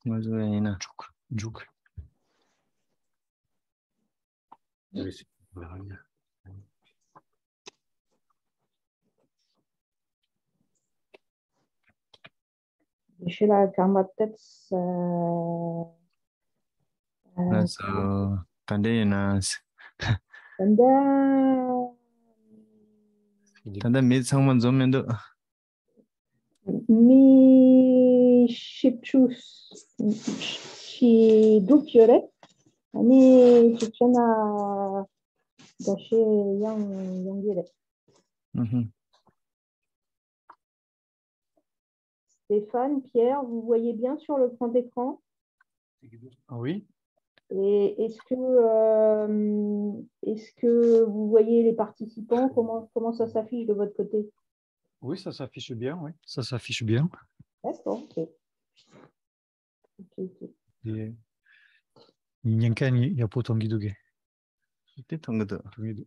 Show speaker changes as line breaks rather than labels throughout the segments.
Mazuena.
Juk. Oui, c'est bien.
Sheila Karmatet,
So, Kandena. Tanda mid someone zomendo.
Mi Shipchus Shi Dupiore, Ani Chichena Daché Yang. Stéphane, Pierre, vous voyez bien sur le grand écran?
Oui.
Et est-ce que vous voyez les participants? Comment ça s'affiche de votre côté?
Oui, ça s'affiche bien, oui. Ça s'affiche bien.
D'accord, ok.
Nyankan, il y a pas ton guidougue.
C'était ton guidou.
Il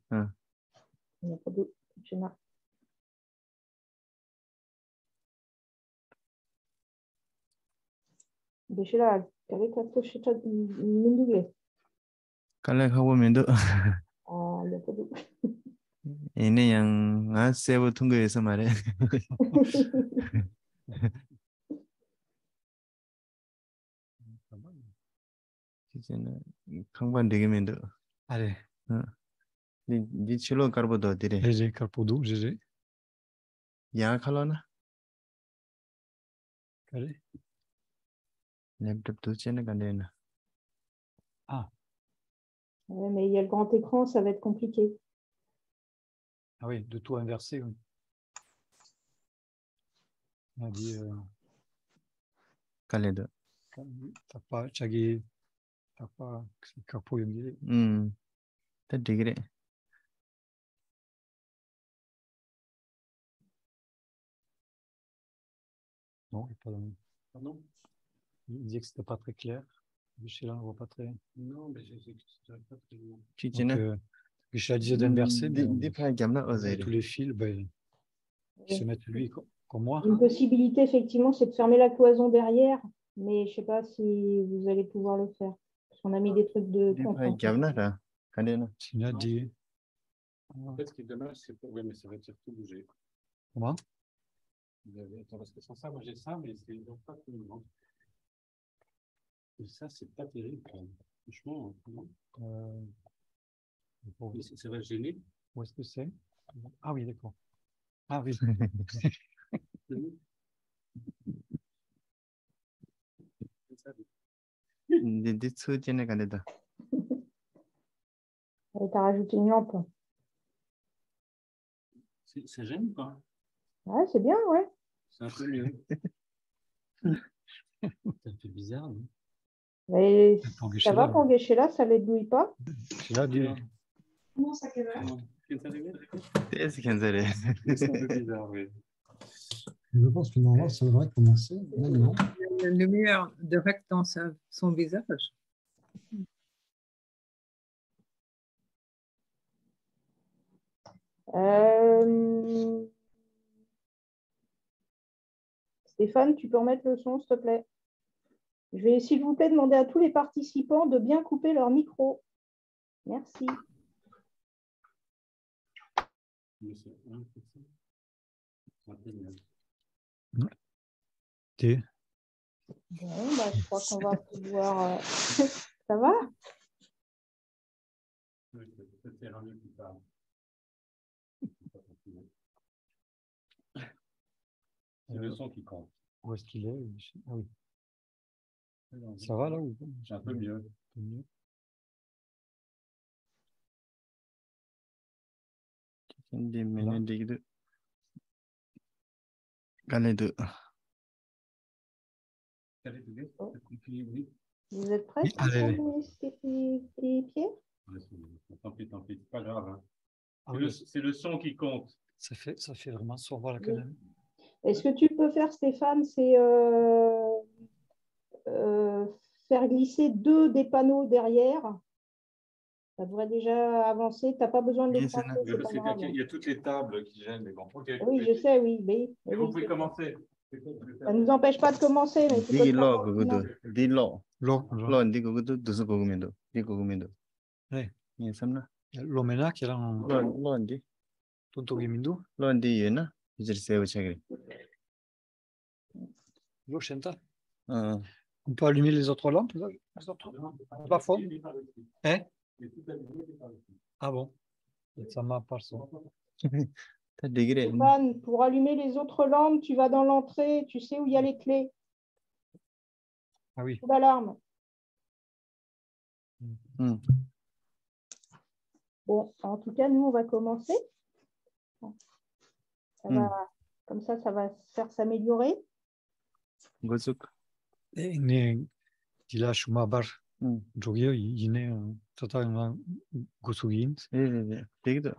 n'y a pas de schéma. Bishila, avec la touche de Mindugue.
Kala kawo mendo.
Ah, il n'y a pas de.
Ini yang sewa tunggu ya sama deh. Kangban dege mendo.
Allez.
Di chilo karbo do dire.
GG karpodo, GG.
Ya kalona.
Allez.
Laptop tout chene kandena.
Ah.
Ouais, mais il y a le grand écran, ça va être compliqué.
Ah oui, de tout inverser, oui. On a dit.
Kaledo.
T'as pas chagi. T'as pas carpo yongi.
T'as degré.
Non, pas dans... Pardon? Il disait que c'était pas très clair. Michel, on voit pas très. Non, mais j'ai que c'était pas très bien. Donc, Michel disait d'inverser, mais tous les fils, ben, ils se mettent lui comme moi.
Une possibilité, effectivement, c'est de fermer la cloison derrière, mais je ne sais pas si vous allez pouvoir le faire. Parce qu'on a mis des trucs de contre.
Il a dit.
En fait, ce qui est dommage, c'est que oui, mais ça va tout bouger.
Comment?
Attends, parce que sans ça, moi j'ai ça, mais c'est pas tout le monde. Et ça, c'est pas terrible. Franchement, ça va gêner.
Où est-ce que c'est? Ah oui, d'accord. Ah oui.
Des trucs tiennent Canada.
Et t'as rajouté une lampe.
Ça gêne ou pas?
Ouais, c'est bien, ouais.
C'est un peu mieux. C'est un peu bizarre, non?
Mais ça va pour Guéchela, ça ne l'éblouit pas?
Comment ça, quelle heure?
C'est 15 heures.
C'est un peu bizarre, oui.
Je pense que normalement, ça devrait commencer maintenant.
La lumière directe dans son visage.
Stéphane, tu peux remettre le son, s'il te plaît? Je vais, s'il vous plaît, demander à tous les participants de bien couper leur micro. Merci. Bon, bah, je crois qu'on va pouvoir... Ça va?
C'est le son qui compte.
Où est-ce qu'il est? Ah oui. Ça va là ou pas?
C'est un peu mieux.
Des minutes de Canada.
Vous êtes prêts? Et Pierre?
Tant pis, c'est pas grave. Hein.
Ah
c'est le son qui compte.
Ça fait vraiment son voilà quand même.
Est-ce que tu peux faire, Stéphane, c'est faire glisser 2 des panneaux derrière? Ça devrait déjà avancer. Tu n'as pas besoin de les prendre.
Il y a toutes les tables qui gênent, mais bon. Okay.
Oui, je sais, oui.
Vous pouvez commencer.
Ça ne nous empêche pas de commencer, mais tu peux
Di
le
lo
faire maintenant.
그것도 di lo
Lo,
lo di 그것도 두서 고구면도 di 고구면도
네.
예 삼나
Lomena qui est là en
lo di
Tontogimindu.
lo di yena 이제 세워 차게
Lo Shenta.
어
On peut allumer les autres lampes là, les autres. Pas fort. Hein? Ah bon? Ça m'a pas le son.
다 되기래
Stéphane, pour allumer les autres lampes, tu vas dans l'entrée, tu sais où il y a les clés,
Ah oui.
sous l'alarme.
응
Bon, en tout cas, nous, on va commencer. Ça va, comme ça va faire s'améliorer.
고속
Ne Dila Shumabar
응
Jogio Yine Tata Gosugin.
예 되기도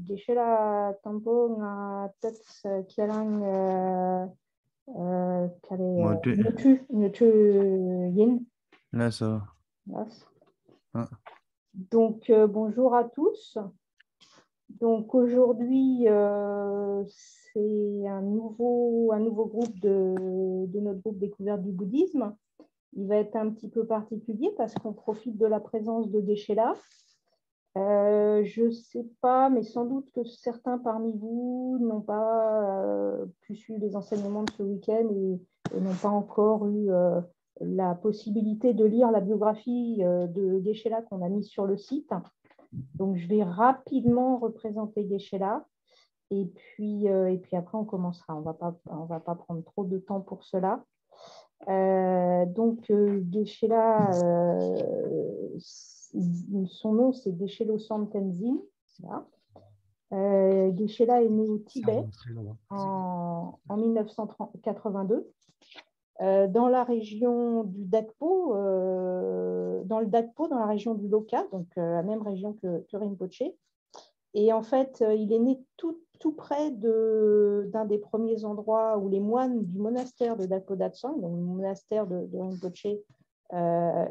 Gisela tampo nga tats kialang
모두
nutu yin.
나서
Yes.
어
Donc, bonjour à tous. Donc, aujourd'hui, c'est un nouveau groupe de notre groupe Découverte du bouddhisme. Il va être un petit peu particulier parce qu'on profite de la présence de Geshe-la. Je ne sais pas, mais sans doute que certains parmi vous n'ont pas pu suivre les enseignements de ce week-end et n'ont pas encore eu la possibilité de lire la biographie de Geshe-la qu'on a mise sur le site. Donc, je vais rapidement représenter Geshe-la et puis après, on commencera. On va pas prendre trop de temps pour cela. Donc, Geshe-la, son nom, c'est Geshe Losam Tenzin. Geshe-la est né au Tibet en 1982. Dans la région du Dakpo, dans la région du Loka, donc la même région que Rinpoche. Et en fait, il est né tout près d'un des premiers endroits où les moines du monastère de Dakpo Datsang, donc le monastère de Rinpoche,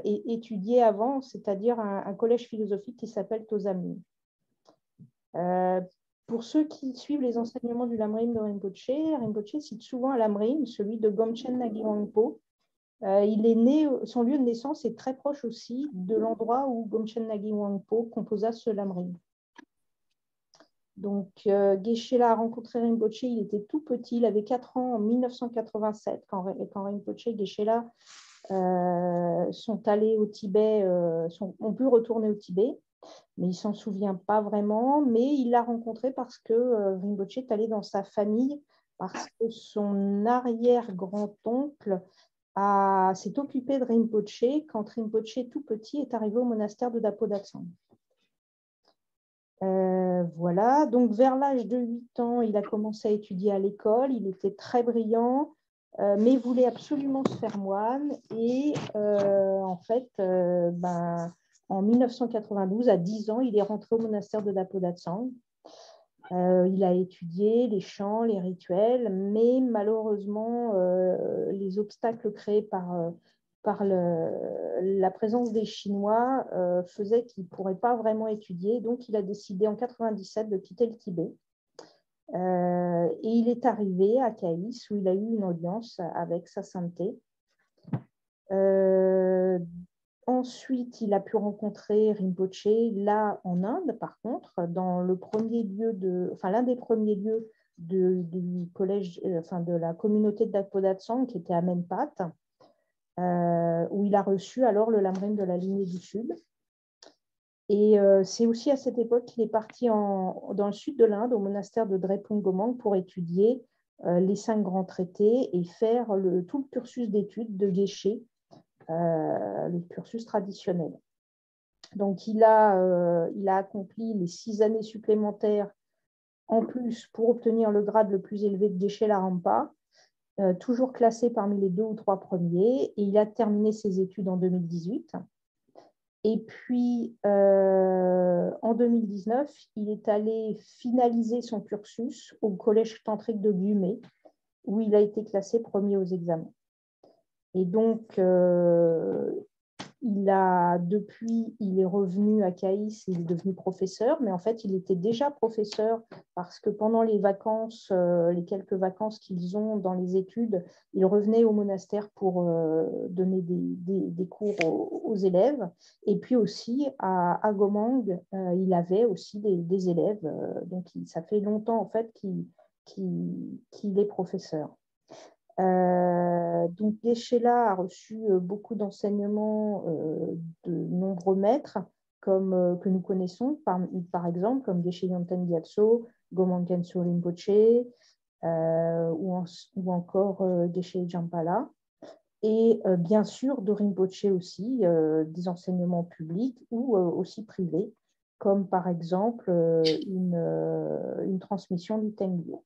étudiaient avant, c'est-à-dire un collège philosophique qui s'appelle Tosamin. Pour ceux qui suivent les enseignements du Lamrim de Rinpoche cite souvent un Lamrim, celui de Gomchen Nagi Wangpo. Il est né, son lieu de naissance est très proche aussi de l'endroit où Gomchen Nagi Wangpo composa ce Lamrim. Donc, Geshe-la a rencontré Rinpoche, il était tout petit, il avait 4 ans en 1987, quand Rinpoche et Geshe-la sont allés au Tibet, ont pu retourner au Tibet. Mais il ne s'en souvient pas vraiment, mais il l'a rencontré parce que Rinpoche est allé dans sa famille, parce que son arrière-grand-oncle s'est occupé de Rinpoche quand Rinpoche, tout petit, est arrivé au monastère de Dapo Datsang. Voilà, donc vers l'âge de 8 ans, il a commencé à étudier à l'école, il était très brillant, mais voulait absolument se faire moine, et en fait, en 1992, à 10 ans, il est rentré au monastère de Dapo Datsang. Il a étudié les chants, les rituels, mais malheureusement, les obstacles créés par la présence des Chinois faisaient qu'il ne pourrait pas vraiment étudier. Donc, il a décidé en 1997 de quitter le Tibet. Et il est arrivé à Caïs, où il a eu une audience avec sa sainteté. Ensuite, il a pu rencontrer Rinpoche, là en Inde, par contre, dans l'un des premiers lieux du collège, de la communauté de Dakpo Datsang, qui était à Menpat, où il a reçu alors le Lamrim de la lignée du Sud. Et c'est aussi à cette époque qu'il est parti dans le sud de l'Inde, au monastère de Drepung Gomang, pour étudier les 5 grands traités et faire tout le cursus d'études de Geshe, le cursus traditionnel. Donc, il a accompli les 6 années supplémentaires en plus pour obtenir le grade le plus élevé de Geshe-la Rampa, toujours classé parmi les 2 ou 3 premiers, et il a terminé ses études en 2018. Et puis, en 2019, il est allé finaliser son cursus au collège tantrique de Gyumé, où il a été classé premier aux examens. Et donc, Depuis, il est revenu à Caïs, il est devenu professeur, mais en fait, il était déjà professeur parce que pendant les vacances, les quelques vacances qu'ils ont dans les études, il revenait au monastère pour donner des cours aux élèves. Et puis aussi, à Gomang, il avait aussi des élèves. Donc, ça fait longtemps, en fait, qu'il est professeur. Donc, Geshe-la a reçu beaucoup d'enseignements de nombreux maîtres que nous connaissons, par exemple, comme Geshe Yonten Gyatso, Goman Khenso Rinpoche ou encore Geshe Jampala. Et bien sûr, de Rinpoche aussi, des enseignements publics ou aussi privés, comme par exemple une transmission du Tengyo.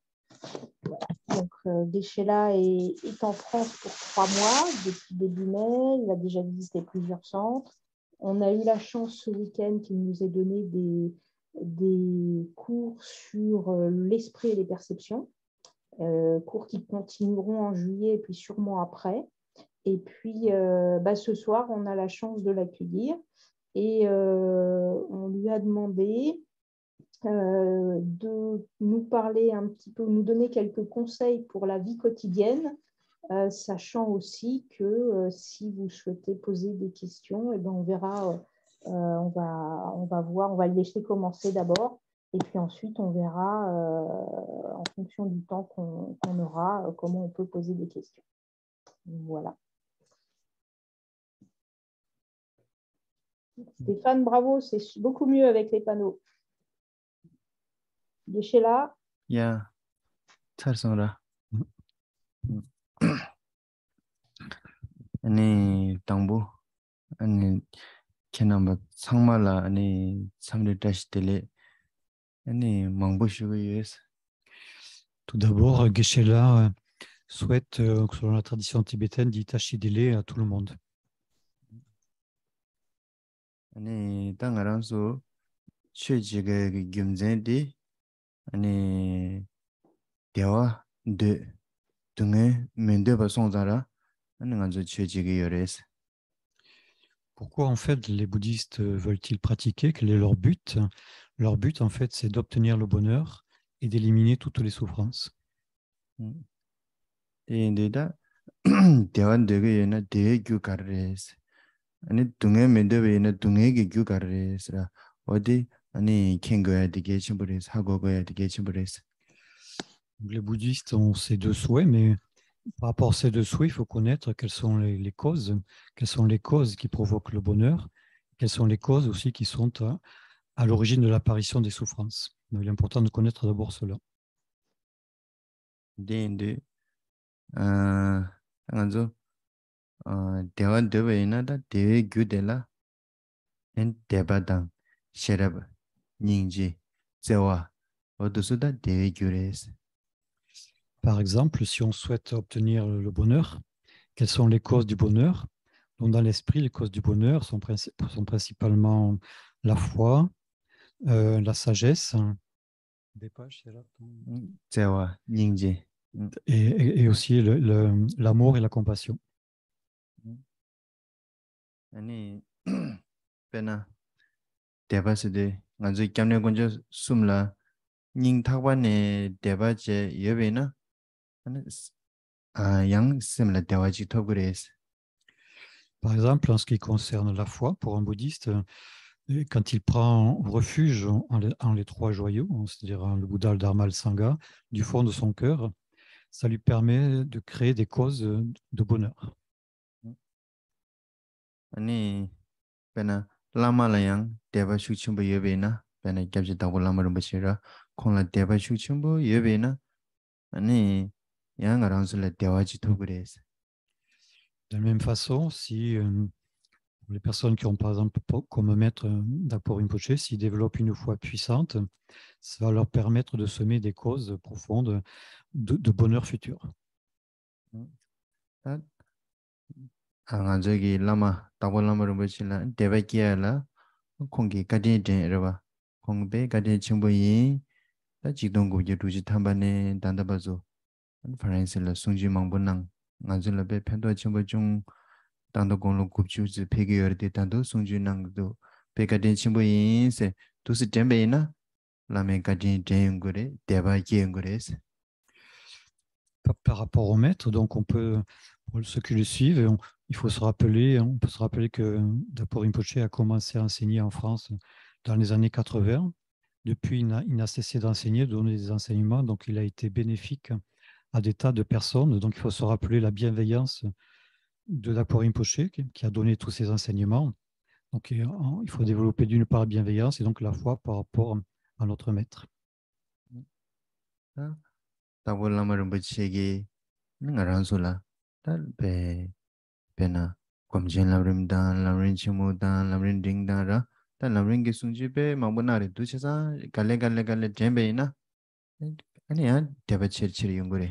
Donc, Geshe-la est en France pour 3 mois depuis début mai. Il a déjà visité plusieurs centres. On a eu la chance ce week-end qu'il nous ait donné des cours sur l'esprit et les perceptions, cours qui continueront en juillet et puis sûrement après. Et puis, ce soir, on a la chance de l'accueillir et on lui a demandé de nous parler un petit peu, nous donner quelques conseils pour la vie quotidienne, sachant aussi que si vous souhaitez poser des questions, et ben on verra, on va voir, on va le laisser commencer d'abord, et puis ensuite on verra en fonction du temps qu'on aura, comment on peut poser des questions. Voilà. Stéphane, bravo, c'est beaucoup mieux avec les panneaux. Geshe-la.
Yeah, Tarsongra. Ani Tangbo, Ani Kenamba Sangmala, Ani Samri Dash Tele, Ani Mangbo Sugar US.
Tout d'abord, Geshe-la souhaite, selon la tradition tibétaine, dit Tachidele à tout le monde.
Ani Tangaranso, Chujiga Gumzendi, Ani Dewa de Dunge Mendeba Sonzara, Ani Ganzo Chujiga Yores.
Pourquoi, en fait, les bouddhistes veulent-ils pratiquer? Quel est leur but? Leur but, en fait, c'est d'obtenir le bonheur et d'éliminer toutes les souffrances.
Et Dewa de Yena de Gukares. Ani Dunge Mendeba Yena Dunge Gukares. Odi, Ani Kengoya de Gachimburis, Hagogoya de Gachimburis.
Les bouddhistes ont ces deux souhaits, mais par rapport à ces deux souhaits, il faut connaître quelles sont les causes, quelles sont les causes qui provoquent le bonheur, quelles sont les causes aussi qui sont à l'origine de l'apparition des souffrances. Donc, il est important de connaître d'abord cela.
Dende, Anzo, Dewa Deva da Dewe Gudela, and Debadang, Sherab, Ningji, Zewa, Odosuda Dewe Gures.
Par exemple, si on souhaite obtenir le bonheur, quelles sont les causes du bonheur? Donc, dans l'esprit, les causes du bonheur sont principalement la foi, la sagesse,
Zewa, Ningji.
et aussi l'amour et la compassion.
Ani, Pena, Debaside, Anzo Kamne Gonja Sumla, Ning Takwane Debaje Yevena, Yang Simla Dewaji Togures.
Par exemple, en ce qui concerne la foi, pour un bouddhiste, quand il prend refuge en les trois joyaux, c'est-à-dire le Bouddha, le Dharma, le Sangha, du fond de son cœur, ça lui permet de créer des causes de bonheur.
Ani, Pena, Lama Layang, Deva Shuchumbo Yevena, Pena Gabji Dago Lama Rumbachira, Konla Deva Shuchumbo Yevena, Ani, Yang Aransula Dewaji Togures.
De la même façon, si les personnes qui ont par exemple comme maître Dapo Rinpoche, s'ils développent une foi puissante, ça va leur permettre de semer des causes profondes de bonheur futur.
Anganzogi Lama, Dago Lama Rumbachila, Deva Kiala, Kongi Kadin Rava, Kongbe Kadin Chimbo Yin, Tajidongo Yaduji Tambane, Dandabazo, and Faransilla Sunji Mambunang, Anzula Be Pendo Chimbo Jung, 당도 공로 굽주지 폐기열대 당도 송주낭도 배가된 친구인세 도스 잼베이나 라멘 가진 제용거래 대바 제용거래스.
Par rapport au maître, donc on peut, pour ceux qui le suivent, il faut se rappeler, on peut se rappeler que Dapo Rinpoché a commencé à enseigner en France dans les années 80. Depuis, il n'a cessé d'enseigner, de donner des enseignements, donc il a été bénéfique à des tas de personnes. Donc il faut se rappeler la bienveillance de Dapo Rinpoché qui a donné tous ces enseignements. Donc il faut développer d'une part la bienveillance et donc la foi par rapport à notre maître.
Dapo Lama Rinpoché ngaransola be bena komjen lamrim dan lamrin chimu dan lamrin ding dan ra ta lamrin ge sungji be mabunare du chasa gale jembe na ani ya deba chir yungure.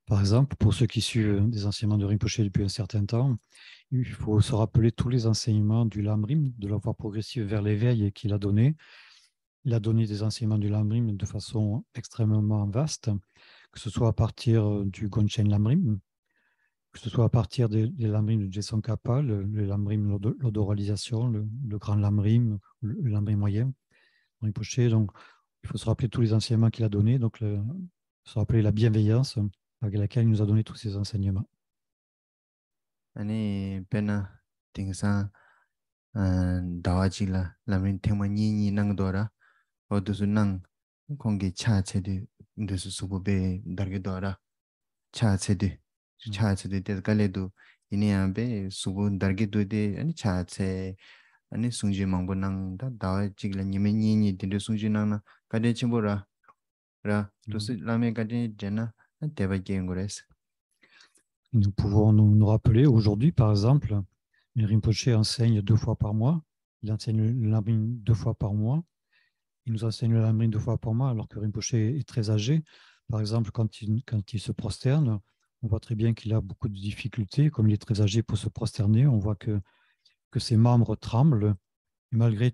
Par exemple, pour ceux qui suivent des enseignements de Rinpoché depuis un certain temps, il faut se rappeler tous les enseignements du Lamrim, de la voie progressive vers l'éveil qu'il a donné. Il a donné des enseignements du Lamrim de façon extrêmement vaste, que ce soit à partir du Gongchen Lamrim, que ce soit à partir des Lamrim de Jetson Kappa, le Lamrim l'odoralisation, le grand Lamrim, le Lamrim moyen, Rinpoché. Donc, il faut se rappeler tous les enseignements qu'il a donnés, donc se rappeler la bienveillance avec laquelle il nous a donné tous ces enseignements.
Ani pena tingsa dawajila lamrin tema ni nang dora odusu nang kongi cha chede ndusu subube darge dora cha chede de galedu ini ambe subu darge de ani cha che ani sungji mangbo nang da dawajila nyime ni de sungji nang na kade chimbora ra dusu lame kade jena deba gengores.
Nous pouvons nous rappeler aujourd'hui, par exemple, Rinpoché enseigne 2 fois par mois. Il enseigne le Lamrim 2 fois par mois. Il nous enseigne le Lamrim 2 fois par mois alors que Rinpoché est très âgé. Par exemple, quand il se prosterne, on voit très bien qu'il a beaucoup de difficultés. Comme il est très âgé pour se prosterner, on voit que ses membres tremblent. Et malgré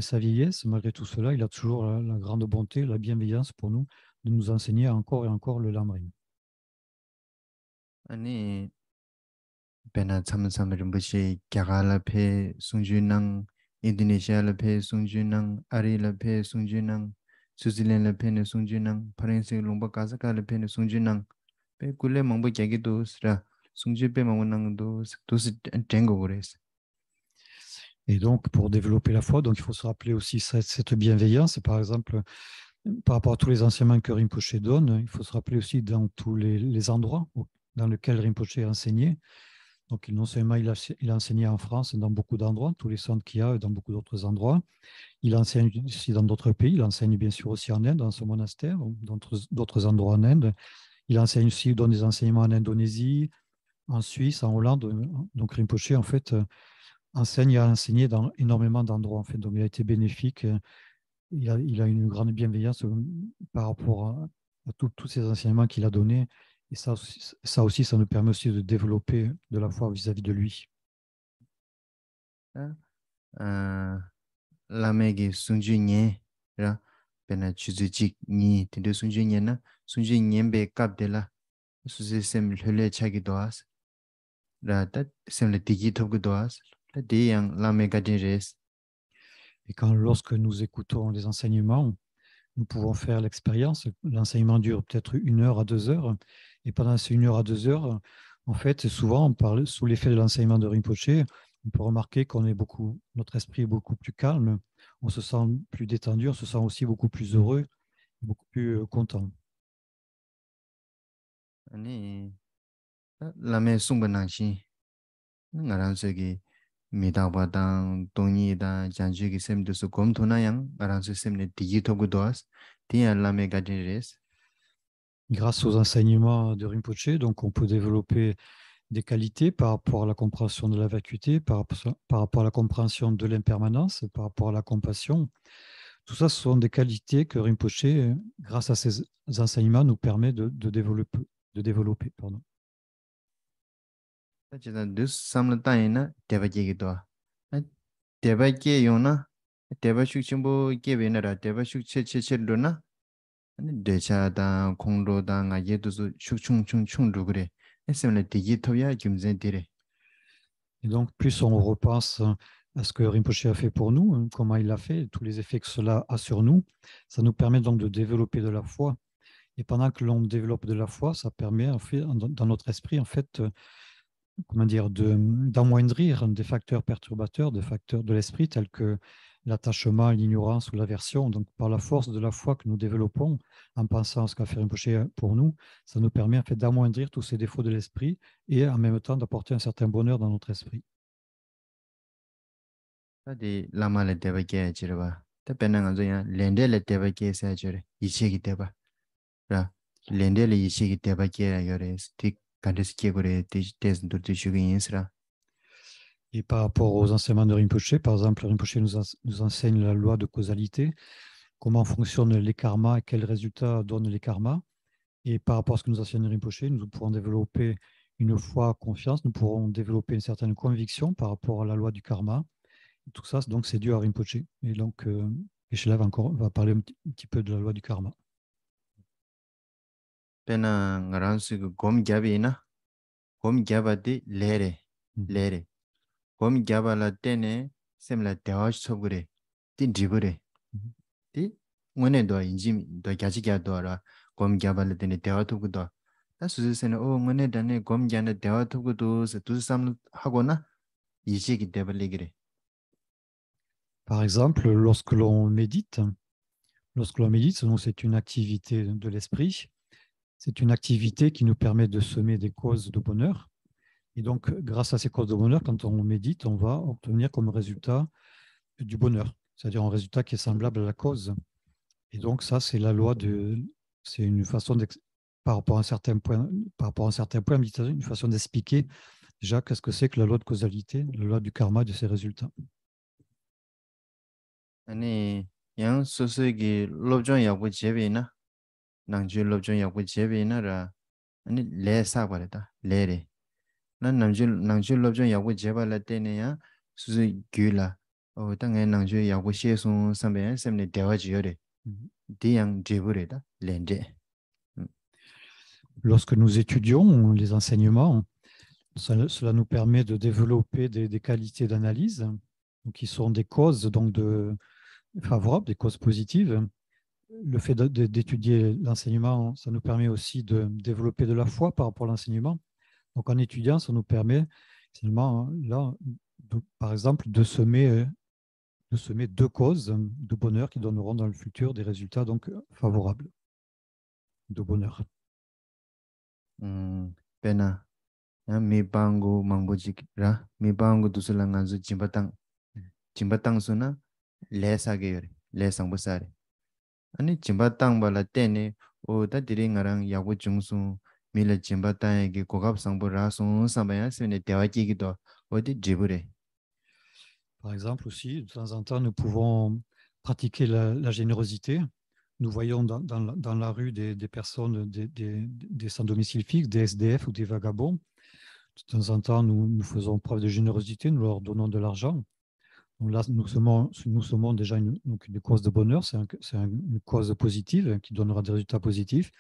sa vieillesse, malgré tout cela, il a toujours la grande bonté, la bienveillance pour nous de nous enseigner encore et encore le Lamrim.
Ani pena tsam rinpoche kyaga la pe sungju nang Indonesia la pe sungju nang Ari la pe sungju nang Switzerland la pe ne sungju nang Parense longpa kasaka la pe ne sungju nang pe kule mangbo kyagi dos ra sungju pe mangbo nang dos tengo gores.
Et donc, pour développer la foi, donc il faut se rappeler aussi cette bienveillance. Et par exemple, par rapport à tous les enseignements que Rinpoché donne, il faut se rappeler aussi dans tous les endroits dans lesquels Rinpoché a enseigné. Donc, non seulement il a enseigné en France, dans beaucoup d'endroits, tous les centres qu'il y a, et dans beaucoup d'autres endroits. Il enseigne aussi dans d'autres pays. Il enseigne bien sûr aussi en Inde, dans son monastère, ou dans d'autres endroits en Inde. Il enseigne aussi, donne des enseignements en Indonésie, en Suisse, en Hollande. Donc, Rinpoché, en fait, enseigne et a enseigné dans énormément d'endroits. En fait. Donc, il a été bénéfique. Il a une grande bienveillance par rapport à tous ces enseignements qu'il a donnés. Et ça aussi, ça nous permet aussi de développer de la foi vis-à-vis de lui.
Lamegi sungju nye ra pena chuzu jik ni tende sungju nye na sungju nye be kap de la susi sem lhele chagi doas ra ta sem le digi togu doas la de yang lamega din res.
Et lorsque nous écoutons les enseignements, nous pouvons faire l'expérience. L'enseignement dure peut-être 1 heure à 2 heures. Et pendant ces 1 heure à 2 heures, en fait, souvent, on parle sous l'effet de l'enseignement de Rinpoché, on peut remarquer notre esprit est beaucoup plus calme, on se sent plus détendu, on se sent aussi beaucoup plus heureux, beaucoup plus content.
Ani lame sungba nangshi ngaran segi midagba dang dongyi dang janju gi sem dusu gom tona yang ngaran su sem ne digi togu doas tiya lamega din res.
Grâce aux enseignements de Rinpoché, donc on peut développer des qualités par rapport à la compréhension de la vacuité, par rapport à la compréhension de l'impermanence, par rapport à la compassion. Tout ça, ce sont des qualités que Rinpoché, grâce à ses enseignements, nous permet de développer. Pardon.
Decha da kongro da nga ye dusu shuk chung chung chung rugure. Esemle digi toya gyumzen dire.
Et donc, plus on repense à ce que Rinpoché a fait pour nous, comment il l'a fait, tous les effets que cela a sur nous, ça nous permet donc de développer de la foi. Et pendant que l'on développe de la foi, ça permet en fait, dans notre esprit, en fait, comment dire, d'amoindrir des facteurs perturbateurs, des facteurs de l'esprit tels que l'attachement, l'ignorance ou l'aversion. Donc, par la force de la foi que nous développons, en pensant à ce qu'a fait Rinpoché pour nous, ça nous permet en fait d'amoindrir tous ces défauts de l'esprit et en même temps d'apporter un certain bonheur dans notre esprit.
Tadi lama le deba kaya chiraba. Ta pena nga zo ya lende le deba kaya sa chire. Ichi ki deba. Ra lende le ichi ki deba kaya yore. Ti kandes kye gore ti tes ndur ti shugi yinsra.
Et par rapport aux enseignements de Rinpoché, par exemple, Rinpoché nous enseigne la loi de causalité, comment fonctionnent les karmas et quels résultats donnent les karmas. Et par rapport à ce que nous enseigne Rinpoché, nous pourrons développer une foi, confiance, nous pourrons développer une certaine conviction par rapport à la loi du karma. Tout ça, donc, c'est dû à Rinpoché. Et donc, Geshe-la va parler un petit peu de la loi du karma.
Pena nga ransu ku gom gyabi na. Gom gyaba di lere. Lere. Gom gyaba la tene sem la dewa chobure. Ti dribure. Ti ngone do injim do gyachi kya do ra. Gom gyaba la tene dewa tuku do. Ta susu sene o ngone dane gom gyana dewa tuku do se tusu sam hago na. Ichi ki deba ligire.
Par exemple, lorsque l'on médite, donc c'est une activité de l'esprit, c'est une activité qui nous permet de semer des causes de bonheur. Et donc, grâce à ces causes de bonheur, quand on médite, on va obtenir comme résultat du bonheur, c'est-à-dire un résultat qui est semblable à la cause. Et donc, ça, c'est la loi c'est une façon par rapport à un certain point, méditation, une façon d'expliquer déjà qu'est-ce que c'est que la loi de causalité, la loi du karma de ces résultats.
Ani yang susu ki lobjong yakbu chebe na. Nangju lobjong yakbu chebe na ra. Ani le sakwa ta. Le re. Na nangju lobjong yakbu cheba la tene ya susu gyu la. O ta ngay nangju yakbu she sun sambe ya semne dewa jiyo re. Di yang jibu re ta. Lende.
Lorsque nous étudions les enseignements, cela nous permet de développer des qualités d'analyse qui sont des causes donc favorables, des causes positives. Le fait d'étudier l'enseignement, ça nous permet aussi de développer de la foi par rapport à l'enseignement. Donc en étudiant, ça nous permet finalement, là, par exemple, de semer deux causes de bonheur qui donneront dans le futur des résultats donc favorables de bonheur.
Pena. Mi bangu mangu jik ra. Mi bangu dusula nganzu jimbatang. Jimbatang suna le sage yore. Le sangbu sare. Ani jimbatang bala tene o ta diri ngarang yabu jungsu mila jimbatang ki kogab sangbu ra sun sambaya sene dewa ki do odi jibure.
Par exemple aussi, de temps en temps, nous pouvons pratiquer la générosité. Nous voyons dans la rue des personnes, des sans domicile fixe, des SDF ou des vagabonds. De temps en temps, nous faisons preuve de générosité, nous leur donnons de l'argent. Donc là, nous semons déjà une cause de bonheur, c'est une cause positive qui donnera des résultats positifs.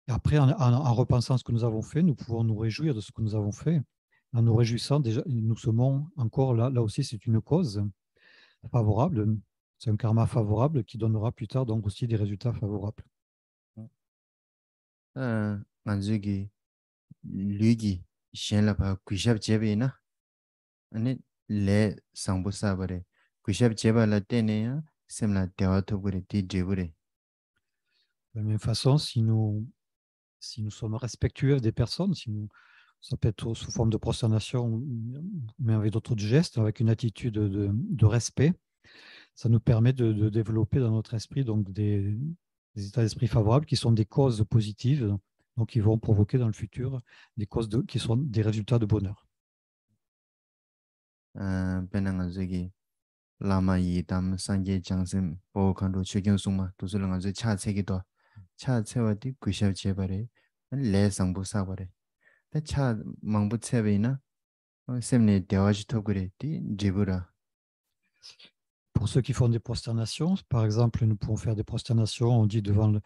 Et après, en repensant à ce que nous avons fait, nous pouvons nous réjouir de ce que nous avons fait. En nous réjouissant, déjà, nous semons encore, là aussi, c'est une cause favorable. C'est un karma favorable qui donnera plus tard donc aussi des résultats favorables.
Anzugi, lugi, chien la pa kuishab jebe na. Ani le sangbu sabare. Kuishab jeba la tene ya semla dewa tobure di jibure.
De la même façon, si nous sommes respectueux des personnes, ça peut être sous forme de prosternation, mais avec d'autres gestes, avec une attitude de respect, ça nous permet de développer dans notre esprit donc des états d'esprit favorables qui sont des causes positives, donc qui vont provoquer dans le futur des causes qui sont des résultats de bonheur.
Penangazugi lama yi tam sanje jangsim bo kanro chugyon suma tusulangazu cha tsegi do cha tsewa di kuishab jebare le sangbu sabare. Ta cha mangbu tsebe na semne dewaji togure di jibura.
Pour ceux qui font des prosternations, par exemple, nous pouvons faire des prosternations, on dit devant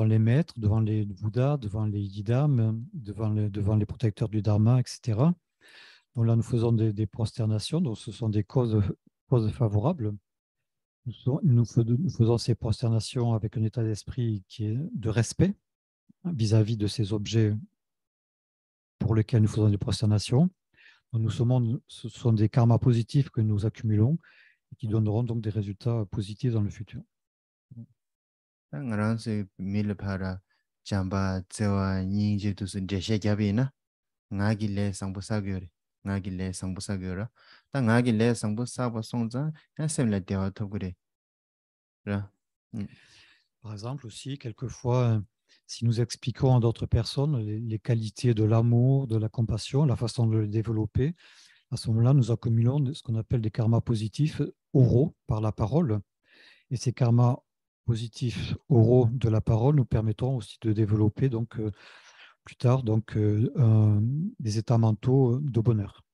les maîtres, devant les Bouddhas, devant les Yidam, devant les protecteurs du Dharma, etc. Donc là, nous faisons des prosternations, donc ce sont des causes favorables. Nous faisons ces prosternations avec un état d'esprit qui est de respect vis-à-vis de ces objets pour lesquels nous faisons des prosternations. Donc ce sont des karmas positifs que nous accumulons et qui donneront donc des résultats positifs dans le futur. Par exemple aussi, quelquefois, si nous expliquons à d'autres personnes les qualités de l'amour, de la compassion, la façon de le développer, à ce moment-là, nous accumulons ce qu'on appelle des karmas positifs oraux par la parole. Et ces karmas positifs oraux de la parole nous permettront aussi de développer donc, plus tard donc, des états mentaux de bonheur.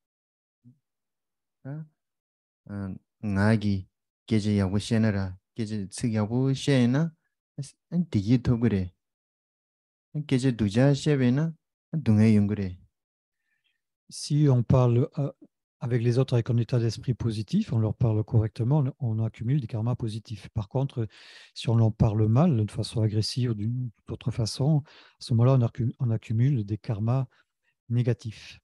Si on parle avec les autres avec un état d'esprit positif, on leur parle correctement, on accumule des karmas positifs. Par contre, si on leur parle mal, de façon agressive ou d'une autre façon, à ce moment-là, on accumule des karmas négatifs.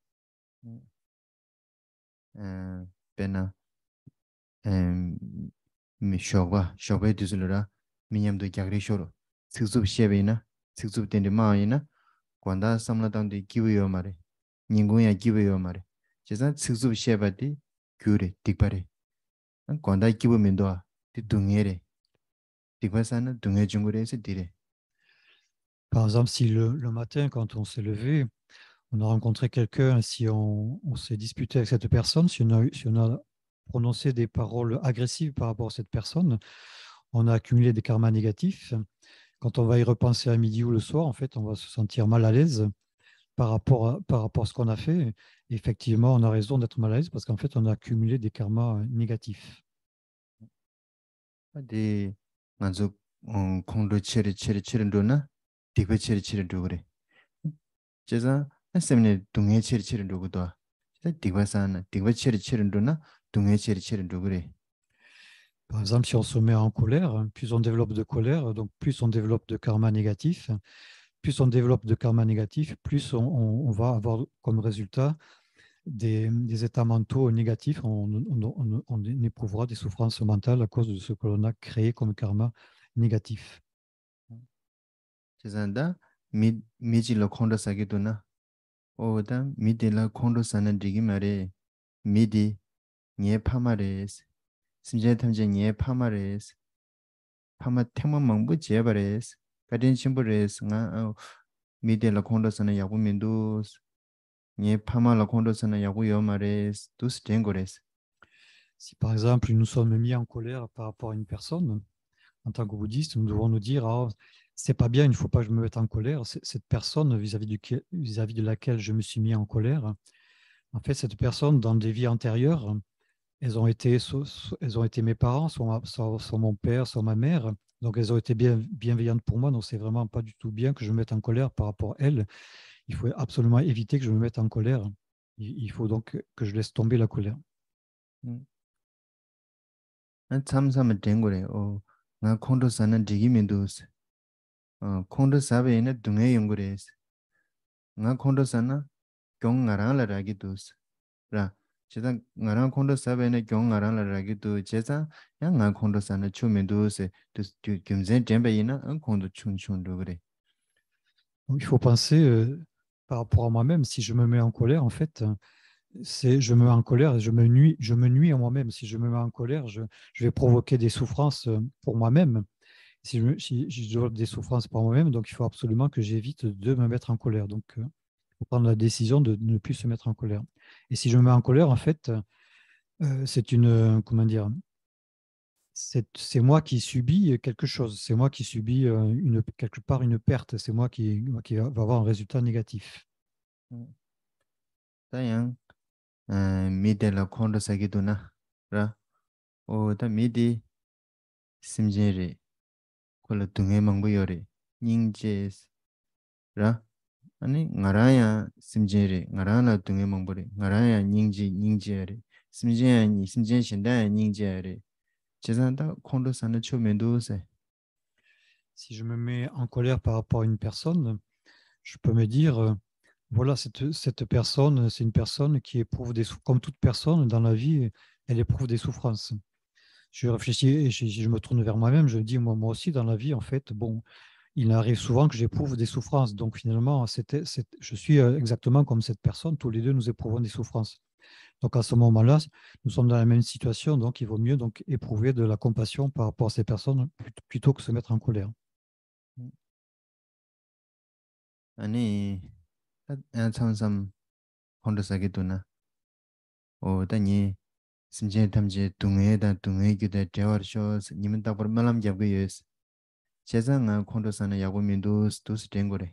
Par exemple, si le matin, quand on s'est levé, on a rencontré quelqu'un, si on s'est disputé avec cette personne, si on a prononcé des paroles agressives par rapport à cette personne, on a accumulé des karmas négatifs. Quand on va y repenser à midi ou le soir, en fait, on va se sentir mal à l'aise par rapport à ce qu'on a fait. Et effectivement, on a raison d'être mal à l'aise parce qu'en fait, on a accumulé des karmas négatifs. Par exemple, si on se met en colère, plus on développe de colère, donc plus on développe de karma négatif. Plus on développe de karma négatif, plus on va avoir comme résultat des états mentaux négatifs. On éprouvera des souffrances mentales à cause de ce que l'on a créé comme karma négatif. Si par exemple nous sommes mis en colère par rapport à une personne, en tant que bouddhiste, nous devons nous dire ah, c'est pas bien, il ne faut pas que je me mette en colère. Cette personne vis-à-vis de laquelle je me suis mis en colère, en fait, cette personne, dans des vies antérieures, elles ont été mes parents, soit mon père, soit ma mère. Donc, elles ont été bienveillantes pour moi. Donc, c'est vraiment pas du tout bien que je me mette en colère par rapport à elles. Il faut absolument éviter que je me mette en colère. Il faut donc que je laisse tomber la colère. Donc, il faut penser par rapport à moi-même, si je me mets en colère, en fait, je me mets en colère et je me nuis à moi-même. Si je me mets en colère, je vais provoquer des souffrances pour moi-même. Si je développe des souffrances pour moi-même, donc il faut absolument que j'évite de me mettre en colère. Donc, il faut prendre la décision de ne plus se mettre en colère. Et si je me mets en colère, en fait, c'est comment dire, c'est moi qui subis quelque chose. C'est moi qui subis quelque part une perte. C'est moi qui va avoir un résultat négatif.
아니 나라야 심제리 나라나 등에 멍버리 나라야 닝지리 심제야 심제 신다 닝지리 제산다 콘도 산의 초면도세.
Si je me mets en colère par rapport à une personne, je peux me dire, voilà, cette personne, c'est une personne qui éprouve comme toute personne dans la vie, elle éprouve des souffrances. Je réfléchis et je me tourne vers moi-même, je me dis, moi aussi, dans la vie, en fait, bon, il arrive souvent que j'éprouve des souffrances. Donc finalement, je suis exactement comme cette personne, tous les deux, nous éprouvons des souffrances. Donc à ce moment-là, nous sommes dans la même situation, donc il vaut mieux donc éprouver de la compassion par rapport à ces personnes plutôt que se mettre en colère.
아니 참삼 콘도 사기도나 오다니 심제 탐제 둥에다 둥에기다 대화쇼 님은 딱 보면 말람 잡고요. 제상아 콘도 사는 야고민도 스토스 된 거래.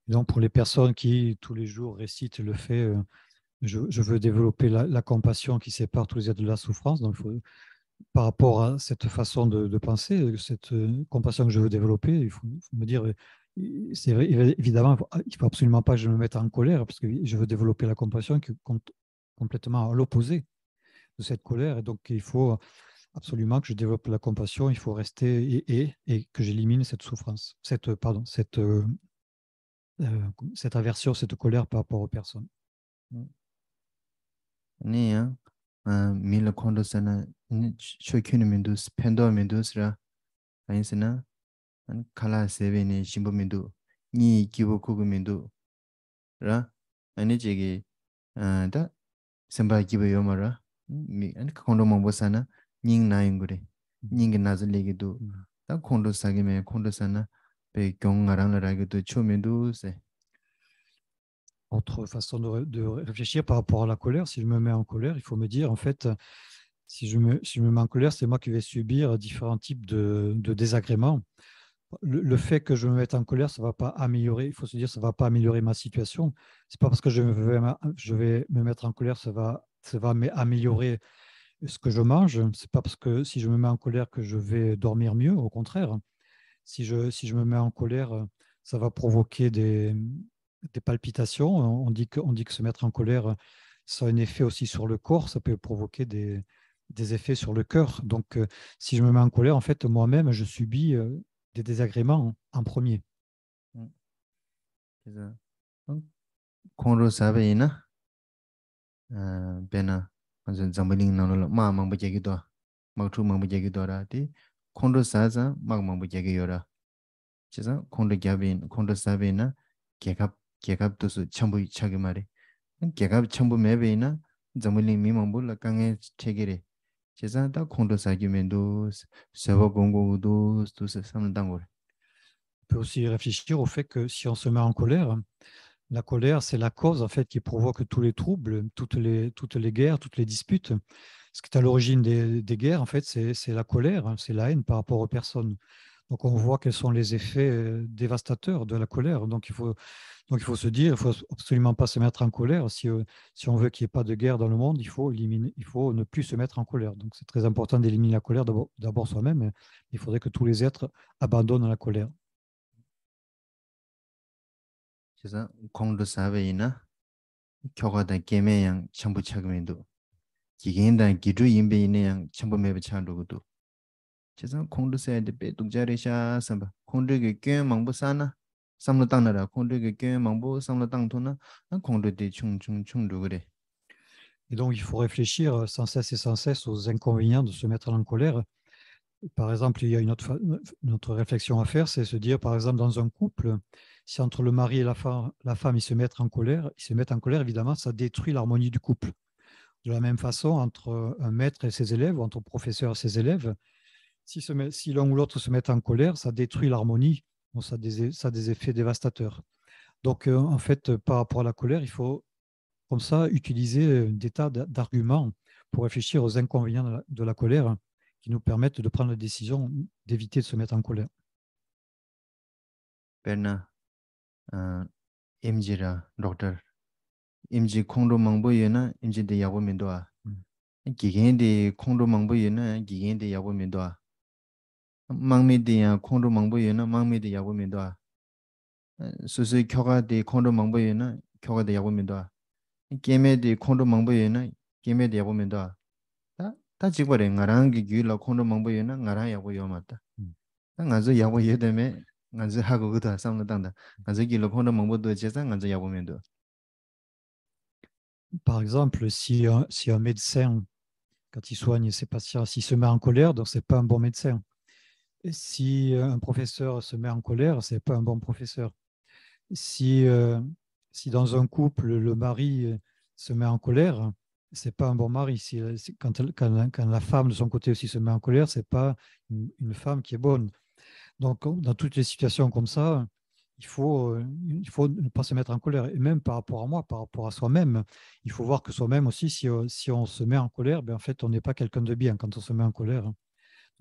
Donc pour les personnes qui tous les jours récitent le fait je veux développer la compassion qui sépare tous les êtres de la souffrance. Donc, par rapport à cette façon de penser, cette compassion que je veux développer, il faut me dire, c'est vrai, évidemment, il ne faut absolument pas que je me mette en colère parce que je veux développer la compassion qui est complètement à l'opposé de cette colère. Et donc, il faut absolument que je développe la compassion, il faut rester et que j'élimine cette souffrance, cette aversion, cette colère par rapport aux personnes.
아니야. 밀라 콘도 사는 쇼키는 민두스 팬더 민두스라 아니스나 안 칼라 세베니 심보 민두 니 기보 코그 민두라 아니 제기 다 semba kiba yomara mi an kondo mongbo sana ning naing gure ning nazle gi du ta kondo sagi me kondo sana pe kyong ngarang la ragi du chomendu se.
Autre façon de réfléchir par rapport à la colère, si je me mets en colère, il faut me dire, en fait, si je me mets en colère, c'est moi qui vais subir différents types de désagréments. Le fait que je me mette en colère, ça ne va pas améliorer, il faut se dire, ça ne va pas améliorer ma situation. Ce n'est pas parce que je vais me mettre en colère, ça va améliorer ce que je mange. Ce n'est pas parce que si je me mets en colère que je vais dormir mieux, au contraire. Si je me mets en colère, ça va provoquer des palpitations. On dit que se mettre en colère, ça a un effet aussi sur le corps, ça peut provoquer des effets sur le cœur. Donc, si je me mets en colère, en fait, moi-même, je subis des désagréments en premier.
Kondo sabeina bena zambaling nalo ma mangba jegi do magtu mangba jegi do ra ti kondo saza mag mangba jegi yora chesa kondo gyabin kondo sabeina gegap dosu chambu chagi mare gegap chambu mebeina zambaling mi mangbu la kange chegere chesa ta kondo sagi mendo sebo gongo do stu samdangor.
On peut aussi réfléchir au fait que si on se met en colère, la colère, c'est la cause en fait qui provoque tous les troubles, toutes les guerres, toutes les disputes. Ce qui est à l'origine des guerres, en fait, c'est la colère, hein, c'est la haine par rapport aux personnes. Donc on voit quels sont les effets dévastateurs de la colère. Donc il faut se dire, il ne faut absolument pas se mettre en colère. Si on veut qu'il n'y ait pas de guerre dans le monde, il faut ne plus se mettre en colère. Donc c'est très important d'éliminer la colère d'abord soi-même. Mais il faudrait que tous les êtres abandonnent la colère.
chesa kondo sabeina kyogada geme yang chambu chagmendo 기겐다 기주 임베이네 양 첨부 매버 찬도고도 제가 콩드세에 배 독자리샤 삼바 콩드게 꽤 망보사나 삼로 땅나라 콩드게 꽤 망보 삼로 땅토나 콩드데 충충충도 그래.
Et donc il faut réfléchir sans cesse aux inconvénients de se mettre en colère. Par exemple, il y a une autre réflexion à faire, c'est se dire, par exemple, dans un couple, si entre le mari et la femme, ils se mettent en colère, évidemment, ça détruit l'harmonie du couple. De la même façon, entre un maître et ses élèves, ou entre un professeur et ses élèves, si l'un ou l'autre se met en colère, ça détruit l'harmonie, donc ça a des effets dévastateurs. Donc, en fait, par rapport à la colère, il faut, comme ça, utiliser des tas d'arguments pour réfléchir aux inconvénients de la colère qui nous permettent de prendre la décision d'éviter de se mettre en colère.
Berna, MG라, docteur. MG 콩도 망보이나 MG데 야고 민도아. 기겐데 콩도 망보이나 기겐데 야고 민도아. 망미데야 콩도 망보이나 망미데 야고 민도아. 소소 켜가데 콘도 망보이나 켜가데 야보면도 게임에데 콘도 망보이나 게임에데 야보면도 다 지버래 나랑기 규라 콘도 망보이나 나랑 야보요 맞다 나저 야보 예데메 나저 하고 그다 삼는 당다 나저 길로 콘도 망보도 제상 나저 야보면도.
Par exemple, si un médecin, quand il soigne ses patients, s'il se met en colère, donc ce n'est pas un bon médecin. Et si un professeur se met en colère, ce n'est pas un bon professeur. Si dans un couple, le mari se met en colère, ce n'est pas un bon mari. Quand la femme de son côté aussi se met en colère, ce n'est pas une femme qui est bonne. Donc, dans toutes les situations comme ça, il faut ne pas se mettre en colère. Et même par rapport à moi, par rapport à soi-même, il faut voir que soi-même aussi, si on se met en colère, ben, en fait, on n'est pas quelqu'un de bien quand on se met en colère.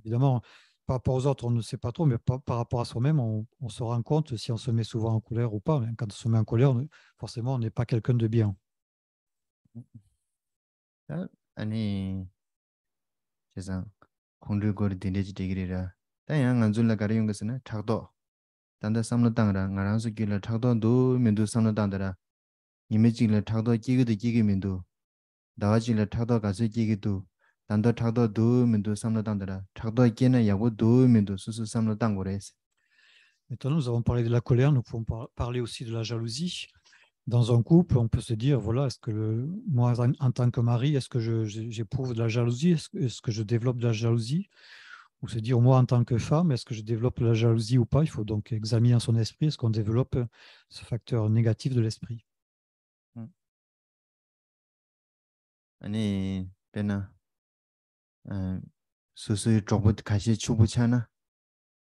Évidemment, par rapport aux autres, on ne sait pas trop, mais par rapport à soi-même, on se rend compte si on se met souvent en colère ou pas. Quand on se met en colère, forcément, on n'est pas quelqu'un de bien.
아니 세상 공들거리 되지 되기라 다양 안줄라 가려운 것은 작도 단다 삼는 땅이라 나랑서 길을 작도도 면도 삼는 땅이라 이미지를 작도 끼기도 끼기면도 나와지를 작도 가서 끼기도 단다 작도도 면도 삼는 땅이라 작도 끼는 야고도 면도 수수 삼는 땅고래서.
Maintenant, nous avons parlé de la colère, nous pouvons parler aussi de la jalousie. Dans un couple, on peut se dire, voilà, est-ce que moi, en tant que mari, est-ce que j'éprouve de la jalousie? Est-ce que je développe de la jalousie? Ou se dire, moi, en tant que femme, est-ce que je développe de la jalousie ou pas? Il faut donc examiner son esprit, est-ce qu'on développe ce facteur négatif de l'esprit?
아니, 배나, 수수의 쪽부터 가시 추부차나,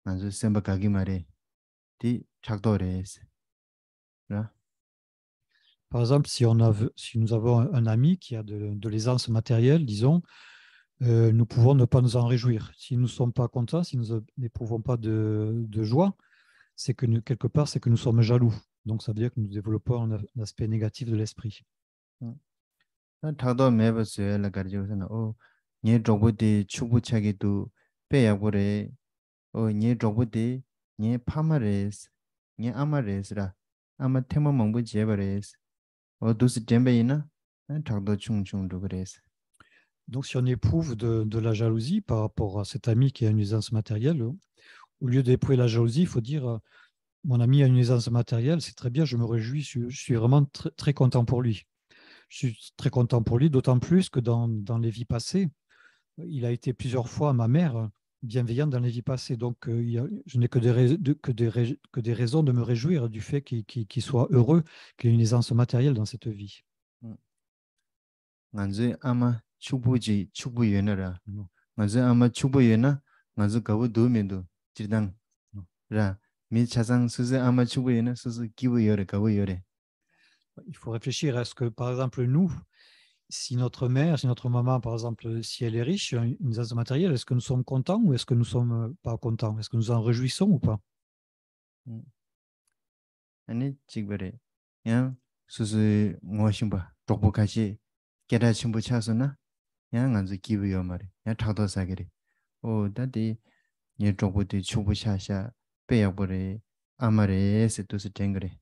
아주 생각하기 말해, 디 작도래서.
Par exemple, si nous avons un ami qui a de l'aisance matérielle, disons, nous pouvons ne pas nous en réjouir. Si nous ne sommes pas contents, si nous n'éprouvons pas de joie, c'est que quelque part, c'est que nous sommes jaloux. Donc, ça veut dire que nous développons un aspect négatif de l'esprit.
작도 매버스에 라가지고서는 니 쪽부터 추부차기도 빼야고래. 니 쪽부터 니 파마레스, 니 아마레스라. 아마 테마 멍부 제버레스. 두스 잼베이나 작도 충충도 그래서.
Donc, si on éprouve de la jalousie par rapport à cet ami qui a une aisance matérielle, au lieu d'éprouver la jalousie, il faut dire mon ami a une aisance matérielle, c'est très bien, je me réjouis, je suis vraiment très, très content pour lui. Je suis très content pour lui, d'autant plus que dans les vies passées, il a été plusieurs fois ma mère bienveillante dans les vies passées. Donc, je n'ai que des raisons de me réjouir du fait qu'il soit heureux, qu'il ait une aisance matérielle dans cette vie.
난지 아마 축부연어라. 난지 아마 축부연어. 난지 가고 도면도 지당. 라 미차상 스스 아마 축부연어 스스 기부여래 가부여래.
Il faut réfléchir. Est-ce que, par exemple, nous, si notre mère, si notre maman, par exemple, si elle est riche, une aisance matérielle, est-ce que nous sommes contents ou est-ce que nous ne sommes pas contents? Est-ce que nous en réjouissons ou pas?
아니 직벌에 양 스스 무엇인가 독보까지 깨다 첨부 차서나 양 안지 기부여 말이 양 타도 사게리 다디 예 독보도 추부 차샤 빼야버리 아마레 세토스 땡그레.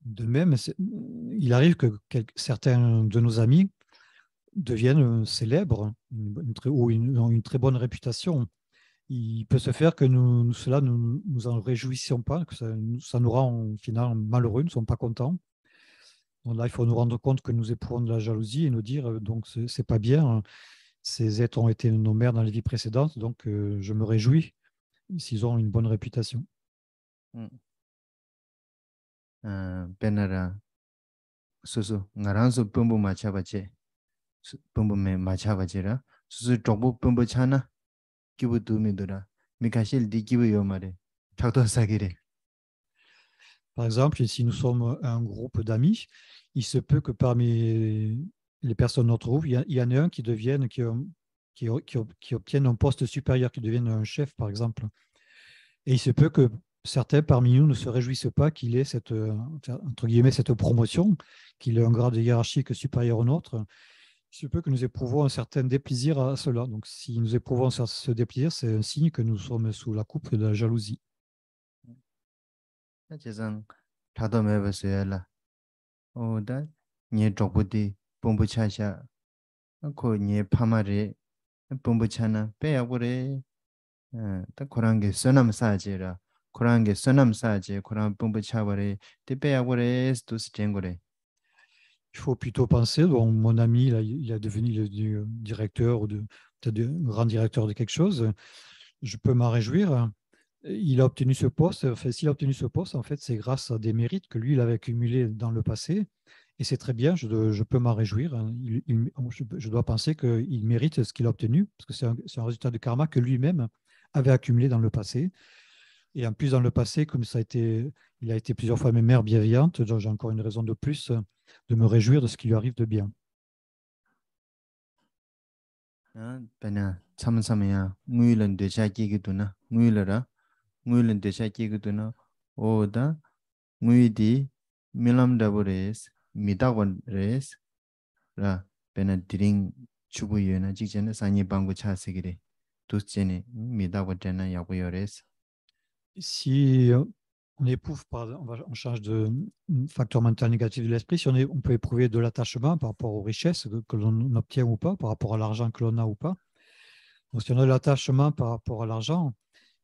De même, il arrive que certains de nos amis deviennent célèbres ou ont une très bonne réputation. Il peut se faire que cela ne nous en réjouissions pas, que ça nous rend finalement malheureux, nous ne sommes pas contents. Donc là, il faut nous rendre compte que nous éprouvons de la jalousie et nous dire donc c'est pas bien. Ces êtres ont été nos mères dans les vies précédentes, donc je me réjouis s'ils ont une bonne réputation.
베나라 수수 나랑서 뿜부 마차바체 뿜부메 마차바체라 수수 쪽부 뿜부 차나 기부 두미더라 미카실 디 기부요 말에 작도 사기래.
Par exemple, si nous sommes un groupe d'amis, il se peut que parmi les personnes qu'on trouve, il y en a un qui obtienne un poste supérieur, qui devienne un chef, par exemple. Et il se peut que certains parmi nous ne se réjouissent pas qu'il ait entre guillemets, cette promotion, qu'il ait un grade hiérarchique supérieur au nôtre. Il se peut que nous éprouvons un certain déplaisir à cela. Donc, si nous éprouvons ce déplaisir, c'est un signe que nous sommes sous la coupe de la jalousie.
제상 다도 매버서야라 오다 니 쪽부디 bombu차샤 코니 파마레 bombu차나 빼야고래 딱 그런 게 써남사지라 그런 게 써남사지 그런 bombu차버래 빼야고래 스투스 쟁고래.
Il faut plutôt penser, bon, mon ami, là, il est devenu le directeur ou peut-être un grand directeur de quelque chose. Je peux m'en réjouir. Il a obtenu ce poste. Enfin, s'il a obtenu ce poste, en fait, c'est grâce à des mérites que lui, il avait accumulés dans le passé. Et c'est très bien, je peux m'en réjouir. Je dois penser qu'il mérite ce qu'il a obtenu, parce que c'est un résultat de karma que lui-même avait accumulé dans le passé. Et en plus, dans le passé, comme il a été plusieurs fois mes mères bienveillantes, j'ai encore une raison de plus de me réjouir de ce qui lui arrive de bien.
배나 참sam이야 무일은 되자기기도나 무일라 무일은 되자기기도나 오다 무이디 밀람다보레스 미다원레스 라 배나 드링 주부여나 직전에 산이 방구 차세기래 도스제네 미다원잖아 야고요레스.
Si on éprouve, on change de facteur mental négatif de l'esprit, si on peut éprouver de l'attachement par rapport aux richesses que l'on obtient ou pas, par rapport à l'argent que l'on a ou pas. Donc, si on a de l'attachement par rapport à l'argent,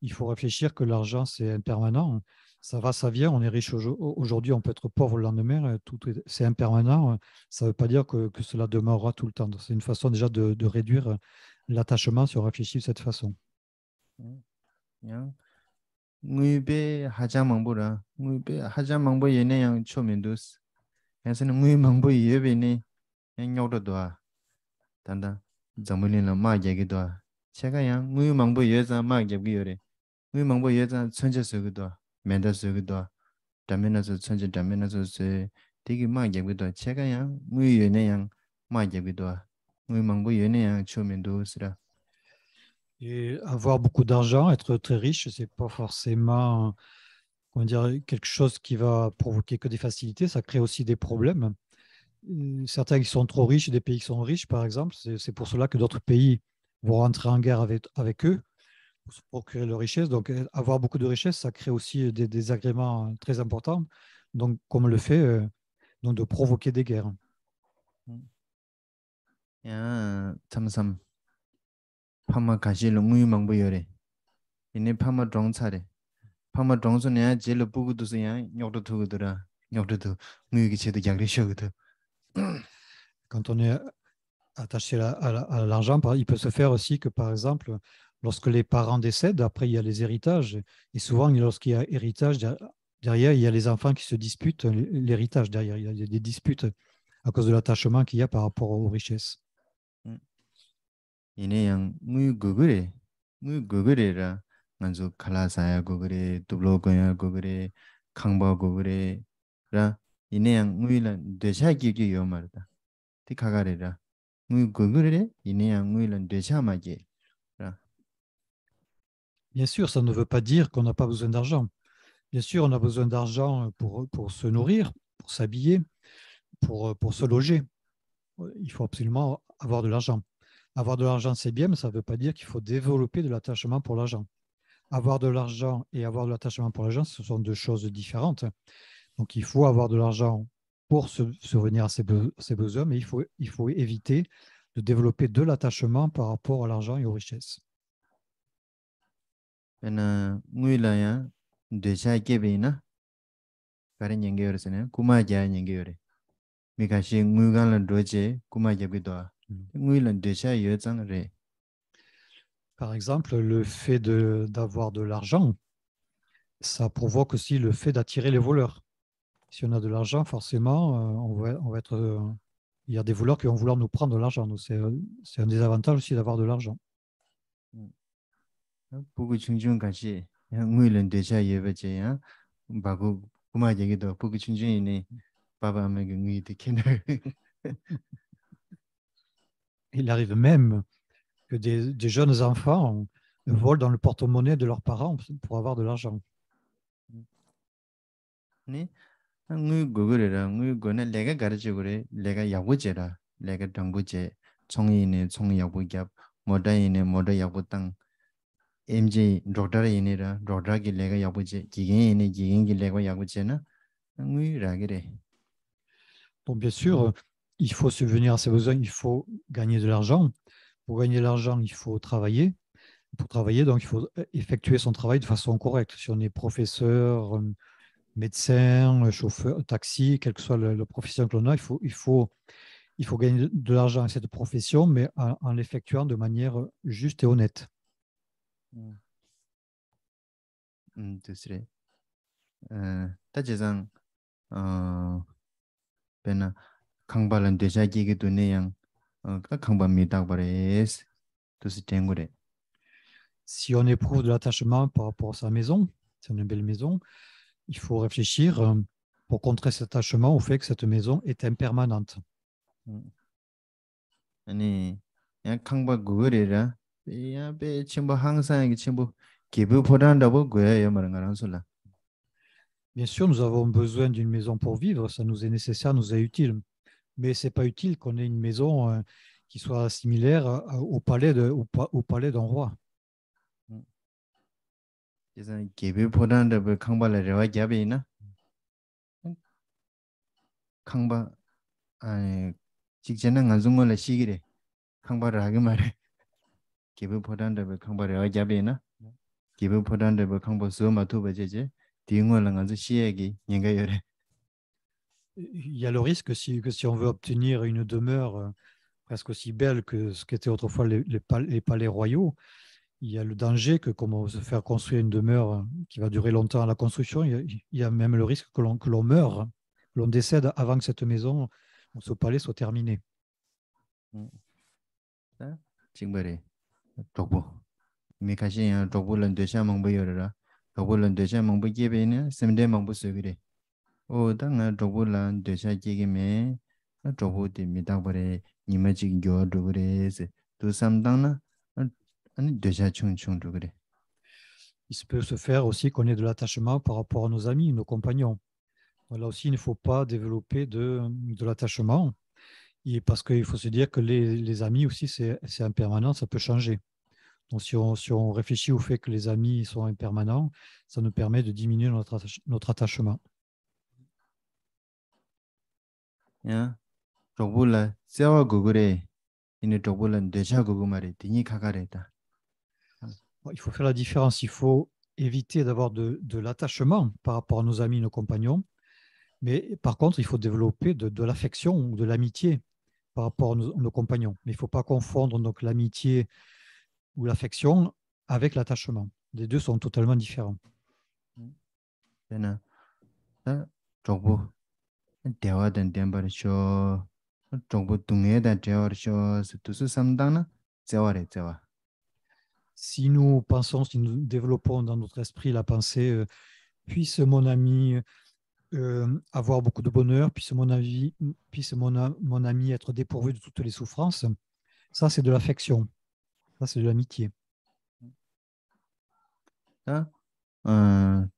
il faut réfléchir que l'argent, c'est impermanent. Ça va, ça vient. On est riche aujourd'hui, on peut être pauvre le lendemain. C'est impermanent. Ça ne veut pas dire que cela demeurera tout le temps. C'est une façon déjà de réduire l'attachement si on réfléchit de cette façon.
무이베 하자망보라 무이베 하자망보 얘네양 초면도스 해서는 무이망보 예베네 양요도도아 단다 자문이나 마게기도 제가양 무이망보 여자 마게기요래 무이망보 여자 천재서기도 멘다서기도 담면에서 천재 담면에서 되게 마게기도 제가양 무이예네양 마게기도 무이망보 얘네양 초면도스라.
Et avoir beaucoup d'argent, être très riche, c'est pas forcément, comment dire, quelque chose qui va provoquer que des facilités. Ça crée aussi des problèmes. Certains qui sont trop riches, des pays qui sont riches, par exemple, c'est pour cela que d'autres pays vont rentrer en guerre avec eux pour se procurer leur richesse. Donc, avoir beaucoup de richesse, ça crée aussi des désagréments très importants. Donc, comme le fait donc de provoquer des guerres.
참삼 파마 가실로 무이망보여래 이네 파마 정차래 파마 정선이야 제일 부구도서야 녀도 두고더라 녀도 무이기 제도 양리셔거든.
Quand on est attaché à l'argent, il peut se faire aussi que, par exemple, lorsque les parents décèdent, après, il y a les héritages. Et souvent, lorsqu'il y a héritage, derrière, il y a les enfants qui se disputent l'héritage. Derrière, il y a des disputes à cause de l'attachement qu'il y a par rapport aux richesses.
이네양 무이고그래라 만주 칼라사야 고그래 두블로거야 고그래 강바 고그래라 이네양 무이란 되샤기기 요말다 티카가래라 무이고그래 이네양 무이란 되샤마게.
Bien sûr, ça ne veut pas dire qu'on n'a pas besoin d'argent. Bien sûr, on a besoin d'argent pour se nourrir, pour s'habiller, pour se loger. Il faut absolument avoir de l'argent. Avoir de l'argent, c'est bien, mais ça ne veut pas dire qu'il faut développer de l'attachement pour l'argent. Avoir de l'argent et avoir de l'attachement pour l'argent, ce sont deux choses différentes. Donc, il faut avoir de l'argent pour subvenir à ses besoins, mais il faut éviter de développer de l'attachement par rapport à l'argent et aux richesses.
무일라야 되샤게베나 가른 연계열에서는 구마자 연계열에 미가시 무간을 로제 구마게비도 무일란 되샤 여장래.
Par exemple, le fait d'avoir de l'argent, ça provoque aussi le fait d'attirer les voleurs. Si on a de l'argent, forcément, on va être, il y a des voleurs qui vont vouloir nous prendre de l'argent. Donc, c'est un désavantage aussi d'avoir de l'argent.
부구 충중같이 무일란 되샤 예베제야 바고 구마게기도 부구 충중이네 바바메게 무이데 케나.
Il arrive même que des jeunes enfants volent dans le porte-monnaie de leurs parents pour avoir de l'argent.
네, 무이고그래라 무이고는 내가 가르쳐 그래 내가 야구제라 내가 당부제 총이네 총야구갑 모다이네 모다 야구땅 MJ doctor inira doctor ki lega yabuche gigen ine gigen ki lega yabuche na ngui ragire.
Donc, bien sûr, il faut subvenir à ses besoins, il faut gagner de l'argent. Pour gagner de l'argent, il faut travailler. Pour travailler, donc, il faut effectuer son travail de façon correcte. Si on est professeur, médecin, chauffeur, taxi, quelle que soit la profession que l'on a, il faut gagner de l'argent à cette profession, mais en l'effectuant de manière juste et honnête.
Dusre. Tajizang pena kangbalan deja gigi dune yang kangba midak bares tusi tengure.
Si on éprouve de l'attachement par rapport à sa maison, c'est une belle maison, il faut réfléchir pour contrer cet attachement au fait que cette maison est impermanente.
아니 야 kangba gugurira ya be chimbo 항상 이 chimbo 기부 보단다고 고야요 말은 소라.
Bien sûr, nous avons besoin d'une maison pour vivre, ça nous est nécessaire, nous est utile. Mais ce n'est pas utile qu'on ait une maison qui soit similaire au palais d'un roi.
그래서 기부 보단다고 강발레와 갸베이나 강바 아니 직전에 안중걸에 시기래 강발을 하게 말해 기부 보단다고 강발레와 갸베이나 기부 보단다고 강보 수마 투버제제 뒤응을랑 안주 시에기 얘가 열에.
Il y a le risque que si on veut obtenir une demeure presque aussi belle que ce qu'étaient autrefois les palais royaux, il y a le danger que, comme on veut se faire construire une demeure qui va durer longtemps à la construction, il y a même le risque que l'on meure, que l'on décède avant que cette maison ou ce palais soit terminé.
징벌이 족보 미카시야 족보는 되셔 먹보여라 족보는 되셔 먹보 예배는 샘데 먹보 쓰기래 오 당나 족보란 되셔 기기메 족보디 미다버에 니마지 교도 그래서 두 삼당나 아니 되셔 충충도 그래.
Il peut se faire aussi qu'on ait de l'attachement par rapport à nos amis, nos compagnons. Là aussi, il ne faut pas développer de l'attachement. Et parce qu'il faut se dire que les amis aussi, c'est impermanent, ça peut changer. Donc, si on réfléchit au fait que les amis sont impermanents, ça nous permet de diminuer notre attachement.
야, 족불라 세와 구글에 이네 족불란 되셔 구글 말에 디니 카가래다.
Il faut faire la différence. Il faut éviter d'avoir de l'attachement par rapport à nos amis, nos compagnons. Mais par contre, il faut développer de l'affection ou de l'amitié par rapport à nos compagnons. Mais il ne faut pas confondre donc l'amitié ou l'affection avec l'attachement. Les deux sont totalement différents. Si nous pensons, si nous développons dans notre esprit la pensée, puisse mon ami avoir beaucoup de bonheur, puisse mon ami être dépourvu de toutes les souffrances, ça c'est de l'affection, ça c'est de l'amitié.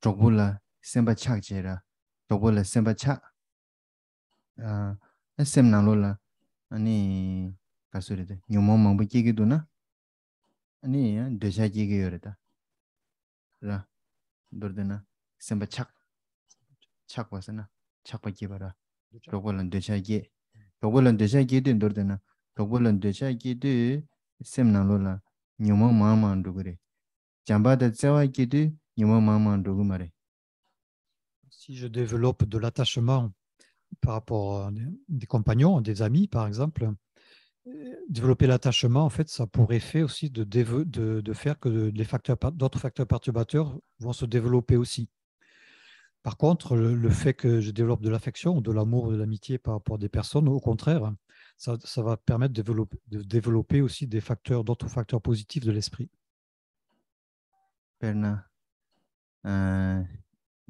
족불라 semba 착제라 족불라 semba 착 셈나로라 아니 가소리데 뇽몽몽 부기기도나 아니 되샤기게 요르다 라 돌데나 semba 착 와서나 착바기 봐라 족불란 되샤기 된 돌데나 족불란 되샤기도 셈나로라 뇽몽마만도 그래 잠바다 자와기도
Si je développe de l'attachement par rapport à des compagnons, des amis par exemple, développer l'attachement, en fait, ça a pour effet aussi de faire que d'autres facteurs perturbateurs vont se développer aussi. Par contre, le fait que je développe de l'affection ou de l'amour ou de l'amitié par rapport à des personnes, au contraire, ça va permettre de développer aussi d'autres facteurs positifs de l'esprit.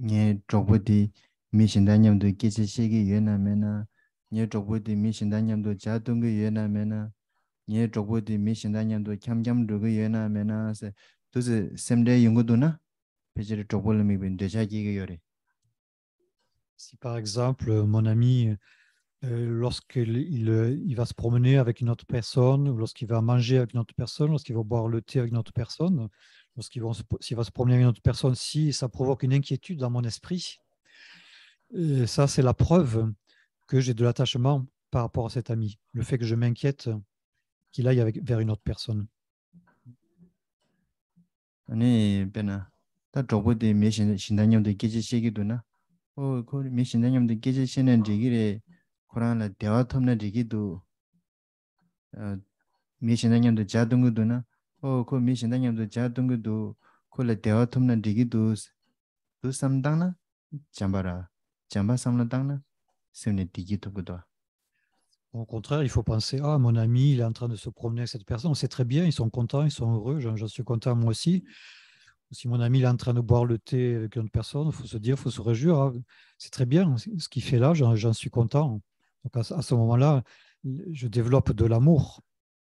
nye 족보디 미신다냠도 기체시기 유나메나 nye 족보디 미신다냠도 자동거 유나메나 nye 족보디 미신다냠도 캬냠도거 유나메나 두스 셈데 용고도나 베지르 족보름이 된대자기가 요래.
Si par exemple mon ami lorsqu'il va se promener avec une autre personne, ou lorsqu'il va manger avec une autre personne, lorsqu'il va boire le thé avec une autre personne, s'il va se promener avec une autre personne, si ça provoque une inquiétude dans mon esprit, et ça, c'est la preuve que j'ai de l'attachement par rapport à cet ami. Le fait que je m'inquiète qu'il aille vers une autre personne.
아니 배나 다 저번에 메신 신당님도 깨지 시기도나 그 메신당님도 깨지 시는 지기래 코란라 대화 텀나 지기도 메신당님도 자동도나 그 메신당님도 자동도 콜라 대화 텀나 지기도 또 삼당나 잠바라 잠바 삼나당나 세네 디기도고도.
Au contraire, il faut penser, ah, mon ami, il est en train de se promener avec cette personne. C'est très bien, ils sont contents, ils sont heureux, j'en suis content moi aussi. Si mon ami il est en train de boire le thé avec une autre personne, il faut se dire, il faut se réjouir. Ah, c'est très bien, ce qu'il fait là, j'en suis content. Donc à ce moment-là, je développe de l'amour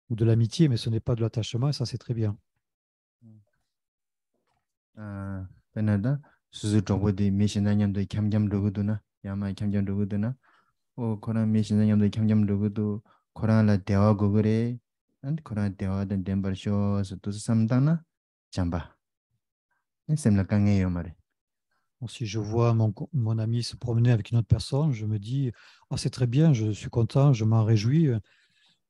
ou de l'amitié, mais ce n'est pas de l'attachement, et ça, c'est très bien.
배나다 수수 저번에 메신당님도 겸겸로고도나 야마 겸겸로고도나 코란 메신당님도 겸겸로고도 코란라 대화고 그래 안 코란 대화된 덴버쇼스 또 삼당나 잠바 셈라 강해요 말에.
Donc, si je vois mon ami se promener avec une autre personne, je me dis, ah, c'est très bien, je suis content, je m'en réjouis.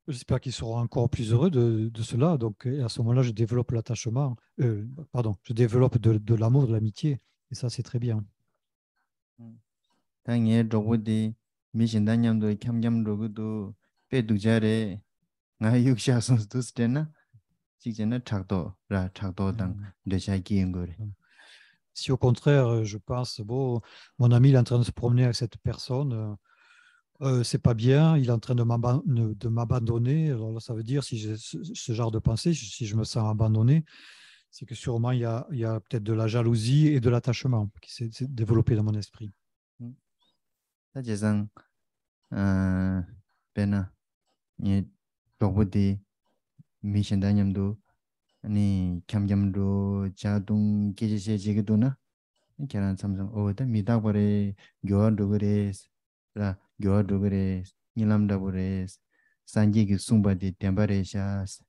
J'espère qu'ils seront encore plus heureux de cela. Donc, et à ce moment-là, je développe l'attachement, je développe de l'amour, de l'amitié. Et ça, c'est très bien.
당에 저번에 메신당님도 겸겸로고도 빼두자래 나 육샤 선수도 스테나 직전에 착도라 착도당 되샤기인 거래.
Si au contraire, je pense, bon, mon ami il est en train de se promener avec cette personne, c'est pas bien, il est en train de m'abandonner. Alors là, ça veut dire, si j'ai ce genre de pensée, si je me sens abandonné, c'est que sûrement il y a peut-être de la jalousie et de l'attachement qui s'est développé dans mon esprit.
사실상 배나 이 로봇이 미신다님도 아니 겸겸로 자동 기지세지기도나 계란 삼성 어디 미다버에 교환도 그래라 교환도 그래 니람다 그래 산지기 숭바디 템바레샤스.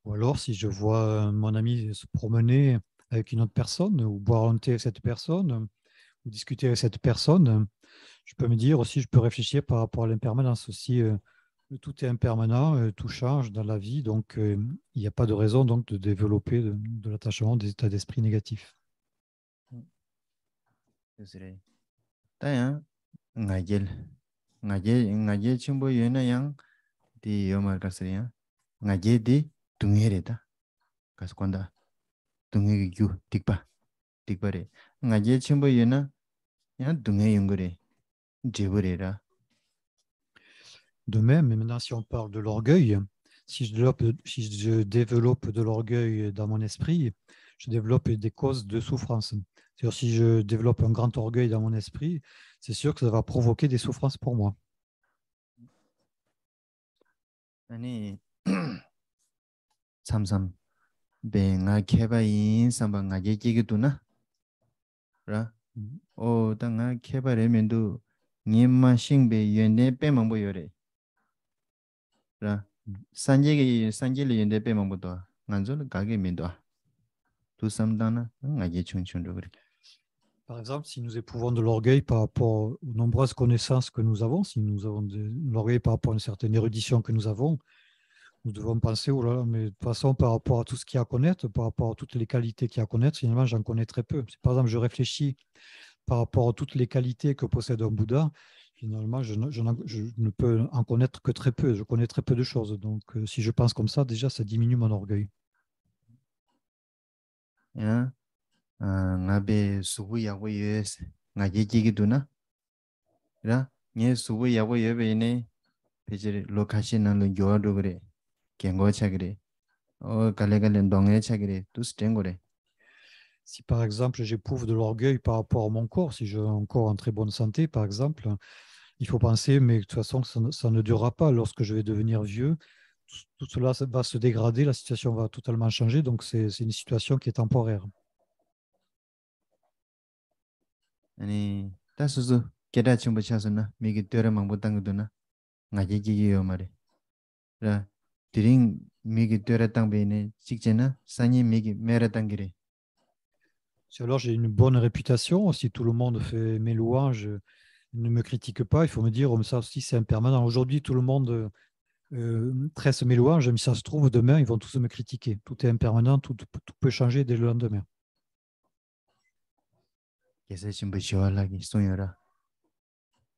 Ou alors, si je vois mon ami se promener avec une autre personne, ou boire un thé avec cette personne, ou discuter avec cette personne, je peux me dire aussi, je peux réfléchir par rapport à l'impermanence aussi. Tout est impermanent, tout change dans la vie, donc il n'y a pas de raison donc de développer de l'attachement, des états d'esprit négatifs.
그래. 따야 ngaje chimbo yena yang di yomar kasriya ngaje di tunghereda kaskwanda tunghe gyu tikpare ngaje chimbo yena yang tunghe yungure jeburera.
De même, mais maintenant si on parle de l'orgueil, si je développe de l'orgueil dans mon esprit, je développe des causes de souffrance. C'est-à-dire, si je développe un grand orgueil dans mon esprit, c'est sûr que ça va provoquer des souffrances pour moi.
아니 삼삼 뱅아 케바인 삼바 ngaje jigi도나 라 당아 케바레면도 님마 싱베 연내 빼망보 요래 라 산지리 연내 빼망보도 간절 가게 면도 두 삼다나 ngaje 충충도 그래.
Par exemple, si nous éprouvons de l'orgueil par rapport aux nombreuses connaissances que nous avons, si nous avons de l'orgueil par rapport à une certaine érudition que nous avons, nous devons penser, oh là là, mais de toute façon, par rapport à tout ce qu'il y a à connaître, par rapport à toutes les qualités qu'il y a à connaître, finalement, j'en connais très peu. Si par exemple, je réfléchis par rapport à toutes les qualités que possède un Bouddha, finalement, je ne peux en connaître que très peu. Je connais très peu de choses. Donc, si je pense comme ça, déjà, ça diminue mon orgueil.
ngabe subu yawo yes ngaje jigi도나 라 nye subu yawo yebene peje lokashina lo yodo 그래 gengo chagre galegale ndonge chagre tu stengore.
Si par exemple j'éprouve de l'orgueil par rapport à mon corps, si j'ai un corps en très bonne santé, par exemple, il faut penser, mais de toute façon, ça ne durera pas. Lorsque je vais devenir vieux, tout cela va se dégrader, la situation va totalement changer, donc c'est une situation qui est temporaire.
아니 따스스 게다친 버차스나 미기 때려 망보단 거도나 ngaje jigi요 말에 라 드링 미기 되었던 베네 직전에 산이 미기 메르당기래.
Si alors j'ai une bonne réputation, si tout le monde fait mes louanges, ne me critique pas, il faut me dire, oh, mais ça aussi c'est impermanent. Aujourd'hui, tout le monde tresse mes louanges, mais ça se trouve, demain, ils vont tous me critiquer. Tout est impermanent, tout peut changer dès le lendemain.
그래서 신부 시월하기 송여라.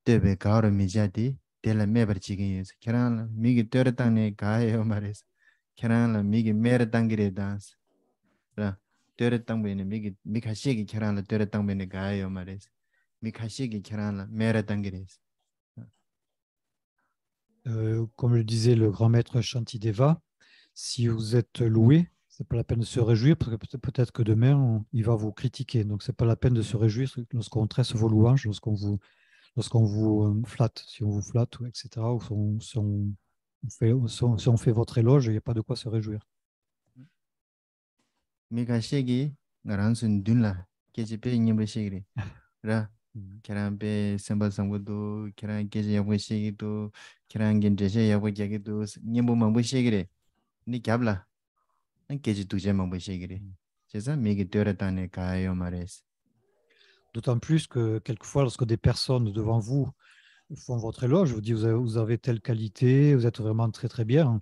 때베 가을 미자디 델라 메버지기에서 계란 미기 되었다네 가요 말해서 계란을 미기 메르당기래 단스. 라 되었던 베네 미기 미카시기 계란을 되었던 베네 가요 말해서 미카시기 계란을 메르당기래서.
Comme le disait le grand maître Shantideva, si vous êtes loué, ce n'est pas la peine de se réjouir, parce que peut-être que demain, il va vous critiquer. Donc, ce n'est pas la peine de se réjouir lorsqu'on tresse vos louanges, lorsqu'on vous flatte, si on vous flatte, etc., ou si on fait votre éloge, il n'y a pas de quoi se réjouir.
미카시기 나란순 둔라 계집에 있는 라 계란배 선발선고도 계란 계제 야보시기도 계란 견제제 야보기도 님보만 보시기래 니 갑라 안 계지 두제만 보시기래 그래서 미기 되었다네 가요 말했어.
D'autant plus que quelquefois, lorsque des personnes devant vous font votre éloge, vous disent vous avez telle qualité, vous êtes vraiment très très bien.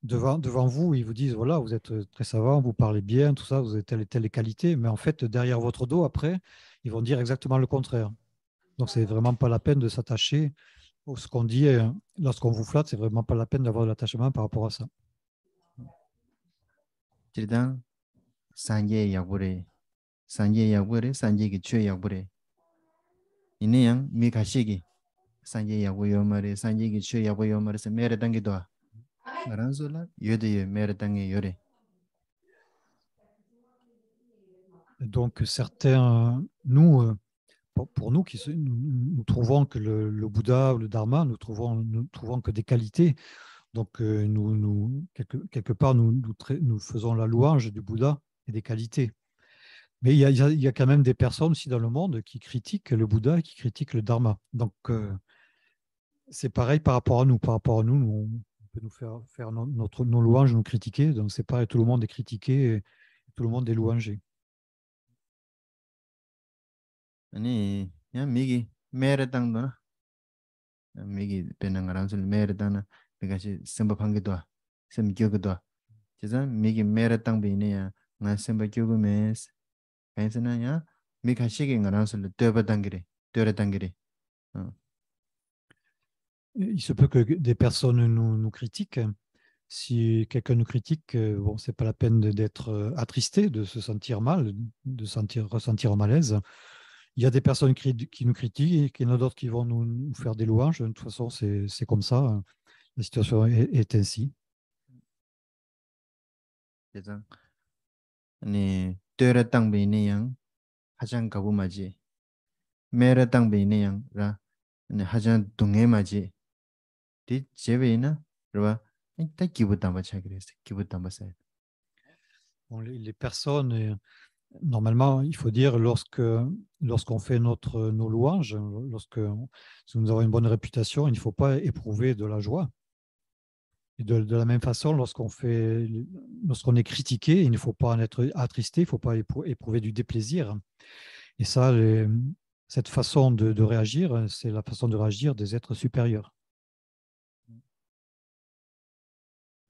Devant vous, ils vous disent voilà, vous êtes très savant, vous parlez bien, tout ça, vous avez telle et telle qualité. Mais en fait, derrière votre dos, après, ils vont dire exactement le contraire. Donc, c'est vraiment pas la peine de s'attacher. Ce qu'on dit lorsqu'on vous flatte, c'est vraiment pas la peine d'avoir de l'attachement par rapport à ça.
지단 산제 야보래 산제 야보래 산제기 최 야보래 이내양 미가시기 산제 야보요 말에 산제기 최 야보요 말에서 메르 당기도 나란솔라 여대에 메르 당에 요래.
Donc, certains, nous, pour nous, nous trouvons que le Bouddha ou le Dharma, nous trouvons que des qualités. Donc, quelque part, nous faisons la louange du Bouddha et des qualités. Mais il y a quand même des personnes aussi dans le monde qui critiquent le Bouddha et qui critiquent le Dharma. Donc, c'est pareil par rapport à nous. Par rapport à nous, on peut nous faire nos louanges, nous critiquer. Donc, c'est pareil, tout le monde est critiqué et tout le monde est louangé.
아니 야 미기 메르당도나 미기 베낭가란술 메르당나 그것이 선법한게도 섬겨거도 그래서 미기 메르당 베네야 나 선법교금에스 괜찮아야 미가시기 가란술 떠버당기래 떠러당기래.
Il se peut que des personnes nous critiquent. Si quelqu'un nous critique, bon, c'est pas la peine d'être attristé, de se sentir mal, ressentir un malaise. Il y a des personnes qui nous critiquent, et il y en a d'autres qui vont nous faire des louanges. De toute façon, c'est comme ça. La situation est ainsi.
아니 떠러 땅 베네양 하장 가보마지 메르 땅 베네양 라 아니 하장 동해 마지 디 제베나 라 딱 기부담 바차 그랬어 기부담 바사.
Les personnes, normalement, il faut dire, lorsqu'on fait nos louanges, si nous avons une bonne réputation, il ne faut pas éprouver de la joie. Et de la même façon, lorsqu'on est critiqué, il ne faut pas en être attristé, il ne faut pas éprouver du déplaisir. Et ça, cette façon de réagir, c'est la façon de réagir des êtres supérieurs.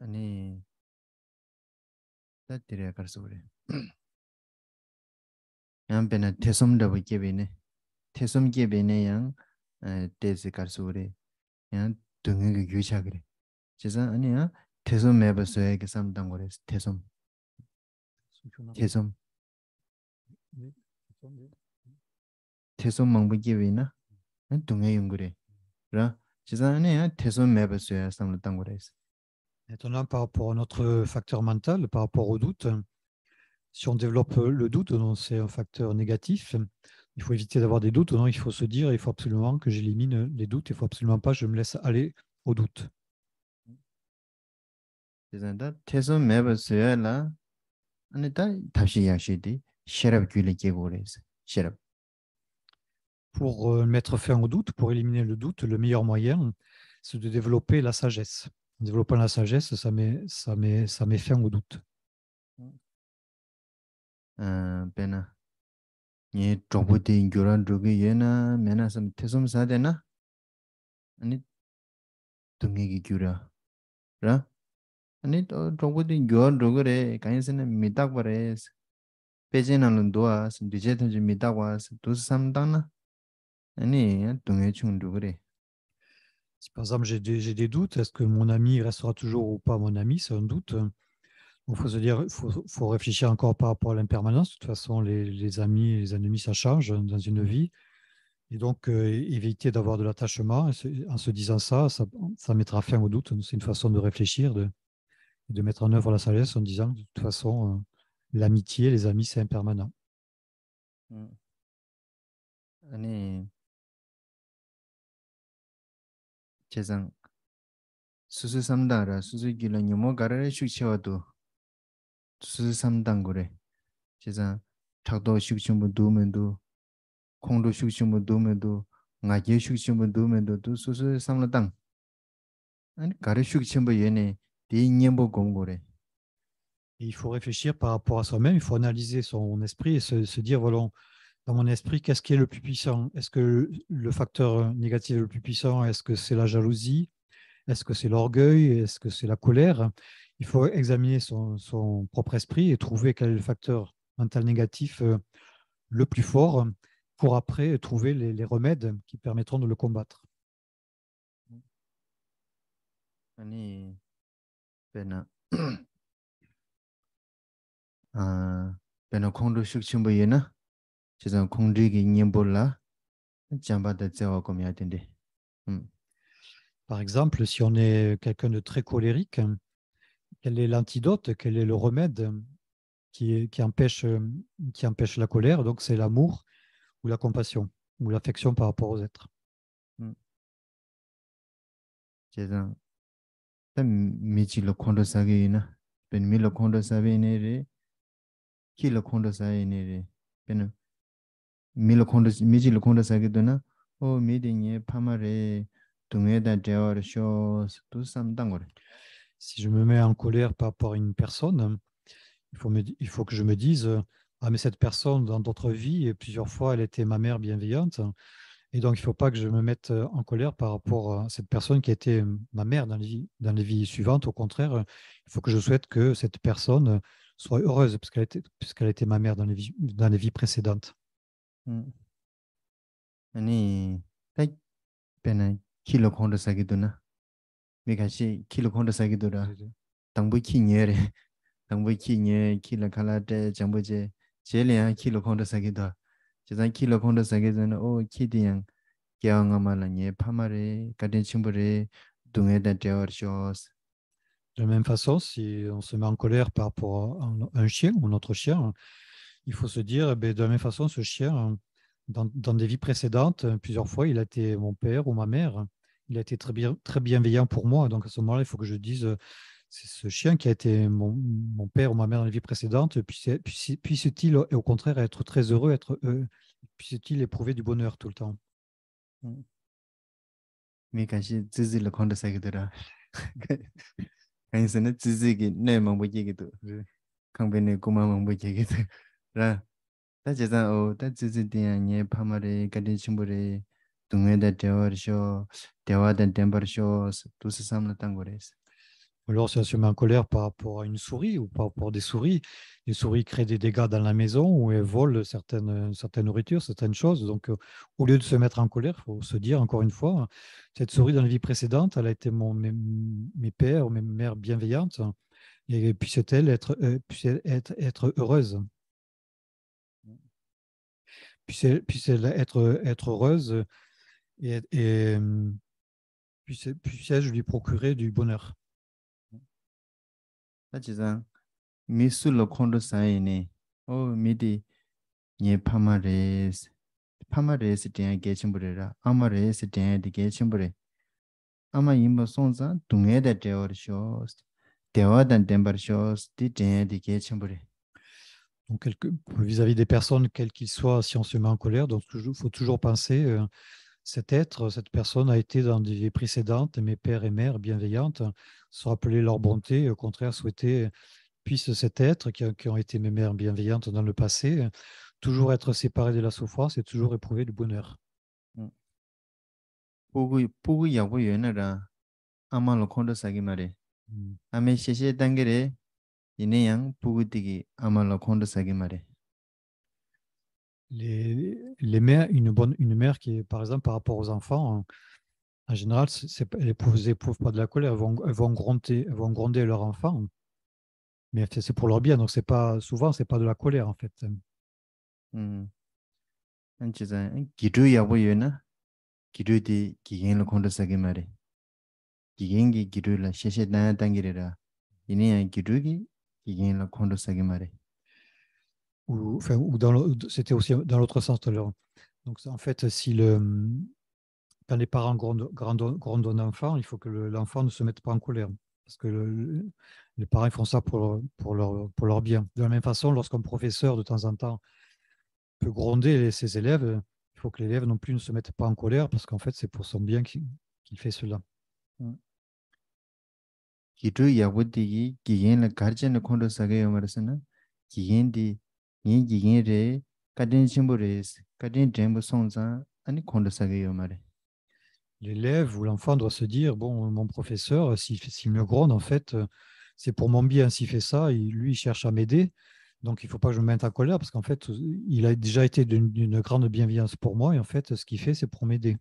아니 따뜻해 가서 그래. 양배나 태솜다고 깨베네. 태솜 깨베네 양 때스 가서 그래. 양 등의 유샤 그래. 그래서 아니야. 태솜 매버서에 그 삼당 거래. 태솜. 태솜. 태솜 망부 깨베나. 등의 용 그래. 그래. 그래서 아니야. 태솜 매버서에 삼당 거래.
Maintenant, par rapport à notre facteur mental, par rapport au doute, si on développe le doute, donc c'est un facteur négatif. Il faut éviter d'avoir des doutes. Non, il faut se dire, il faut absolument que j'élimine les doutes. Il ne faut absolument pas que je me laisse aller au doute. Pour mettre fin au doute, pour éliminer le doute, le meilleur moyen, c'est de développer la sagesse. développant la sagesse, ça met fin au doute.
Pena ye drobo de gyoran droge yena mena sam tesom sa de na ani tungi gi gyura ra ani drobo de gyoran droge re kaisene mitak bare pejena lundoa sim dijeta ji mitakwa dus samdana ani tungi chung droge re.
Si par exemple j'ai des doutes, est-ce que mon ami restera toujours ou pas mon ami? C'est un doute. Il faut se dire, faut réfléchir encore par rapport à l'impermanence. De toute façon, les amis et les ennemis, ça change dans une vie. Et donc, éviter d'avoir de l'attachement. En se disant ça, ça mettra fin au doute. C'est une façon de réfléchir, de mettre en œuvre la sagesse en disant, de toute façon, l'amitié, les amis, c'est impermanent.
Ani 제상 수수 삼다라 수수 길라 녀모 가라를 숙치와도 수수 삼당 거래 제상 탁도 숙치무 두면도 콩도 숙치무 두면도 나게 숙치무 두면도 또 수수 삼라당 아니 가르 숙치무 얘네 대인년보 공고래.
Et il faut réfléchir par rapport à soi-même, il faut analyser son esprit et se dire, voilà, dans mon esprit, qu'est-ce qui est le plus puissant? Est-ce que le facteur négatif le plus puissant, est-ce que c'est la jalousie? Est-ce que c'est l'orgueil? Est-ce que c'est la colère? Il faut examiner son propre esprit et trouver quel est le facteur mental négatif le plus fort pour après trouver les remèdes qui permettront de le combattre.
아니 배나 배나 콩도 숙치무 얘나 제상 콩지기 녀볼라 잠바다 제와 거미야 된대.
Par exemple, si on est quelqu'un de très colérique, quel est l'antidote, quel est le remède qui empêche la colère? Donc, c'est l'amour ou la compassion ou l'affection par rapport aux êtres.
제상 미치로 콘도 사게이나 벤 밀로 콘도 사베네레 키로 콘도 사이네레 벤 밀로 콘도 미치로 콘도 사게도나 오 미딩에 파마레 동에다 데어르 쇼스 또 삼당 거래.
Si je me mets en colère par rapport à une personne, il faut que je me dise, ah mais cette personne, dans d'autres vies, plusieurs fois, elle était ma mère bienveillante. Et donc, il ne faut pas que je me mette en colère par rapport à cette personne qui était ma mère dans les vies suivantes. Au contraire, il faut que je souhaite que cette personne soit heureuse puisqu'elle était ma mère dans les vies précédentes.
아니 딱 배나 키로 콘도 사게도나 미가시 키로 콘도 사게도라 당부 키녀레 당부 키녀 키라 칼라데 잠부제 제리야 키로 콘도 사게도 제산 키로 콘도 사게도나 오 키디양 개왕아말라니 파마레 가든 친구레 동에다 데어쇼스.
De la même façon, si on se met en colère par rapport à un chien ou un autre chien, il faut se dire, eh bien, de la même façon, ce chien, dans des vies précédentes, plusieurs fois, il a été mon père ou ma mère. Il a été très bienveillant pour moi. Donc à ce moment-là, il faut que je dise, c'est ce chien qui a été mon père ou ma mère dans les vies précédentes. Puisse-t-il, au contraire, être très heureux, puisse-t-il éprouver du bonheur tout le temps.
미가시 지질로 콘도 사게도라 간선에 지지기 내만 보기기도 강변에 고마만 보기기도 라 다제산 다 지지디야니 파마레 가든 친구레 동에다 데어쇼 대화된 템버쇼 tous samla tangores.
Alors, si on se met en colère par rapport à une souris ou par rapport à des souris créent des dégâts dans la maison ou elles volent certaines nourritures, certaines choses. Donc, au lieu de se mettre en colère, il faut se dire encore une fois, cette souris dans la vie précédente, elle a été mes pères ou mes mères bienveillantes et puisse-t-elle être heureuse. Puisse-elle être heureuse et puisse-je lui procurer du bonheur.
다지상 미술로 콘도 사이네 오 미디 예 파마레스 때 게침부레라 아마레스 때 게침부레 아마 임바 손자 동에다 데어쇼 대화단 템버쇼 때 게침부레.
Donc, vis-à-vis des personnes, quels qu'ils soient, si on se met en colère, donc il faut toujours penser cet être, cette personne a été dans des vies précédentes, mes pères et mères bienveillantes, se rappeler leur bonté, au contraire souhaiter, puisse cet être qui ont été mes mères bienveillantes dans le passé, toujours être séparé de la souffrance et toujours éprouver le bonheur.
Pugu yabu yonara ama lo kondo sagi mare. Ame sheshe dangere ine yang pugu tigi ama lo kondo sagi mare.
Les mères, une mère qui est, par exemple, par rapport aux enfants, en général, elles n'éprouvent pas de la colère, elles vont gronder leur enfant, mais c'est pour leur bien, donc souvent, c'est pas de la colère, en fait.
Anchiza, gidu yabu yona, gidu di gigen lo kondo sagi mare. Gigengi gidu la sheshe dangere ine yang gidu gi gigen lo kondo sagi mare.
Ou c'était aussi dans l'autre sens tout à l'heure. Donc, en fait, quand les parents grondent un enfant, il faut que l'enfant ne se mette pas en colère. Parce que les parents font ça pour leur bien. De la même façon, lorsqu'un professeur, de temps en temps, peut gronder ses élèves, il faut que l'élève non plus ne se mette pas en colère, parce qu'en fait, c'est pour son bien qu'il fait cela.
Gidu yabu tigi gigen la garchen lo kondo sagi yomarasana, gigen di ni gigen re kadin chimbo res, kadin drembo songza, ani kondo sagi yomare.
L'élève ou l'enfant doit se dire, bon, mon professeur, s'il me gronde, en fait, c'est pour mon bien. S'il fait ça, lui, il cherche à m'aider. Donc, il ne faut pas que je me mette en colère parce qu'en fait, il a déjà été d'une grande bienveillance pour moi. Et en fait, ce qu'il fait, c'est pour m'aider.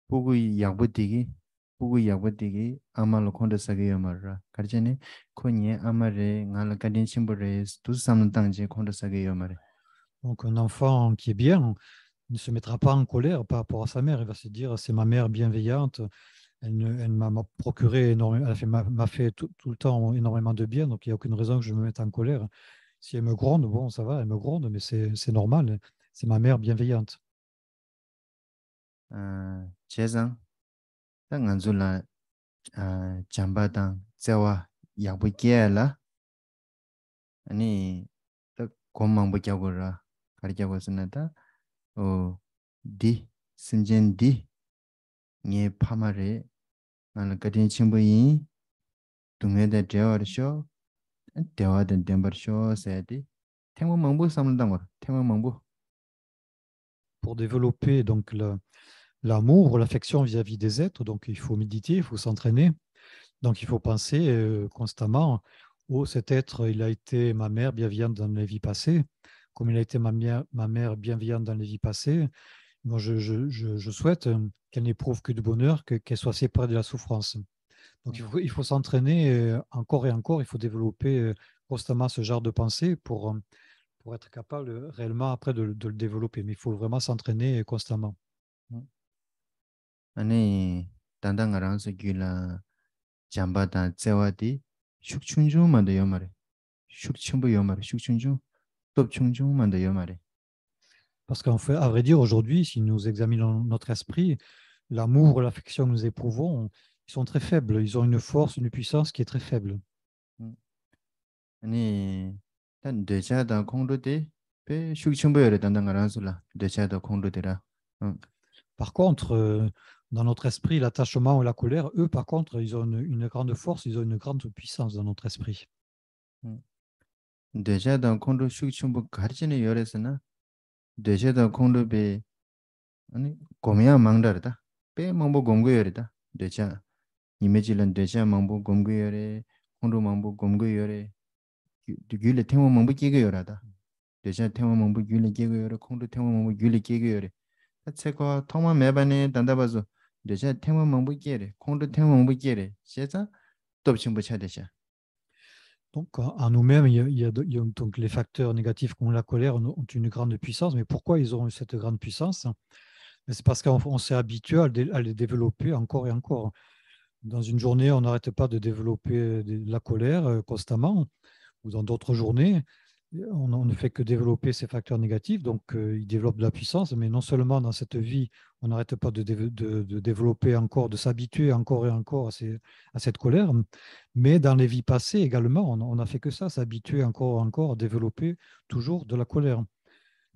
Pugu yabu tigi ama lo kondo sagi yomara. Karchane konye amare ngala kadin chimbo res, tout samno tangje kondo sagi yomare.
Donc, un enfant qui est bien ne se mettra pas en colère par rapport à sa mère. Il va se dire, c'est ma mère bienveillante. Elle m'a procuré énormément, m'a fait tout le temps énormément de bien, donc il n'y a aucune raison que je me mette en colère. Si elle me gronde, bon, ça va, elle me gronde, mais c'est normal, c'est ma mère bienveillante.
Chezang, ta nganzu la jamba tang tsewa yabu kia la, ani ta komang kia gora, karja gosana ta, di, simjen di, nye pamare, ngala kadin chimbo yin, tunghe da dewa sho, dewa da dembar sho, sayadi, tenmo mangbu samlandang tenmo mangbu.
Pour développer donc l'amour, l'affection vis-à-vis des êtres, donc il faut méditer, il faut s'entraîner. Donc il faut penser constamment, oh, cet être, il a été ma mère bienveillante dans les vies passées, comme il a été ma mère bienveillante dans les vies passées. Moi, je souhaite qu'elle n'éprouve que du bonheur, qu'elle soit séparée de la souffrance. Donc il faut s'entraîner encore et encore, il faut développer constamment ce genre de pensée pour être capable réellement après de le développer. Mais il faut vraiment s'entraîner constamment.
Ani dandang ngarang se gila jamba dan tsewa di shukchunju manda yomare. Shukchumbu yomare, shukchunju, topchunju manda yomare.
Parce qu'en fait, à vrai dire, aujourd'hui, si nous examinons notre esprit, l'amour, l'affection que nous éprouvons, ils sont très faibles. Ils ont une force, une puissance qui est très faible.
Ani dan deja dan kongdo de pe shukchumbu yore dandang ngarang sula deja dan kongdo de ra.
Par contre, dans notre esprit, l'attachement ou la colère, eux, par contre, ils ont une grande force, ils ont une grande puissance dans notre esprit.
Deja dan kongdo shukchumbu garjine yore sana, deja dan kongdo be 아니 고미야 망다르다 빼 망보 공고열이다 되자 이미지는 되자 망보 공고열에 홍도 망보 공고열에 귤레 태모 망보 끼고열하다 되자 태모 망보 귤레 끼고열에 홍도 태모 망보 귤레 끼고열에 자체가 통만 매반에 단다봐서 되자 태모 망보 끼래 홍도 태모 망보 끼래 세자 dobchimbo 차대자.
Donc, en nous-mêmes, il y a donc les facteurs négatifs comme la colère ont une grande puissance. Mais pourquoi ils ont cette grande puissance? C'est parce qu'on s'est habitué à les développer encore et encore. Dans une journée, on n'arrête pas de développer de la colère constamment, ou dans d'autres journées, on ne fait que développer ces facteurs négatifs, donc ils développent de la puissance, mais non seulement dans cette vie, on n'arrête pas de développer encore, de s'habituer encore et encore à cette colère, mais dans les vies passées également, on n'a fait que ça, s'habituer encore et encore à développer toujours de la colère.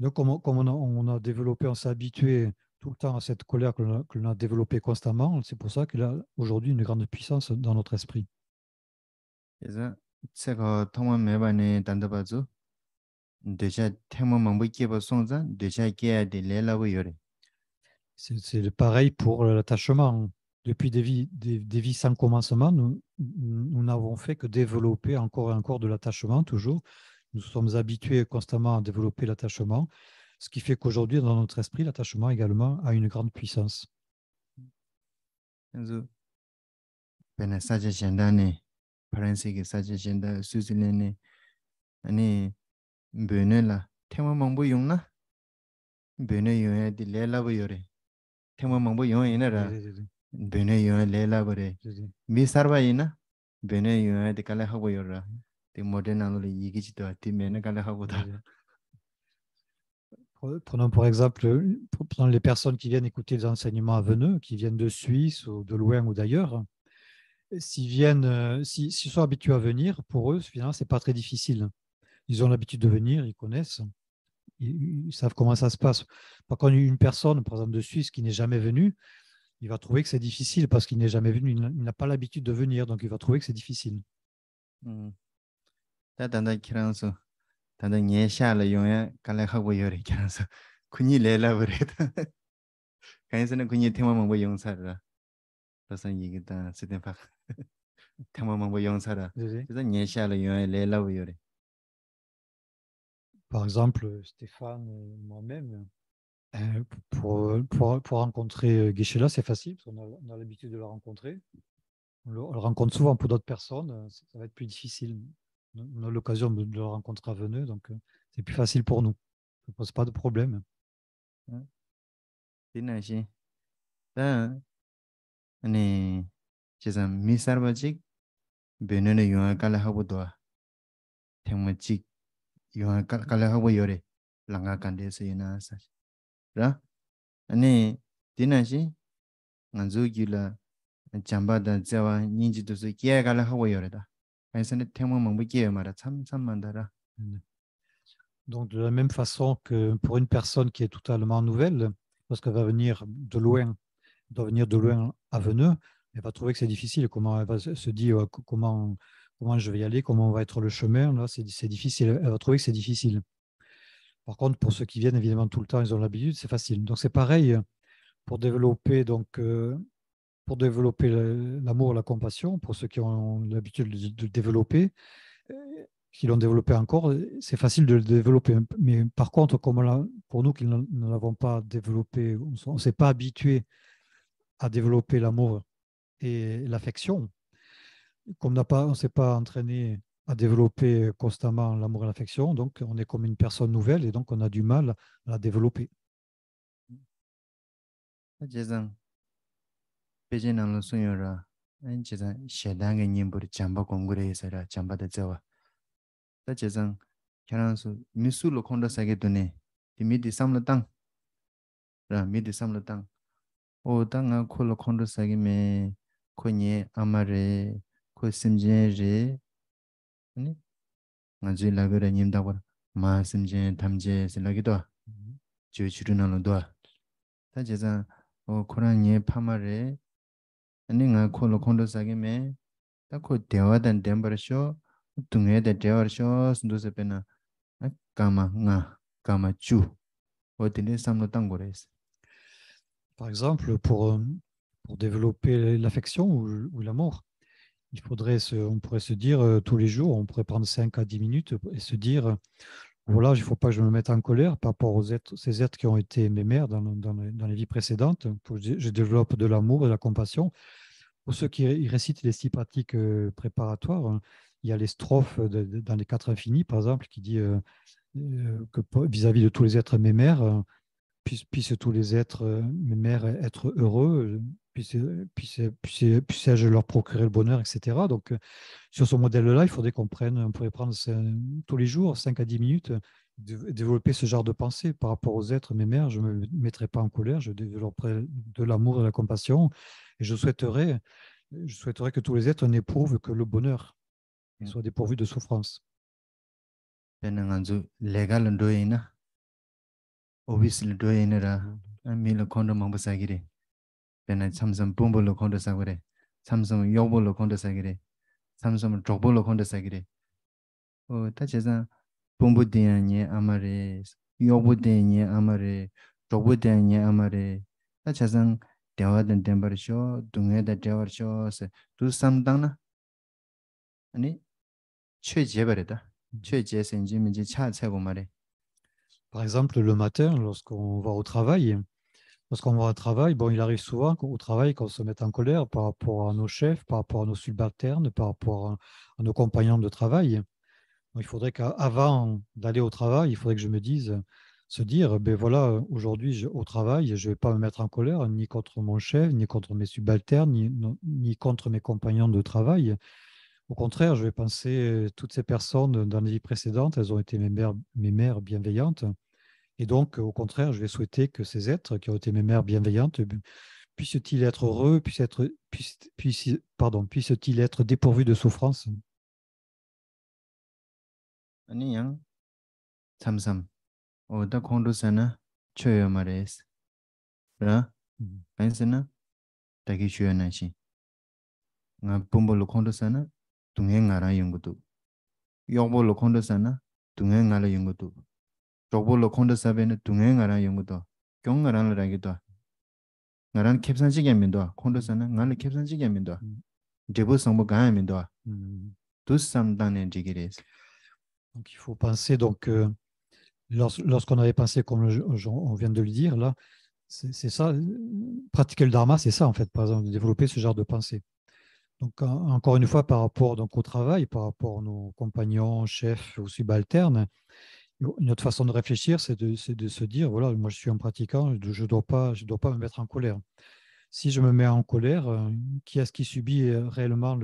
Donc, comme on a développé, on s'est habitué tout le temps à cette colère que l'on a développée constamment, c'est pour ça qu'elle a aujourd'hui une grande puissance dans notre esprit.
그래서 제가 통만 매번에 단답하죠. déjà tellement mambo qui va sonza déjà qui a des lèvres yore.
C'est pareil pour l'attachement. Depuis des vies sans commencement, nous n'avons fait que développer encore et encore de l'attachement, toujours. Nous sommes habitués constamment à développer l'attachement, ce qui fait qu'aujourd'hui, dans notre esprit, l'attachement également a une grande puissance.
그래서 배나 사제 젠다네 파란색의 사제 젠다 수질레네 아니 베네라 테마 망보 용나 베네 용에 디 lèvres yore. 테마 망보 용이나라 베네 용에 lèvres 미 살바이나 베네 용에 디 칼레 하고 요라 디 모데나로 이기지도 디 메네 칼레 하고다.
Prenons par exemple prenons les personnes qui viennent écouter les enseignements à Veneux, qui viennent de Suisse ou de loin ou d'ailleurs. S'ils sont habitués à venir, pour eux, finalement, ce n'est pas très difficile. Ils ont l'habitude de venir, ils connaissent, ils savent comment ça se passe. Par contre, une personne, par exemple de Suisse, qui n'est jamais venue, il va trouver que c'est difficile parce qu'il n'est jamais venu, il n'a pas l'habitude de venir, donc il va trouver que c'est difficile.
다들 예샤를 용해 갈래하고 요리 그래서 군이 내라 그래다. 가인스는 군이 테마만 뭐 용사라. 그래서 이게다 스테파 테마만 뭐 용사라. 그래서 예샤를 용해 내라 요리.
Par exemple, Stéphane et moi-même, pour rencontrer Geshe-la, c'est facile, parce qu'on a l'habitude de le rencontrer. On le rencontre souvent pour d'autres personnes, ça va être plus difficile. On a l'occasion de le rencontrer à Veneux, donc c'est plus facile pour nous. Ça ne pose pas de problème.
디나시. 다 아니 제가 미사르바직 베네네 용해 갈래하고 도와. 테마직 용해 갈래하고 요리. 랑가 간데서 이나사. 라? 아니 디나시 안주기라 잠바다 자와 닌지도서 기야갈라 하고 요래다. 그래서는 태몽 기야 말아 참 만다라.
Donc de la même façon que pour une personne qui est totalement nouvelle, lorsqu'elle va venir de loin, doit venir de loin à Veneux, elle va trouver que c'est difficile. Comment elle va se dire comment je vais y aller, comment va être le chemin, là c'est difficile. Elle va trouver que c'est difficile. Par contre, pour ceux qui viennent évidemment tout le temps, ils ont l'habitude, c'est facile. Donc c'est pareil pour développer l'amour, la compassion, pour ceux qui ont l'habitude de le développer, qui l'ont développé encore, c'est facile de le développer. Mais par contre, pour nous qui ne l'avons pas développé, on ne s'est pas habitué à développer l'amour et l'affection, comme on ne s'est pas entraîné à développer constamment l'amour et l'affection, donc on est comme une personne nouvelle et donc on a du mal à la développer.
베제나로 소요라 안제자 셰당의 님부리 잠바 공구레에서라 잠바다 저와 다제상 결혼수 미술로 콘다사게 되네 디미디 삼르땅 라 미디 삼르땅 오 땅아 콜로 콘다사게메 코니 아마레 코심제레 아니 나지라그라 님다고 마심제 담제 슬라기도 주주르나로도 다제상 오 코란예 파마레 아니 nga 콜로 콘도사게메 딱고 대화단 덴버쇼 둥에데 대화쇼 순도세페나 까마 주 어디네 삼로 땅고레스.
Par exemple, pour développer l'affection ou l'amour, on pourrait se dire tous les jours, on pourrait prendre 5 à 10 minutes et se dire, voilà, il ne faut pas que je me mette en colère par rapport aux ces êtres qui ont été mes mères dans les vies précédentes. Je développe de l'amour et de la compassion. Pour ceux qui récitent les 6 pratiques préparatoires, il y a les strophes dans les 4 infinis, par exemple, qui dit que vis-à-vis de tous les êtres mes mères, puissent tous les êtres mes mères être heureux, puisse-je leur procurer le bonheur, etc. Donc, sur ce modèle-là, il faudrait on pourrait prendre tous les jours 5 à 10 minutes, développer ce genre de pensée par rapport aux êtres mes mères. Je ne me mettrai pas en colère, je développerai de l'amour et de la compassion. Et je souhaiterais que tous les êtres n'éprouvent que le bonheur, qu'ils soient dépourvus de souffrance.
obviously do inera mila kondo mamba sagire pena samsam bombo lo kondo sagire samsam yobo lo kondo sagire samsam drobo lo kondo sagire o ta cheza bombo de nye amare yobo de nye amare drobo de nye amare ta cheza dewa den dembar sho dunga da dewa sho se tu samdang na ani chue jebareda chue je senji minji cha chago mare.
Par exemple, le matin, lorsqu'on va au travail, bon, il arrive souvent au travail qu'on se mette en colère par rapport à nos chefs, par rapport à nos subalternes, par rapport à nos compagnons de travail. Donc, il faudrait qu'avant d'aller au travail, il faudrait que je me dise, se dire, ben voilà, aujourd'hui au travail, je ne vais pas me mettre en colère ni contre mon chef, ni contre mes subalternes, ni contre mes compagnons de travail. Au contraire, je vais penser, toutes ces personnes dans les vies précédentes, elles ont été mes mères bienveillantes. Et donc, au contraire, je vais souhaiter que ces êtres qui ont été mes mères bienveillantes puissent-ils être heureux, puissent-ils être dépourvus de souffrance.
Ani yang samsam oda kondo sana choyo mares ra pensena taki choyo na shi nga bombo lo kondo sana tunghe ngara yungutu yogbo lo kondo sana tunghe ngala yungutu jogbo lo kondo sabene tunghe ngara yungutu kyong ngara la ragido ngaran kepsan chige mindo kondo sana ngala kepsan chige mindo debo sambo ga mindo tous samdane jigires.
Donc, il faut penser, donc, lorsqu'on avait pensé, comme on vient de le dire, là, c'est ça, pratiquer le dharma, c'est ça, en fait, par exemple, de développer ce genre de pensée. Donc, encore une fois, par rapport donc, au travail, par rapport à nos compagnons, chefs ou subalternes, une autre façon de réfléchir, c'est de se dire, voilà, moi, je suis un pratiquant, je ne dois pas me mettre en colère. Si je me mets en colère, qui est-ce qui subit réellement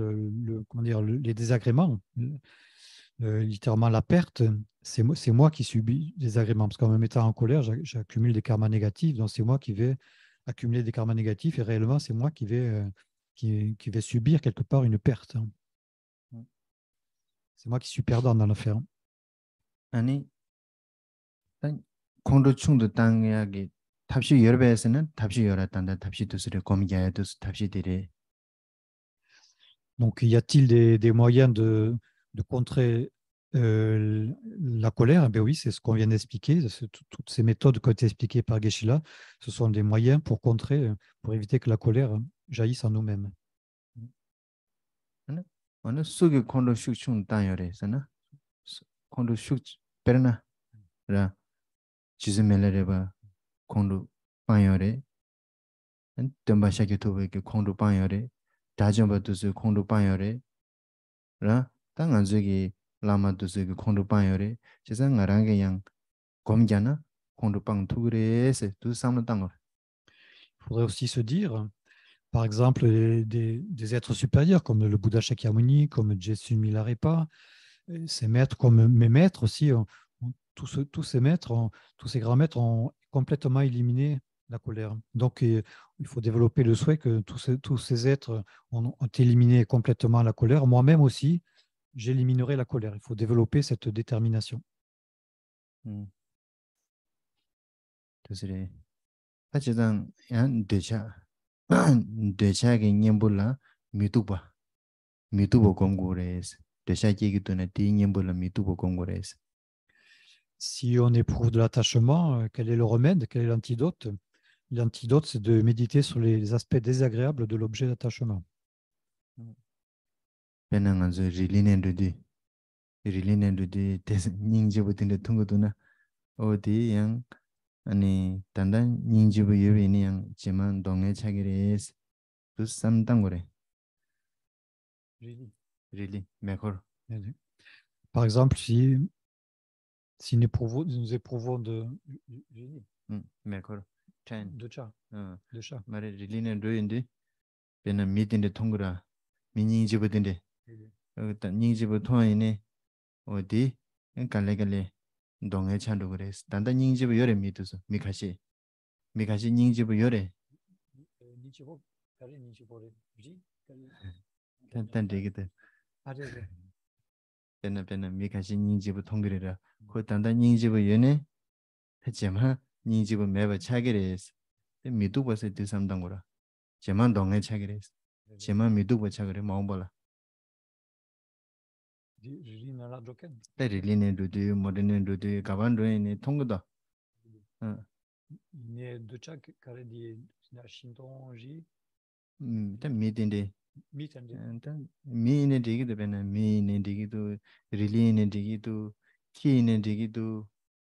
comment dire, les désagréments, littéralement la perte? C'est moi qui subis des désagréments. Parce qu'en me mettant en colère, j'accumule des karmas négatifs. Donc, c'est moi qui vais accumuler des karmas négatifs et réellement, c'est moi qui vais subir quelque part une perte. C'est moi qui suis perdant dans l'affaire.
Ani kondo chung tang yagi tabshi yorbeesena tabshi yoratanda tabshi tusire komigaya dus tabshi dire.
Donc, y a-t-il des moyens de contrer la colère? Eh bien oui, c'est ce qu'on vient d'expliquer. Toutes ces méthodes qui ont été expliquées par Geshe-la, ce sont des moyens pour contrer, pour éviter que la colère jaillisse en nous-mêmes.
Ana sugi kondo shuk chung tang yore sana kondo shuk perna ra chizimelereba kondo pang yore temba shaki tobe ke kondo pang yore dajamba tusu kondo pang yore ra tang anzugi lama tusu ke kondo pang yore chisa ngarange yang gomjana kondo pang tugre se tu samna tangor.
Il faudrait aussi se dire, par exemple, des êtres supérieurs comme le Bouddha Shakyamuni, comme Jessun Milarepa, ces maîtres comme mes maîtres aussi, tous ces maîtres, tous ces grands maîtres ont complètement éliminé la colère. Donc, il faut développer le souhait que tous ces êtres ont éliminé complètement la colère. Moi-même aussi, j'éliminerai la colère. Il faut développer cette détermination.
Tachidang yan decha ki nyembula mituba kongures decha ki tuna ti nyembula mituba kongures.
Si on éprouve de l'attachement, quel est le remède? Quel est l'antidote? L'antidote, c'est de méditer sur les aspects désagréables de l'objet d'attachement.
Penanganzo rilinen de nyingjibu tinde tungutuna odi yang ani tanda nyingjibu yewe ni yang jiman dongé chagires tu samtangore. Really, mejor.
Par exemple, si nous éprouvons
mejor.
De cha.
Mare rilinen do indi pena mitinde tungura nyingjibu tinde. nyingjibu toine odi kallegale dongé chandu gres tanda nyingjibu yore mituso mikashi nyingjibu yore tan digite pena mikashi nyingjibu tongirira ko tanda nyingjibu yone tajema 닝지부 매버 차게레스 미두버세 디삼당고라 제만 동에 차게레스 제만 미두버 차게레 마음벌라 때리리네 두두 모르네 두두 가반도에 통고다
Ne de chak kare di na shintonji
때 미딘데 미네 되기도 배나 미네 되기도 릴리네 되기도 키네 되기도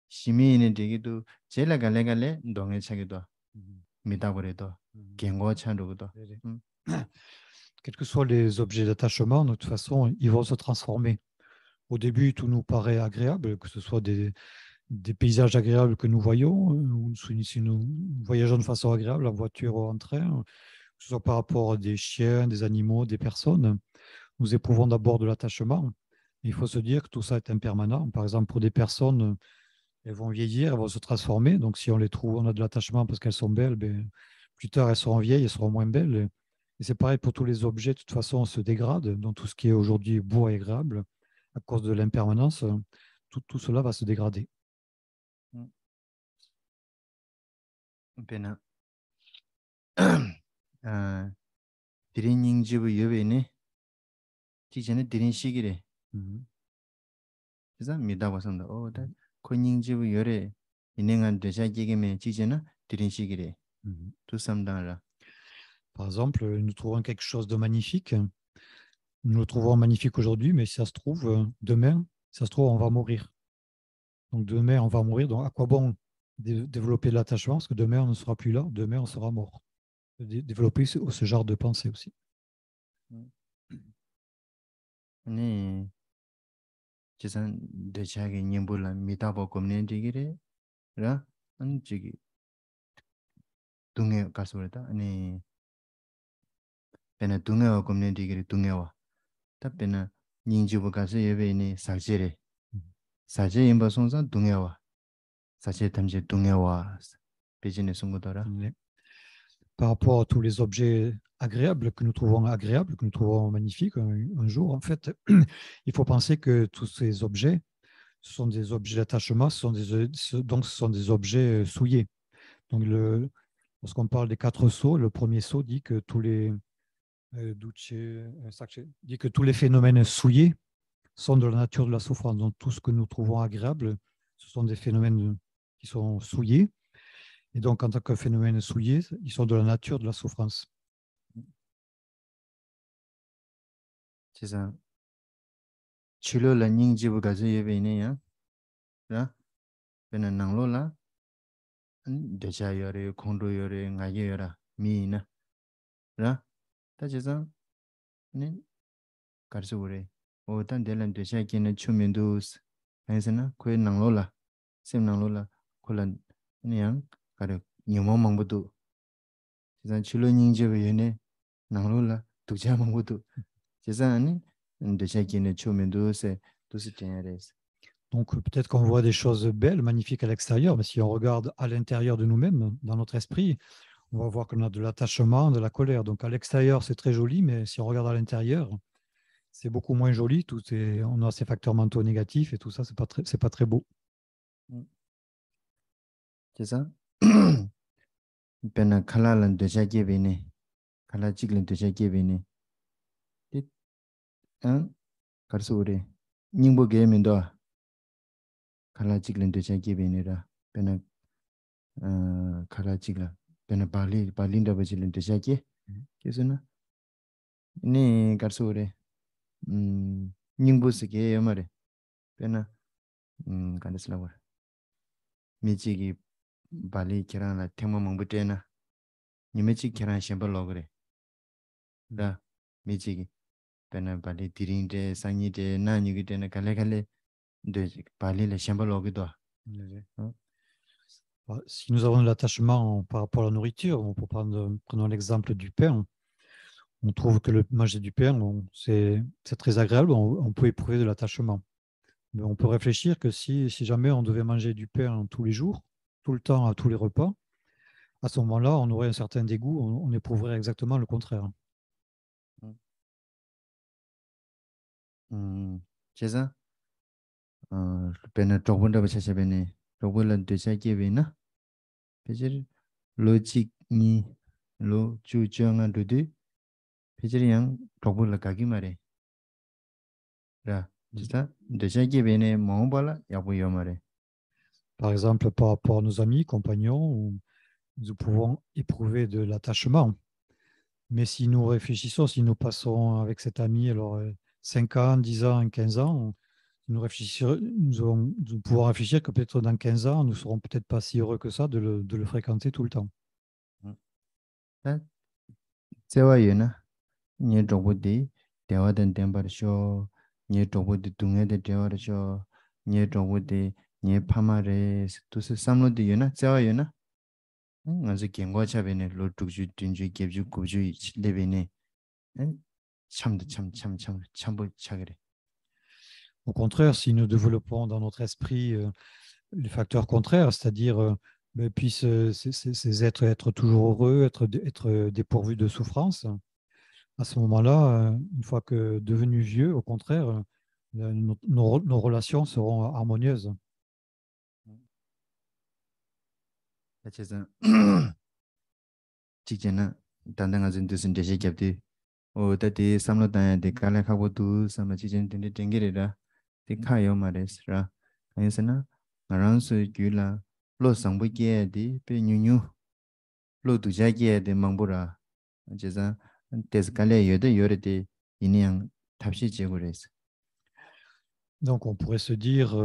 시미네 되기도 제일 갈래갈래 동에 차기도 미다버리도 갱고 찬도도
Quels que soient les objets d'attachement, de toute façon, ils vont se transformer. Au début, tout nous paraît agréable, que ce soit des paysages agréables que nous voyons, ou si nous voyageons de façon agréable en voiture ou en train, que ce soit par rapport à des chiens, des animaux, des personnes, nous éprouvons d'abord de l'attachement. Il faut se dire que tout ça est impermanent. Par exemple, pour des personnes, elles vont vieillir, elles vont se transformer. Donc, si on les trouve, on a de l'attachement parce qu'elles sont belles, ben, plus tard, elles seront vieilles, elles seront moins belles. Et c'est pareil pour tous les objets, de toute façon, on se dégrade. Donc, tout ce qui est aujourd'hui beau et agréable, à cause de l'impermanence, tout cela va se dégrader.
배나 디린닝지부 여베네 지전에 디린 시기래 그래서 미다버선다 오다 코닝지부 여래 인행한 되자기게면 지전에 디린 시기래 tout samdangla.
Par exemple, nous trouvons quelque chose de magnifique. Nous le trouvons magnifique aujourd'hui, mais si ça se trouve, demain, si ça se trouve, on va mourir. Donc demain, on va mourir. Donc à quoi bon développer de l'attachement? Parce que demain, on ne sera plus là. Demain, on sera mort. Développer ce genre de pensée aussi.
네. 지산 대차게 님불라 미다보 community 라 안지기 동해 가서다 아니 배나 동해 community 동해와 답변은 닝지부 가서 예배니 사제래 사제 임바 송산 동해와 사제 탐제 동해와 비즈니스 송고더라.
Par rapport à tous les objets agréables que nous trouvons agréables, que nous trouvons magnifiques un jour, en fait, il faut penser que tous ces objets, ce sont des objets d'attachement, donc ce sont des objets souillés. Donc lorsqu'on parle des 4 sceaux, le premier sceau dit que tous les dit que tous les phénomènes souillés sont de la nature de la souffrance. Donc tout ce que nous trouvons agréable, ce sont des phénomènes qui sont souillés. Et donc, en tant que phénomène souillé, ils sont de la nature de la souffrance.
C'est ça. Chilo la ning jibu gazu yebe ine ya. Ra. Bena nanglo la. Decha yore, kondo yore, ngaye yora. Mi ina. Ra. Ta chisa. Ni. Karsu ure. O tan delan decha kina chumindus. Aysana. Kwe nanglo la. Sem nanglo la. Kolan. Ni yang. Kare. Nyumo mangbudu. Chisa chilo ning jibu yene. Nanglo la. Tukcha mangbudu.
Donc peut-être qu'on voit des choses belles, magnifiques à l'extérieur, mais si on regarde à l'intérieur de nous-mêmes, dans notre esprit, on va voir qu'on a de l'attachement, de la colère. Donc à l'extérieur, c'est très joli, mais si on regarde à l'intérieur, c'est beaucoup moins joli. On a ces facteurs mentaux négatifs et tout ça, c'est pas très beau.
C'est ça. Ben kalalan de jagevene. Kalajiglen de jagevene. Karsure Ningbo game do Kalajiglen de Jagibenera Pena Kalajigla Pena Balinda Bajilin de Jagi Kisuna Ni Karsure Ningbo Sike Yamare Pena Kandaslawar Mijigi Bali Kirana Tema Mambutena Nimechi Kiran Shambalogre Da Mijigi Pena Bali Tirinde Sanite Nanyugitena Kalekale de Bali le Shambalogido.
Si nous avons de l'attachement par rapport à la nourriture, prenons l'exemple du pain. On trouve que le manger du pain, c'est très agréable, on peut éprouver de l'attachement. Mais on peut réfléchir que si jamais on devait manger du pain tous les jours, tout le temps, à tous les repas, à ce moment-là, on aurait un certain dégoût, on éprouverait exactement le contraire.
C'est ça. Pena Tobunda Bachachabene, Tobulan de Sakivina, Péjir logique ni lo chu chang dudu péjir yang tobu la kagi mare. Ra, juste déjà qui bene mon bala yabu yomare.
Par exemple, par rapport à nos amis, compagnons, où nous pouvons éprouver de l'attachement. Mais si nous réfléchissons, si nous passons avec cet ami, alors 5 ans, 10 ans, 15 ans, nous pouvons réfléchir que peut-être dans 15 ans, nous ne serons peut-être pas si heureux que ça de le fréquenter tout le temps.
C'est vrai, nye tobu di dewa den denbar sho, nye tobu di dunga de dewa sho, nye tobu di nye pamare, tout ce samlo di yona, c'est vrai, nga zo gengwa cha bene lo tukju dunju gebju kubju le bene chambo chagre.
Au contraire, si nous développons dans notre esprit les facteurs contraires, c'est-à-dire puissent ces êtres être toujours heureux, être dépourvus de souffrance, à ce moment-là, une fois que devenus vieux, au contraire, nos relations seront harmonieuses.
직전에 단단한 뜻은 대시 겹디 오다디 삼로단 데 칼라카고도 삼마 직전 데 땡게레라 데 카요 마레스라 아니스나 나란스 규라 로 상부게디 베뉴뉴 로 두자게데 망보라 제자 데스칼레 여데 요레데 이니양 탑시 제고레스.
Donc, on pourrait se dire,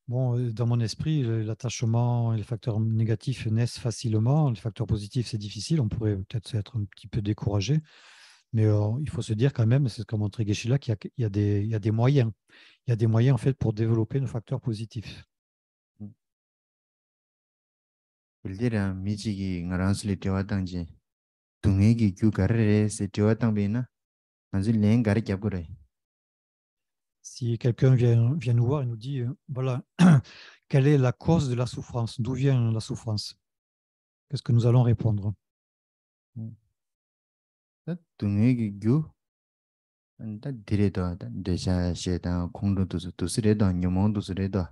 bon, dans mon esprit, l'attachement et les facteurs négatifs naissent facilement, les facteurs positifs, c'est difficile, on pourrait peut-être être un petit peu découragé, mais il faut se dire quand même, c'est ce qu'a montré Geshe-la, qu'il y a des moyens. Il y a des moyens, en fait, pour développer nos facteurs positifs.
빌데라 미지기 ngaran슬리 데와당지 둥에기 규가르레스 데와당베나 안지 랭 가르 겹고래.
Si quelqu'un vient nous voir et nous dit, voilà, quelle est la cause de la souffrance? D'où vient la souffrance? Qu'est-ce que nous allons répondre?
둥에기 규 안다 디레도 데샤 셰다 공도도 도스레도 녀몬도스레도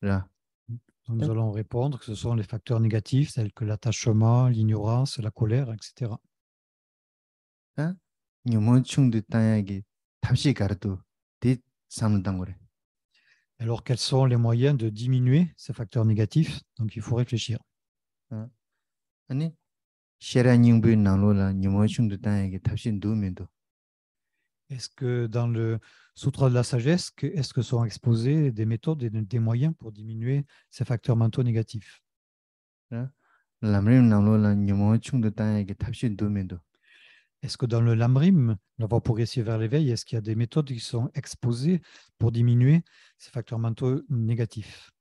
라.
Nous allons répondre que ce sont les facteurs négatifs tels que l'attachement, l'ignorance, la colère, etc. Alors, quels sont les moyens de diminuer ces facteurs négatifs? Donc, il faut réfléchir. Est-ce que dans le Sutra de la sagesse, est-ce que sont exposés des méthodes et des moyens pour diminuer ces facteurs mentaux négatifs? Est-ce que dans le Lamrim, la voie progressive vers l'éveil, est-ce qu'il y a des méthodes qui sont exposées pour diminuer ces facteurs mentaux négatifs?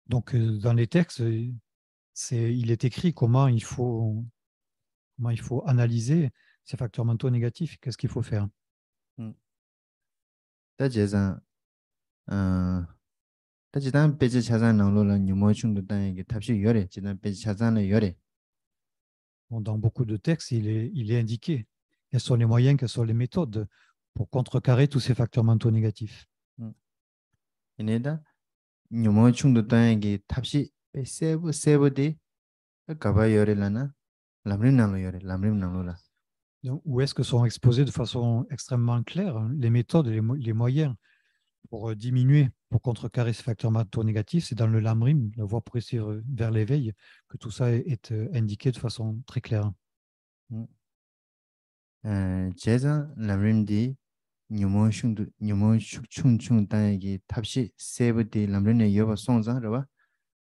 Donc, dans les textes, il est écrit comment il faut analyser ces facteurs mentaux négatifs. Qu'est-ce qu'il faut faire? Dans beaucoup de textes, il est indiqué quels sont les moyens, quelles sont les méthodes pour contrecarrer tous ces facteurs mentaux négatifs. Donc, où est-ce que sont exposés de façon extrêmement claire les méthodes et les moyens pour diminuer, pour contrecarrer ces facteurs mentaux négatifs? C'est dans le Lamrim, la voie progressive vers l'éveil, que tout ça est indiqué de façon très claire.
Lamrim dit nyumo chung chung tangi tapshi sebuti lamrine yoba songzang raba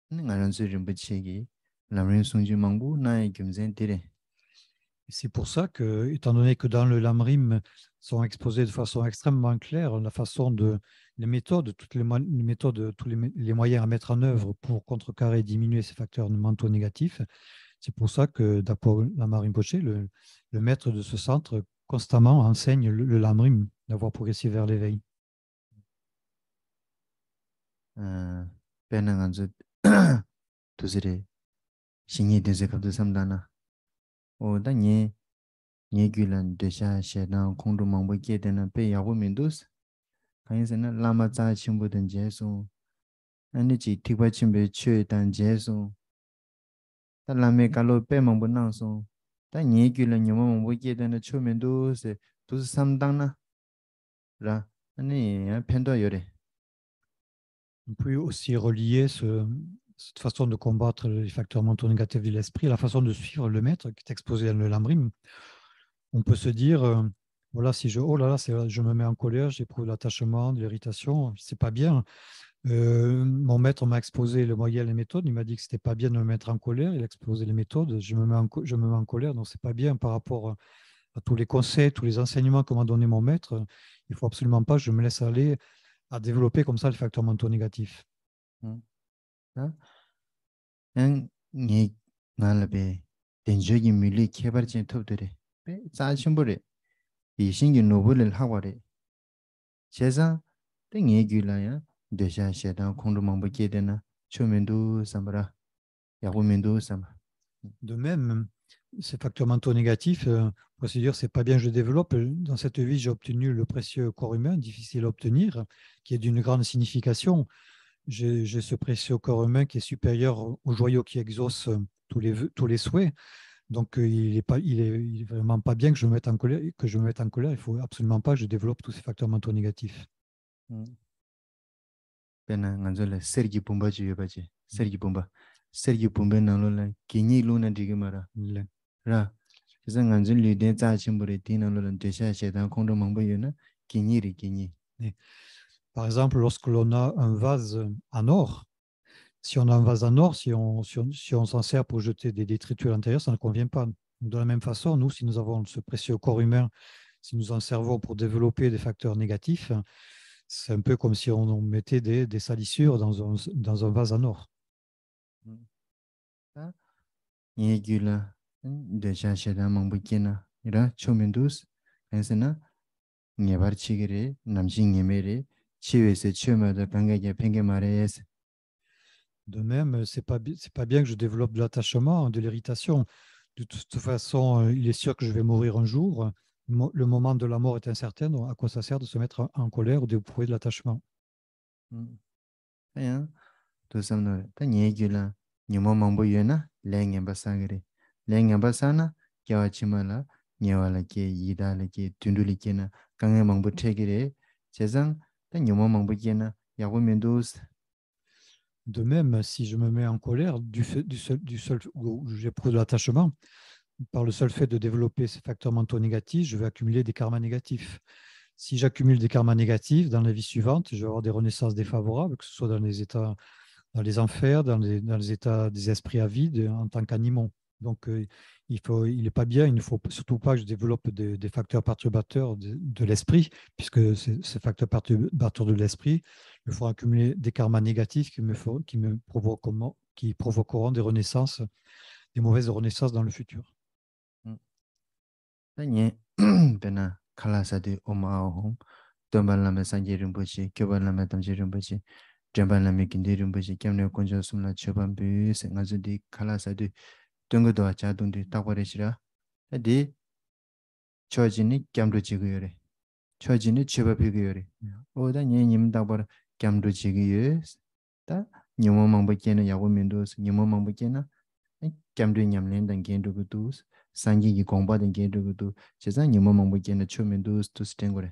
ngaransu rinpoche lamrin songju mangbu na gyumzen dire.
C'est pour ça que, étant donné que dans le Lamrim sont exposées de façon extrêmement claire la façon de les méthodes, toutes les méthodes, tous les moyens à mettre en œuvre pour contrecarrer et diminuer ces facteurs mentaux négatifs, c'est pour ça que d'après Lama Rinpoche, le maître de ce centre constamment enseigne le Lamrim, la voie progressive vers l'éveil.
o da nye gyulan desha shedan kongdo mangbo ge dena pe yabu mindus kayensena lama tsa chimbo den jesu ani chi tikpa chimbe chue dan jesu ta lame kalo pe mangbo nangso ta nye gyulan nyoma mangbo ge dena chue mindus dus samdang na ra ani pendo yore.
On peut aussi relier cette façon de combattre les facteurs mentaux négatifs de l'esprit, la façon de suivre le maître qui est exposé dans le lambrim. On peut se dire, voilà, si oh là là, je me mets en colère, j'éprouve de l'attachement, de l'irritation, c'est pas bien. Mon maître m'a exposé le moyen, les méthodes, il m'a dit que c'était pas bien de me mettre en colère, il a exposé les méthodes, je me mets en colère, donc c'est pas bien par rapport à tous les conseils, tous les enseignements que m'a donné mon maître. Il faut absolument pas que je me laisse aller à développer comme ça les facteurs mentaux négatifs.
Nye ngalabe denjogi mili kebar chen topdore pe sa chimbore bi shingi nobulel haware cheza de nye gyula ya desha shedan kongdo mangbo gedena chomendu samara yabumendu sama.
De même, ces facteurs mentaux négatifs, pour se dire c'est pas bien, je développe. Dans cette vie, j'ai obtenu le précieux corps humain, difficile à obtenir, qui est d'une grande signification. J'ai ce précieux corps humain qui est supérieur au joyau qui exauce tous les souhaits. Donc, il est vraiment pas bien que je me mette en colère. Il faut absolument pas que je développe tous ces facteurs mentaux négatifs.
Pena nganzola sergi pumba jiyo baje sergi pumba nalola kinyi luna digimara ra cheza nganzol luden za chimbore tina lola desha shedan kongdo mangbo yona kinyi ri kinyi.
Par exemple, lorsque l'on a un vase en or, si on a un vase en or, si on s'en sert pour jeter des détritus à l'intérieur, ça ne convient pas. De la même façon, nous, si nous avons ce précieux corps humain, si nous en servons pour développer des facteurs négatifs, c'est un peu comme si on mettait des salissures dans un vase en or. De même, c'est pas bien que je développe de l'attachement, de l'irritation. De toute façon, il est sûr que je vais mourir un jour. Le moment de la mort est incertain, donc à quoi ça sert de se mettre en colère ou d'éprouver de l'attachement? De même, si je me mets en colère du seul où j'éprouve de l'attachement, par le seul fait de développer ces facteurs mentaux négatifs, je vais accumuler des karmas négatifs. Si j'accumule des karmas négatifs dans la vie suivante, je vais avoir des renaissances défavorables, que ce soit dans les états, dans les enfers, dans les états des esprits avides, en tant qu'animaux. Donc, il n'est pas bien, il ne faut surtout pas que je développe des facteurs perturbateurs de l'esprit, puisque ces facteurs perturbateurs de l'esprit me font accumuler des karmas négatifs qui provoqueront des renaissances, des mauvaises renaissances dans le futur.
Pena kalasa de omao tombalame sanje rimbochi kyobalame tamje rimbochi jambalame kinde rimbochi kemne konjo sumla chobambu sengazu di kalasa de tongodo acha dunde takwareshira ade chojini kyamdo chiguyore chojini chobapiguyore oda nyenyim takbar kyamdo chiguye ta nyomo mangbo kena yawo mendos nyomo mangbo kena kyamdo nyamlen dan gendo gudus sangi gi gongba den gendo gudu cheza nyomo mangbo kena chomendos to stengore.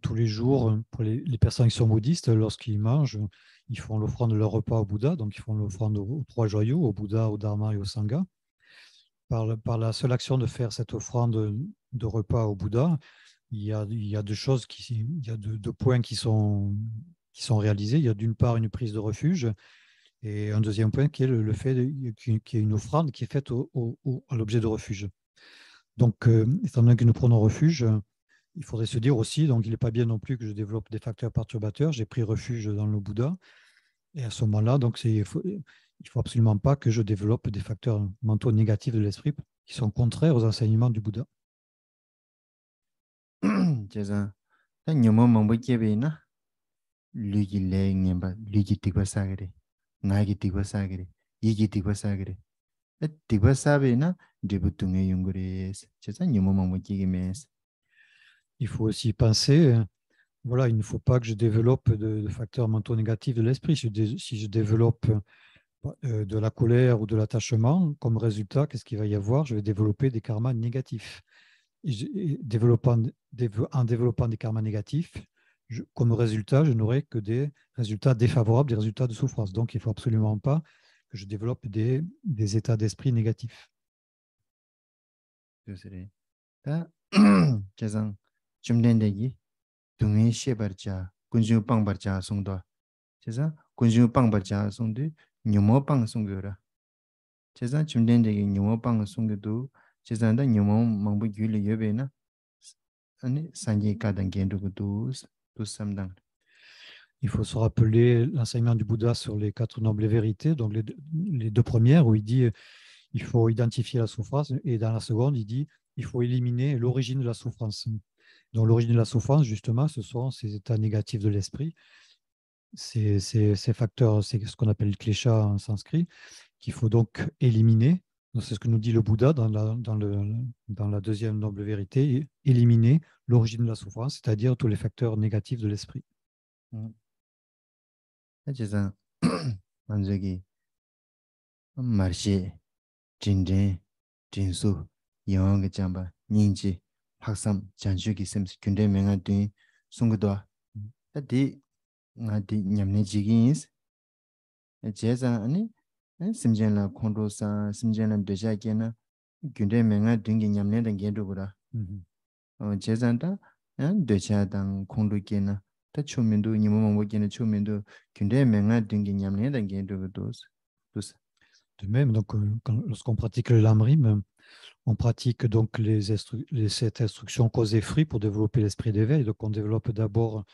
Tous les jours, pour les personnes qui sont bouddhistes, lorsqu'ils mangent, ils font l'offrande de leur repas au Bouddha, donc ils font l'offrande aux trois joyaux, au Bouddha, au Dharma et au Sangha. Par la seule action de faire cette offrande de repas au Bouddha, il y a deux choses, il y a deux points qui sont réalisés. Il y a d'une part une prise de refuge et un deuxième point qui est le fait qu'il y ait une offrande qui est faite à l'objet de refuge. Donc, étant donné que nous prenons refuge, il faudrait se dire aussi, donc il n'est pas bien non plus que je développe des facteurs perturbateurs. J'ai pris refuge dans le Bouddha. Et à ce moment-là, donc il faut absolument pas que je développe des facteurs mentaux négatifs de l'esprit qui sont contraires aux enseignements du Bouddha.
디바 사베나 디부 둥에 용거레스 제자 녀모 망보 기게메스
Il faut aussi penser, voilà, il ne faut pas que je développe de facteurs mentaux négatifs de l'esprit. Si je développe de la colère ou de l'attachement, comme résultat, qu'est-ce qu'il va y avoir? Je vais développer des karmas négatifs. En développant des karmas négatifs, comme résultat, je n'aurai que des résultats défavorables, des résultats de souffrance. Donc, il ne faut absolument pas que je développe des états d'esprit négatifs.
다 제상 줌된데기 둥에 셰버자 군주 빵버자 송도 제자 군주 빵버자 송도 녀모 빵 송거라 제자 줌된데기 녀모 빵 송도 제자한테 녀모 망부 규리 여베나 아니 산지 가단 겐두고 두 삼당
Il faut se rappeler l'enseignement du Bouddha sur les 4 nobles vérités, donc les 2 premières, où il dit il faut identifier la souffrance, et dans la seconde, il dit il faut éliminer l'origine de la souffrance. Donc l'origine de la souffrance, justement, ce sont ces états négatifs de l'esprit, ces facteurs, c'est ce qu'on appelle le klesha en sanskrit, qu'il faut donc éliminer. C'est ce que nous dit le Bouddha dans la deuxième noble vérité, éliminer l'origine de la souffrance, c'est-à-dire tous les facteurs négatifs de l'esprit.
제자 만족이 마르시 진진 진수 영어가 잠바 닌지 학삼 잔주기 셈스 군대 명한테 송거도 다디 나디 냠네 지긴스 제자 아니 심전라 콘도사 심전라 되자게나 군대 명한 등기 냠네던 게도보다 제자한테 되자당 콘도게나 다 초면도 니모모게나 초면도 군대 명한 등기 냠네던 게도도
De même, donc, lorsqu'on pratique le lamrim, on pratique donc cette instruction cause et fruit pour développer l'esprit d'éveil. Donc, on développe d'abord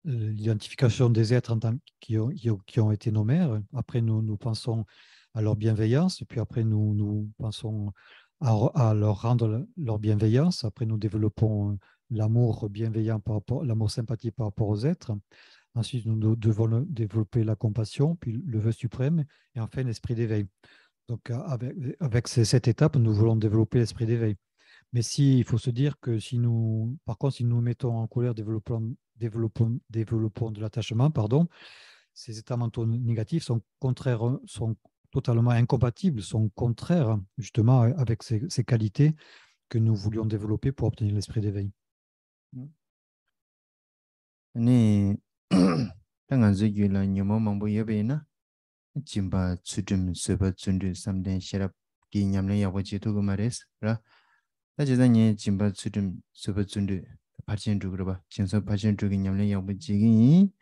l'identification des êtres qui ont été nos mères. Après, nous pensons à leur bienveillance. Puis après, nous pensons à leur rendre leur bienveillance. Après, nous développons l'amour bienveillant l'amour sympathique par rapport aux êtres. Ensuite, nous devons développer la compassion, puis le vœu suprême, et enfin l'esprit d'éveil. Donc, avec cette étape, nous voulons développer l'esprit d'éveil. Mais il faut se dire que par contre, si nous mettons en colère, développons de l'attachement, ces états mentaux négatifs sont totalement incompatibles, sont contraires justement avec ces qualités que nous voulions développer pour obtenir l'esprit d'éveil.
당한즈기라 녀모 망보 여베나 짐바 추듬 서버 준드 삼된 셔랍 기냠네 야버지도 그 말했라 다지다니 짐바 추듬 서버 준드 파진주 그러봐 진서 파진주 기냠네 야버지기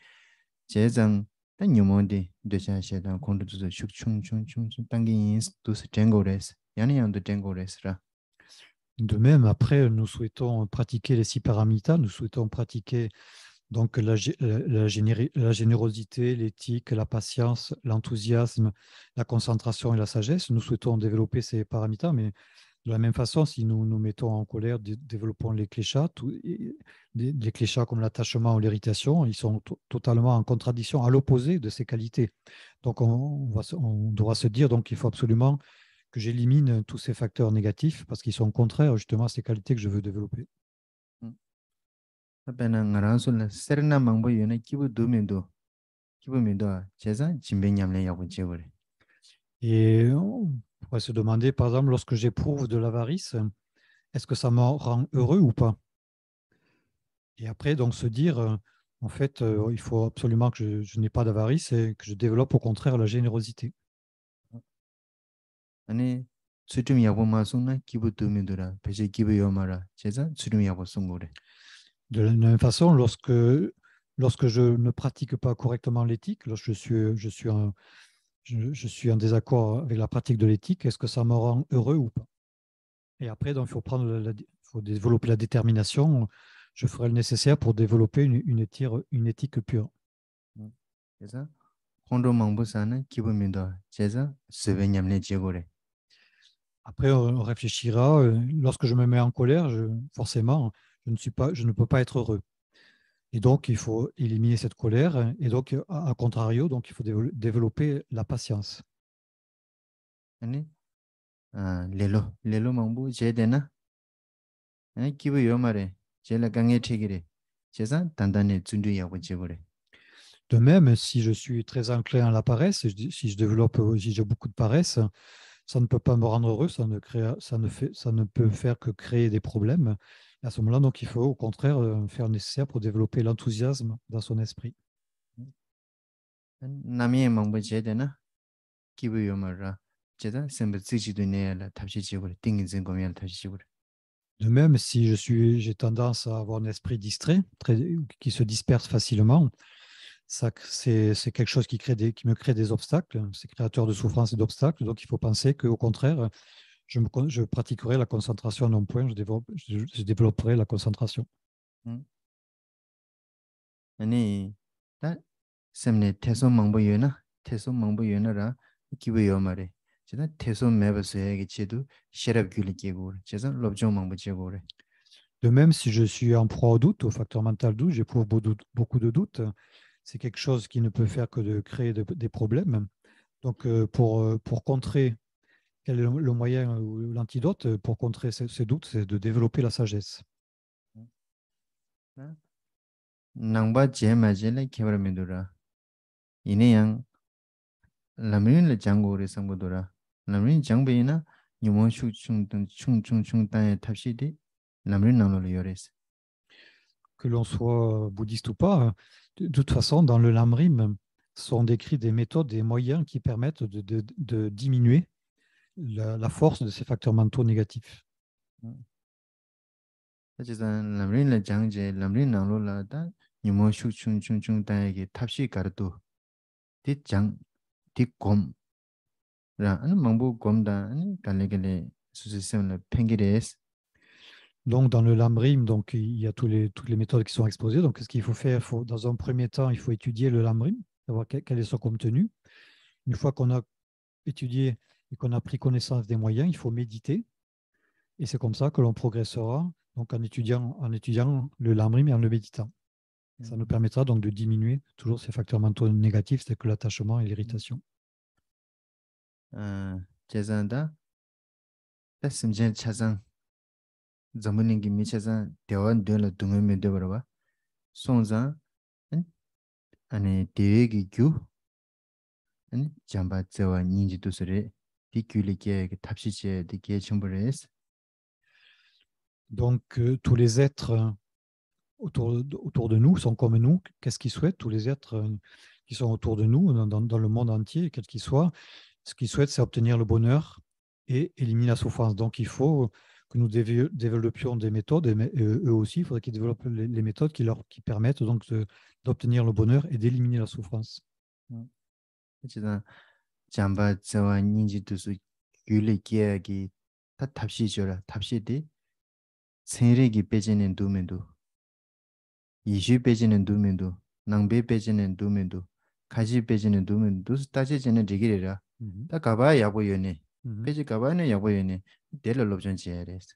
제장 단 녀모데 되샤셔다 콘도도 슉충충충 당기 도스 쟁고레스 야니양도 쟁고레스라.
De même, après, nous souhaitons pratiquer les 6 paramitas, nous souhaitons pratiquer donc la générosité, l'éthique, la patience, l'enthousiasme, la concentration et la sagesse. Nous souhaitons développer ces paramitas, mais de la même façon, si nous nous mettons en colère, développons les kleshas, les kleshas comme l'attachement ou l'irritation, ils sont totalement en contradiction, à l'opposé de ces qualités. Donc on devra se dire donc il faut absolument que j'élimine tous ces facteurs négatifs parce qu'ils sont contraires justement à ces qualités que je veux développer.
아빠는 나랑솔라 세르나 망보 요네 기부 도면도 제자 진배냠래 야고 제거래.
Et on pourrait se demander, par exemple, lorsque j'éprouve de l'avarice, est-ce que ça me rend heureux ou pas? Et après, donc, se dire, en fait, il faut absolument que je n'ai pas d'avarice et que je développe au contraire la générosité.
아니, 수tum 야고 마송나 기부 도면도라 배제 기부 요마라 제자 수tum 야고 송고래.
De la même façon, lorsque je ne pratique pas correctement l'éthique, lorsque je suis en désaccord avec la pratique de l'éthique, est-ce que ça me rend heureux ou pas? Et après, donc, il faut développer la détermination. Je ferai le nécessaire pour développer une éthique pure.
제자 콘도 망보사는 기부면도 제자 스베냠네 제고래.
Après, on réfléchira. Lorsque je me mets en colère, forcément, je ne peux pas être heureux. Et donc, il faut éliminer cette colère. Et donc, à contrario, donc, il faut développer la patience.
아니 레로 망부 제데나 아니 기부 요 말에 제라 강에 튀기래 제산 단단히 준비하고 제거래.
De même, si je suis très enclin à la paresse, si j'ai beaucoup de paresse, ça ne peut pas me rendre heureux, ça ne peut faire que créer des problèmes. Et à ce moment-là, donc, il faut au contraire faire le nécessaire pour développer l'enthousiasme dans son esprit.
남의 망부 제데나 기부 요 말라 제다 semble 지지도 내라 답시 지고래 띵인진 고면 답시 지고래.
De même, si j'ai tendance à avoir un esprit distrait, qui se disperse facilement, c'est quelque chose qui me crée des obstacles, c'est créateur de souffrance et d'obstacles. Donc, il faut penser qu'au contraire, je pratiquerai la concentration en un point, je développerai la concentration.
아니 다 semne 태소 망부 요나 태소 망부 요나라 기부 요 말에 제가 태소 매버스에게 제도 셔럽 귤리게고 제가 롭종 망부 제고래.
De même, si je suis en proie au doute, au facteur mental doute, j'éprouve beaucoup de doutes. C'est quelque chose qui ne peut faire que de créer des problèmes. Donc, pour contrer, quel est le moyen ou l'antidote pour contrer ces doutes, c'est de développer la sagesse.
낭바 제마젤레 케버메도라 이내양 라미르 장고레 상고도라 라미르 장베이나 유모슈 충충충 땅에 탑시디 라미르 나노르 요레스.
Que l'on soit bouddhiste ou pas, de toute façon, dans le Lamrim, sont décrits des méthodes, des moyens qui permettent de diminuer la force de ces facteurs mentaux négatifs.
하지만 라미르 장제 라미르 나노르라다 유모슈 충충충 땅에 탑시 가르도 디장 디곰 라는 망부 곰다 아니 갈레갈레 수세셈을 팽기레스.
Donc, dans le Lamrim, donc, il y a toutes les méthodes qui sont exposées. Donc, ce qu'il faut faire, dans un premier temps, il faut étudier le Lamrim, savoir quel est son contenu. Une fois qu'on a étudié et qu'on a pris connaissance des moyens, il faut méditer. Et c'est comme ça que l'on progressera, donc en étudiant le Lamrim et en le méditant. Ça nous permettra donc de diminuer toujours ces facteurs mentaux négatifs, tels que l'attachement et l'irritation.
제산다 따심제 차상 자문인기 미차상 대원 되는 동음에 되버봐 송자 아니 대외기 규 아니 잠바자와 닌지도스레 디큐리게 탑시제 디게 첨부레스.
Donc tous les êtres autour de nous sont comme nous. Qu'est-ce qu'ils souhaitent? Tous les êtres qui sont autour de nous, dans le monde entier, quels qu'ils soient, ce qu'ils souhaitent, c'est obtenir le bonheur et éliminer la souffrance. Donc, il faut que nous développions des méthodes, et eux aussi, il faudrait qu'ils développent les méthodes qui permettent donc d'obtenir le bonheur et d'éliminer la souffrance.
잠바자와 닌지도스 귤리게기 다 탑시죠라 탑시디 생리기 빼지는 도면도 이슈 빼지는 도면도 낭배 빼지는 도면도 가지 빼지는 도면도 따지지는 되기래라 다 가봐 야보여네 빼지 가봐는 야보여네 데려롭전지야레스.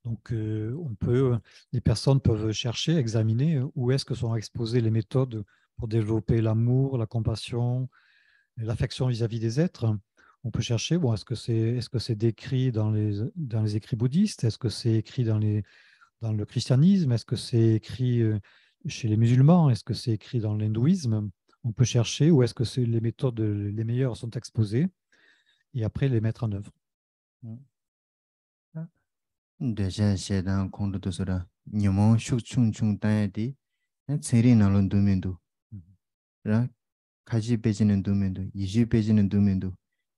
Donc, les personnes peuvent chercher, examiner où est-ce que sont exposées les méthodes pour développer l'amour, la compassion, l'affection vis-à-vis des êtres. On peut chercher, bon, est-ce que c'est décrit dans les écrits bouddhistes? Est-ce que c'est écrit dans le christianisme? Est-ce que c'est écrit chez les musulmans? Est-ce que c'est écrit dans l'hindouisme? On peut chercher où est-ce que les méthodes les meilleures sont exposées et après les mettre en œuvre.
Déjà, c'est dans le compte de cela. Nous avons chung taïdi, série dans le domaine. Là, kaji péjinen domaine, isu péjinen domaine,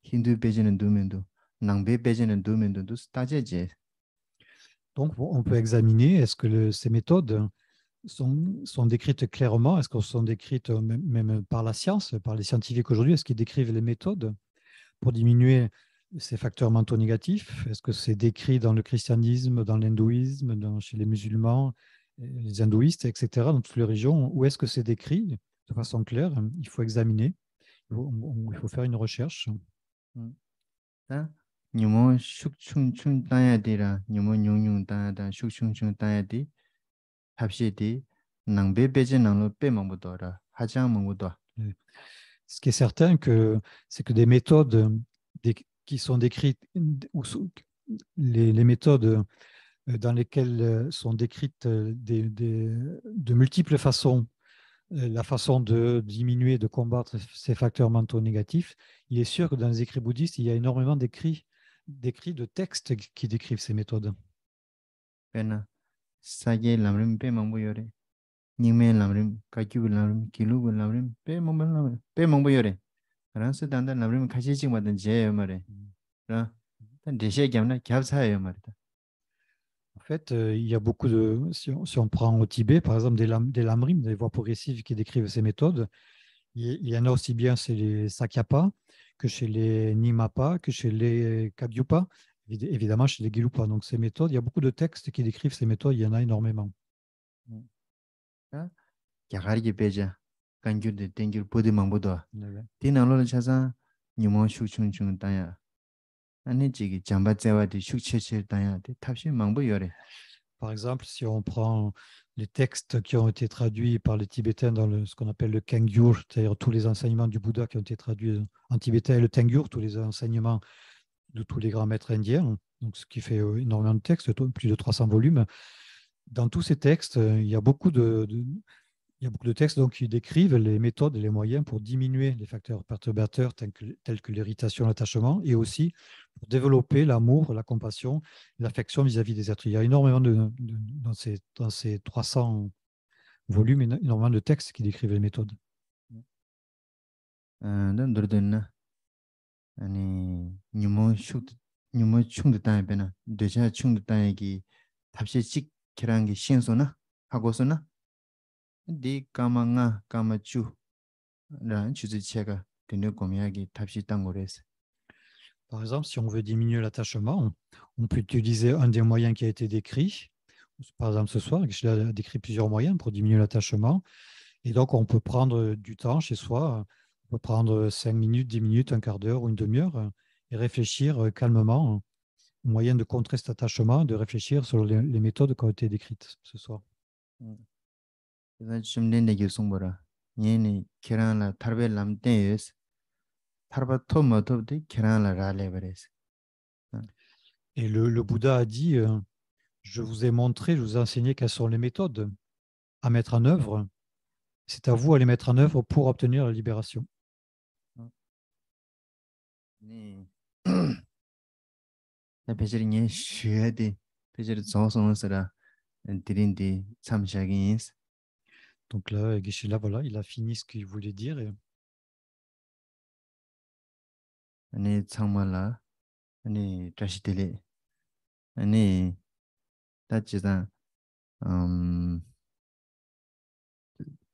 hindu péjinen domaine, nangbe péjinen domaine, tout stagiaire.
Donc, on peut examiner est-ce que ces méthodes sont décrites clairement, est-ce qu'elles sont décrites même par la science, par les scientifiques aujourd'hui, est-ce qu'ils décrivent les méthodes pour diminuer ces facteurs mentaux négatifs? Est-ce que c'est décrit dans le christianisme, dans l'hindouisme, chez les musulmans, les hindouistes, etc., dans toutes les régions? Où est-ce que c'est décrit de façon claire? Il faut examiner, il faut faire une recherche.
Nous chung taïdira, nous taïda, chung taïdi, habshidi, nangbe péjinen le pémambodora, hajang mambodora.
Ce qui est certain, c'est que des méthodes qui sont décrites, les méthodes dans lesquelles sont décrites de multiples façons la façon de diminuer, de combattre ces facteurs mentaux négatifs, il est sûr que dans les écrits bouddhistes, il y a énormément d'écrits de textes qui décrivent ces méthodes.
Pena sage lamrim pe mangbo yore. Nyingme lamrim, kakyu lamrim, kilu lamrim, pe mangbo lamrim, pe mangbo yore. Ransu danda lamrim kashi chingwa dan je yo mare. Ran, dan deshe gyamna gyab sa yo mare.
En fait, il y a beaucoup de. Si on prend au Tibet, par exemple, des lamrim, des voies progressives qui décrivent ces méthodes, il y en a aussi bien chez les Sakyapa que chez les Nimapa, que chez les Kagyupa, évidemment chez les Gelupa. Donc, ces méthodes, il y a beaucoup de textes qui décrivent ces méthodes, il y en a énormément.
Gyagari beja, kangyur de tengyur podi mangbo do. Tina lola chasa, nyumo shuk chung chung tanya. Ane jigi jamba zewa de shuk che che tanya, de tapshi mangbo yore.
Par exemple, si on prend les textes qui ont été traduits par les Tibétains dans ce qu'on appelle le Kengyur, c'est-à-dire tous les enseignements du Bouddha qui ont été traduits en tibétain, et le Tengyur, tous les enseignements de tous les grands maîtres indiens, donc ce qui fait énormément de textes, plus de 300 volumes. Dans tous ces textes, il y a beaucoup de textes donc, qui décrivent les méthodes et les moyens pour diminuer les facteurs perturbateurs tels que l'irritation, l'attachement, et aussi pour développer l'amour, la compassion, l'affection vis-à-vis des êtres. Il y a énormément dans ces 300 volumes, énormément de textes qui décrivent les méthodes.
nyumo chung de tanya pena, deja chung de tanya ki tapshi chik kirangi shenso na, hagoso na. Di kama nga, kama chu, ran chuzi chega, tenu komyagi tapshi tangores.
Par exemple, si on veut diminuer l'attachement, on peut utiliser un des moyens qui a été décrit. Par exemple, ce soir, je l'ai décrit plusieurs moyens pour diminuer l'attachement. Et donc, on peut prendre du temps chez soi. On peut prendre 5 minutes, 10 minutes, un quart d'heure ou une demi-heure et réfléchir calmement au moyen de contrer cet attachement, de réfléchir sur les méthodes qui ont été décrites ce soir. Et le Bouddha a dit, je vous ai montré, je vous ai enseigné quelles sont les méthodes à mettre en œuvre. C'est à vous à les mettre en œuvre pour obtenir la libération. Donc là, Geshe-la, voilà, il a fini ce qu'il voulait dire. Et...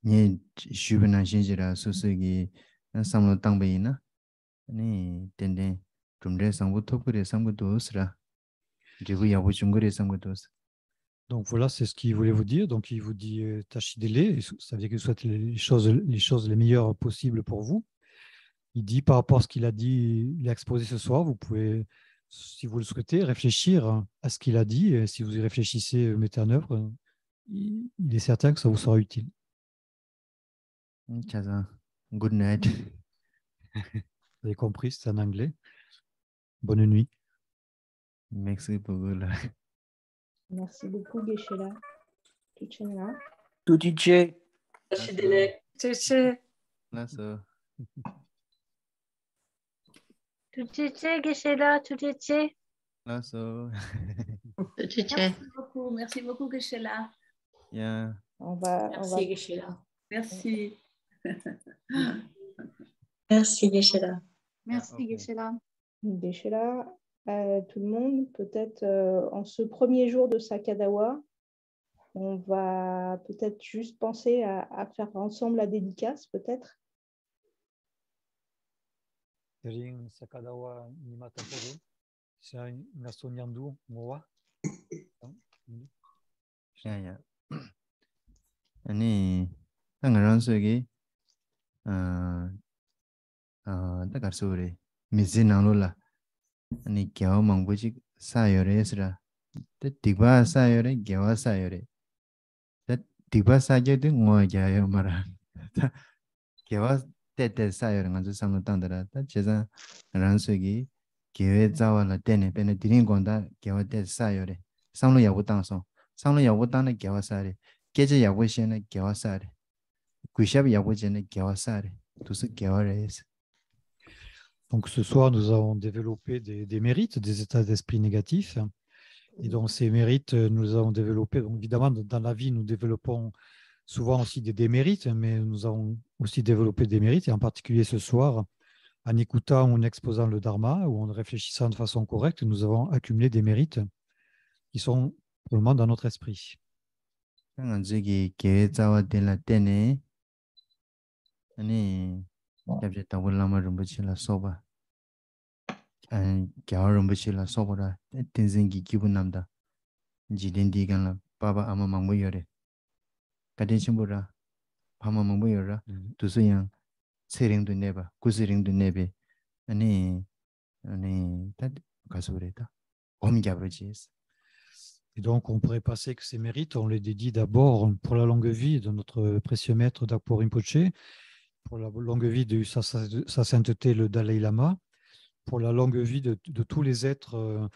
nye shubina shinjira susugi samlo tangbayina ani tenden tumre sangbu topure sangbu dosra jibu yabu chungure sangbu dos.
Donc voilà, c'est ce qu'il voulait vous dire. Donc il vous dit Tachidele, ça veut dire qu'il souhaite les choses les meilleures possibles pour vous. Il dit par rapport à ce qu'il a dit, il a exposé ce soir, vous pouvez, si vous le souhaitez, réfléchir à ce qu'il a dit. Et si vous y réfléchissez, mettez en œuvre, il est certain que ça vous sera utile.
Good night.
Vous avez compris, c'est en anglais. Bonne nuit.
Merci beaucoup.
Merci beaucoup, Geshe-la. Tuchenla.
Tudiche.
Tuche.
Lasso.
Tudiche, Geshe-la, Tudiche.
Lasso.
Merci beaucoup, Geshe-la.
Yeah.
Merci,
Geshe-la. Merci.
Merci, Geshe-la.
Merci, Geshe-la.
Geshe-la, tout le monde, peut-être en ce premier jour de Sakadawa, on va peut-être juste penser à faire ensemble la dédicace, peut-être.
Sakadawa Nimata Poro, c'est Nasonyandu Moa.
Yeah. Ani tangaran sogi takar sore mizinalola ani gyao mangboji sayore esra te digba sayore gyao sayore te digba sayode ngo gyayo mara gyao te sayore nganzu samlo tangdara ta cheza ran sogi gewe zawa la tene pene dirin gonda gewa de sa yore samlo yabu tang song samlo yabu tang na gewa sare geje yabu shen na gewa sare guishab yabu jen na gewa sare tusu gewa reis.
Donc ce soir, nous avons développé des mérites, des états d'esprit négatifs. Et donc ces mérites, nous avons développé, donc évidemment, dans la vie, nous développons souvent aussi des démérites, mais nous avons aussi développé des mérites, et en particulier ce soir, en écoutant ou en exposant le Dharma, ou en réfléchissant de façon correcte, nous avons accumulé des mérites qui sont pour le moment dans notre esprit. Et donc, on pourrait penser que ces mérites, on les dédie d'abord pour la longue vie de notre précieux maître Dakpo Rinpoche, pour la longue vie de sa sainteté, le Dalai Lama, pour la longue vie de tous les êtres,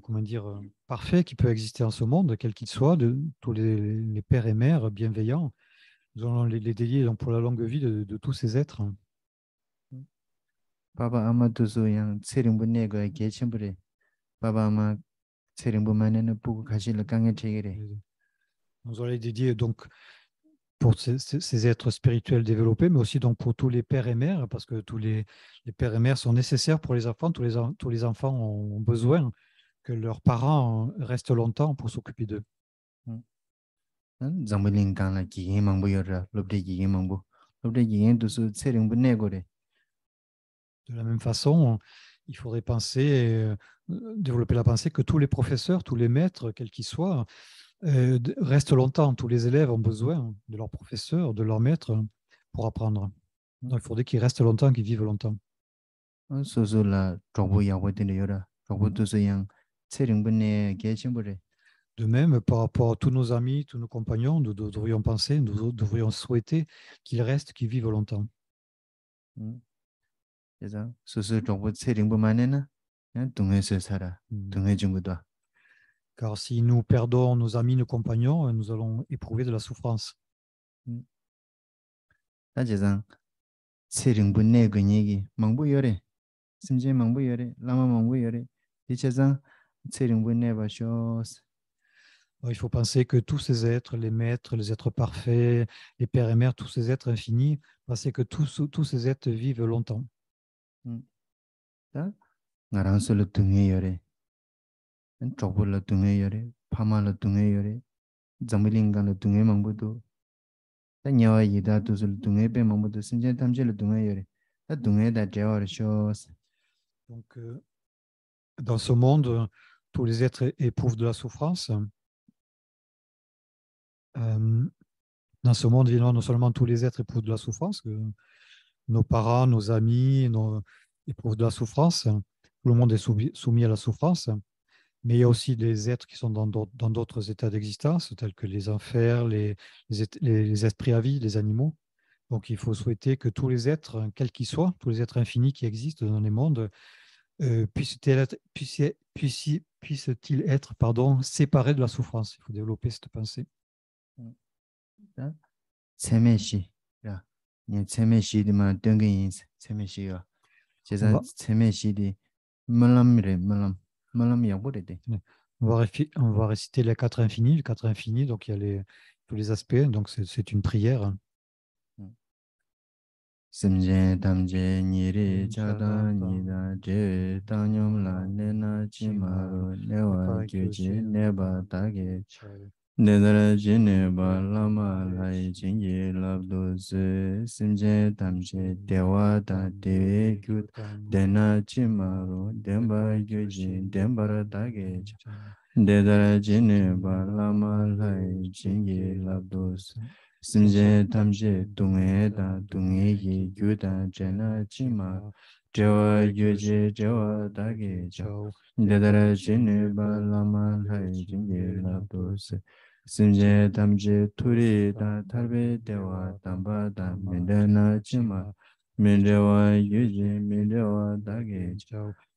comment dire, parfaits qui peuvent exister en ce monde, quels qu'ils soient, de tous les pères et mères bienveillants. Nous allons les dédier donc pour la longue vie de tous ces êtres.
Papa ama tuzu yang tsering nego ge chembure. Papa ama tsering manene puku kashi le kange chegere.
Nous allons les dédier donc pour ces êtres spirituels développés, mais aussi donc pour tous les pères et mères, parce que tous les pères et mères sont nécessaires pour les enfants. Tous les enfants ont besoin que leurs parents restent longtemps pour s'occuper d'eux. De la même façon, il faudrait penser, développer la pensée que tous les professeurs, tous les maîtres, quels qu'ils soient, restent longtemps. Tous les élèves ont besoin de leurs professeurs, de leurs maîtres pour apprendre. Donc, il faudrait qu'ils restent longtemps, qu'ils vivent longtemps. De même, par rapport à tous nos amis, tous nos compagnons, nous devrions penser, nous devrions souhaiter qu'ils restent, qu'ils vivent longtemps. Car si nous perdons nos amis, nos compagnons, nous allons éprouver de la souffrance. Il faut penser que tous ces êtres, les maîtres, les êtres parfaits, les pères et mères, tous ces êtres infinis, penser que tous ces êtres vivent longtemps. Donc, dans ce monde, tous les êtres éprouvent de la souffrance. Dans ce monde, évidemment, non seulement tous les êtres éprouvent de la souffrance, que nos parents, nos amis éprouvent de la souffrance. Tout le monde est soumis à la souffrance. Mais il y a aussi des êtres qui sont dans d'autres états d'existence, tels que les enfers, les esprits à vie, les animaux. Donc, il faut souhaiter que tous les êtres, quels qu'ils soient, tous les êtres infinis qui existent dans les mondes, puissent-ils être séparés de la souffrance. Il faut développer cette pensée. On va réciter les quatre infinis. Donc il y a tous les aspects. Donc c'est une prière.
Simje tamje nyiri chada nida je tanyom la nena chimaro newa gyoje neba tage nedara jineba lama lai jingi labdo se simje tamje dewa da dewe gyut dena chimaro demba gyoje dembara tage nedara jineba lama lai jingi labdo se Simje tamje dunghe da dunghe ye gyu da jena chima jewa gyoje jewa dage chao dedara jene ba lama lai jinge labdo se simje tamje turi da tarbe dewa tamba da mendana chima Mindewa yuji mindewa dage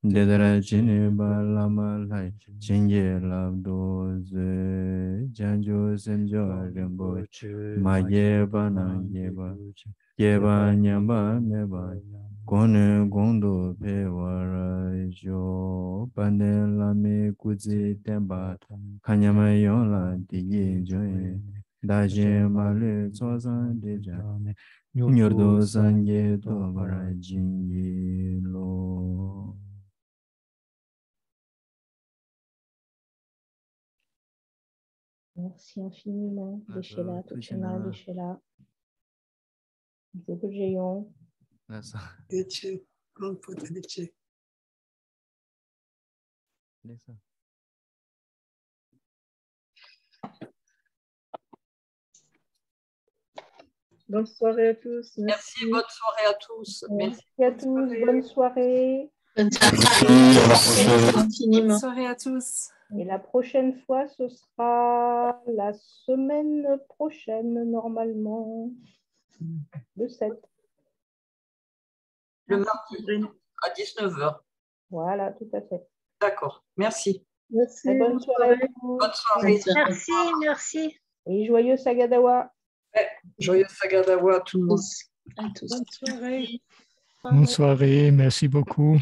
dedara chini ba lama lai chinge labdo ze janjo senjo rembo ma yeba na yeba nyamba meba kone gondo pewara jo pande lami kuzi temba kanyama yonla digi joye daje male tsosan deja Nyordo sangye tobara jingi lo.
Merci infiniment, Geshe-la, Tuchina, Geshe-la. Beaucoup de géants.
Bonne soirée à tous.
Merci, bonne soirée à tous.
Merci à tous, bonne soirée.
Bonne soirée. Infiniment.
Bonne soirée à tous.
Et la prochaine fois, ce sera la semaine prochaine, normalement, le 7.
Le mardi, à 19h.
Voilà, tout à fait.
D'accord, merci.
Merci.
Et bonne soirée à vous.
Bonne soirée.
Merci, merci.
Et joyeux Sagadawa.
Ouais, joyeux Sagadawa à tout le monde.
À tous.
Bonne soirée.
Bonne soirée, merci beaucoup.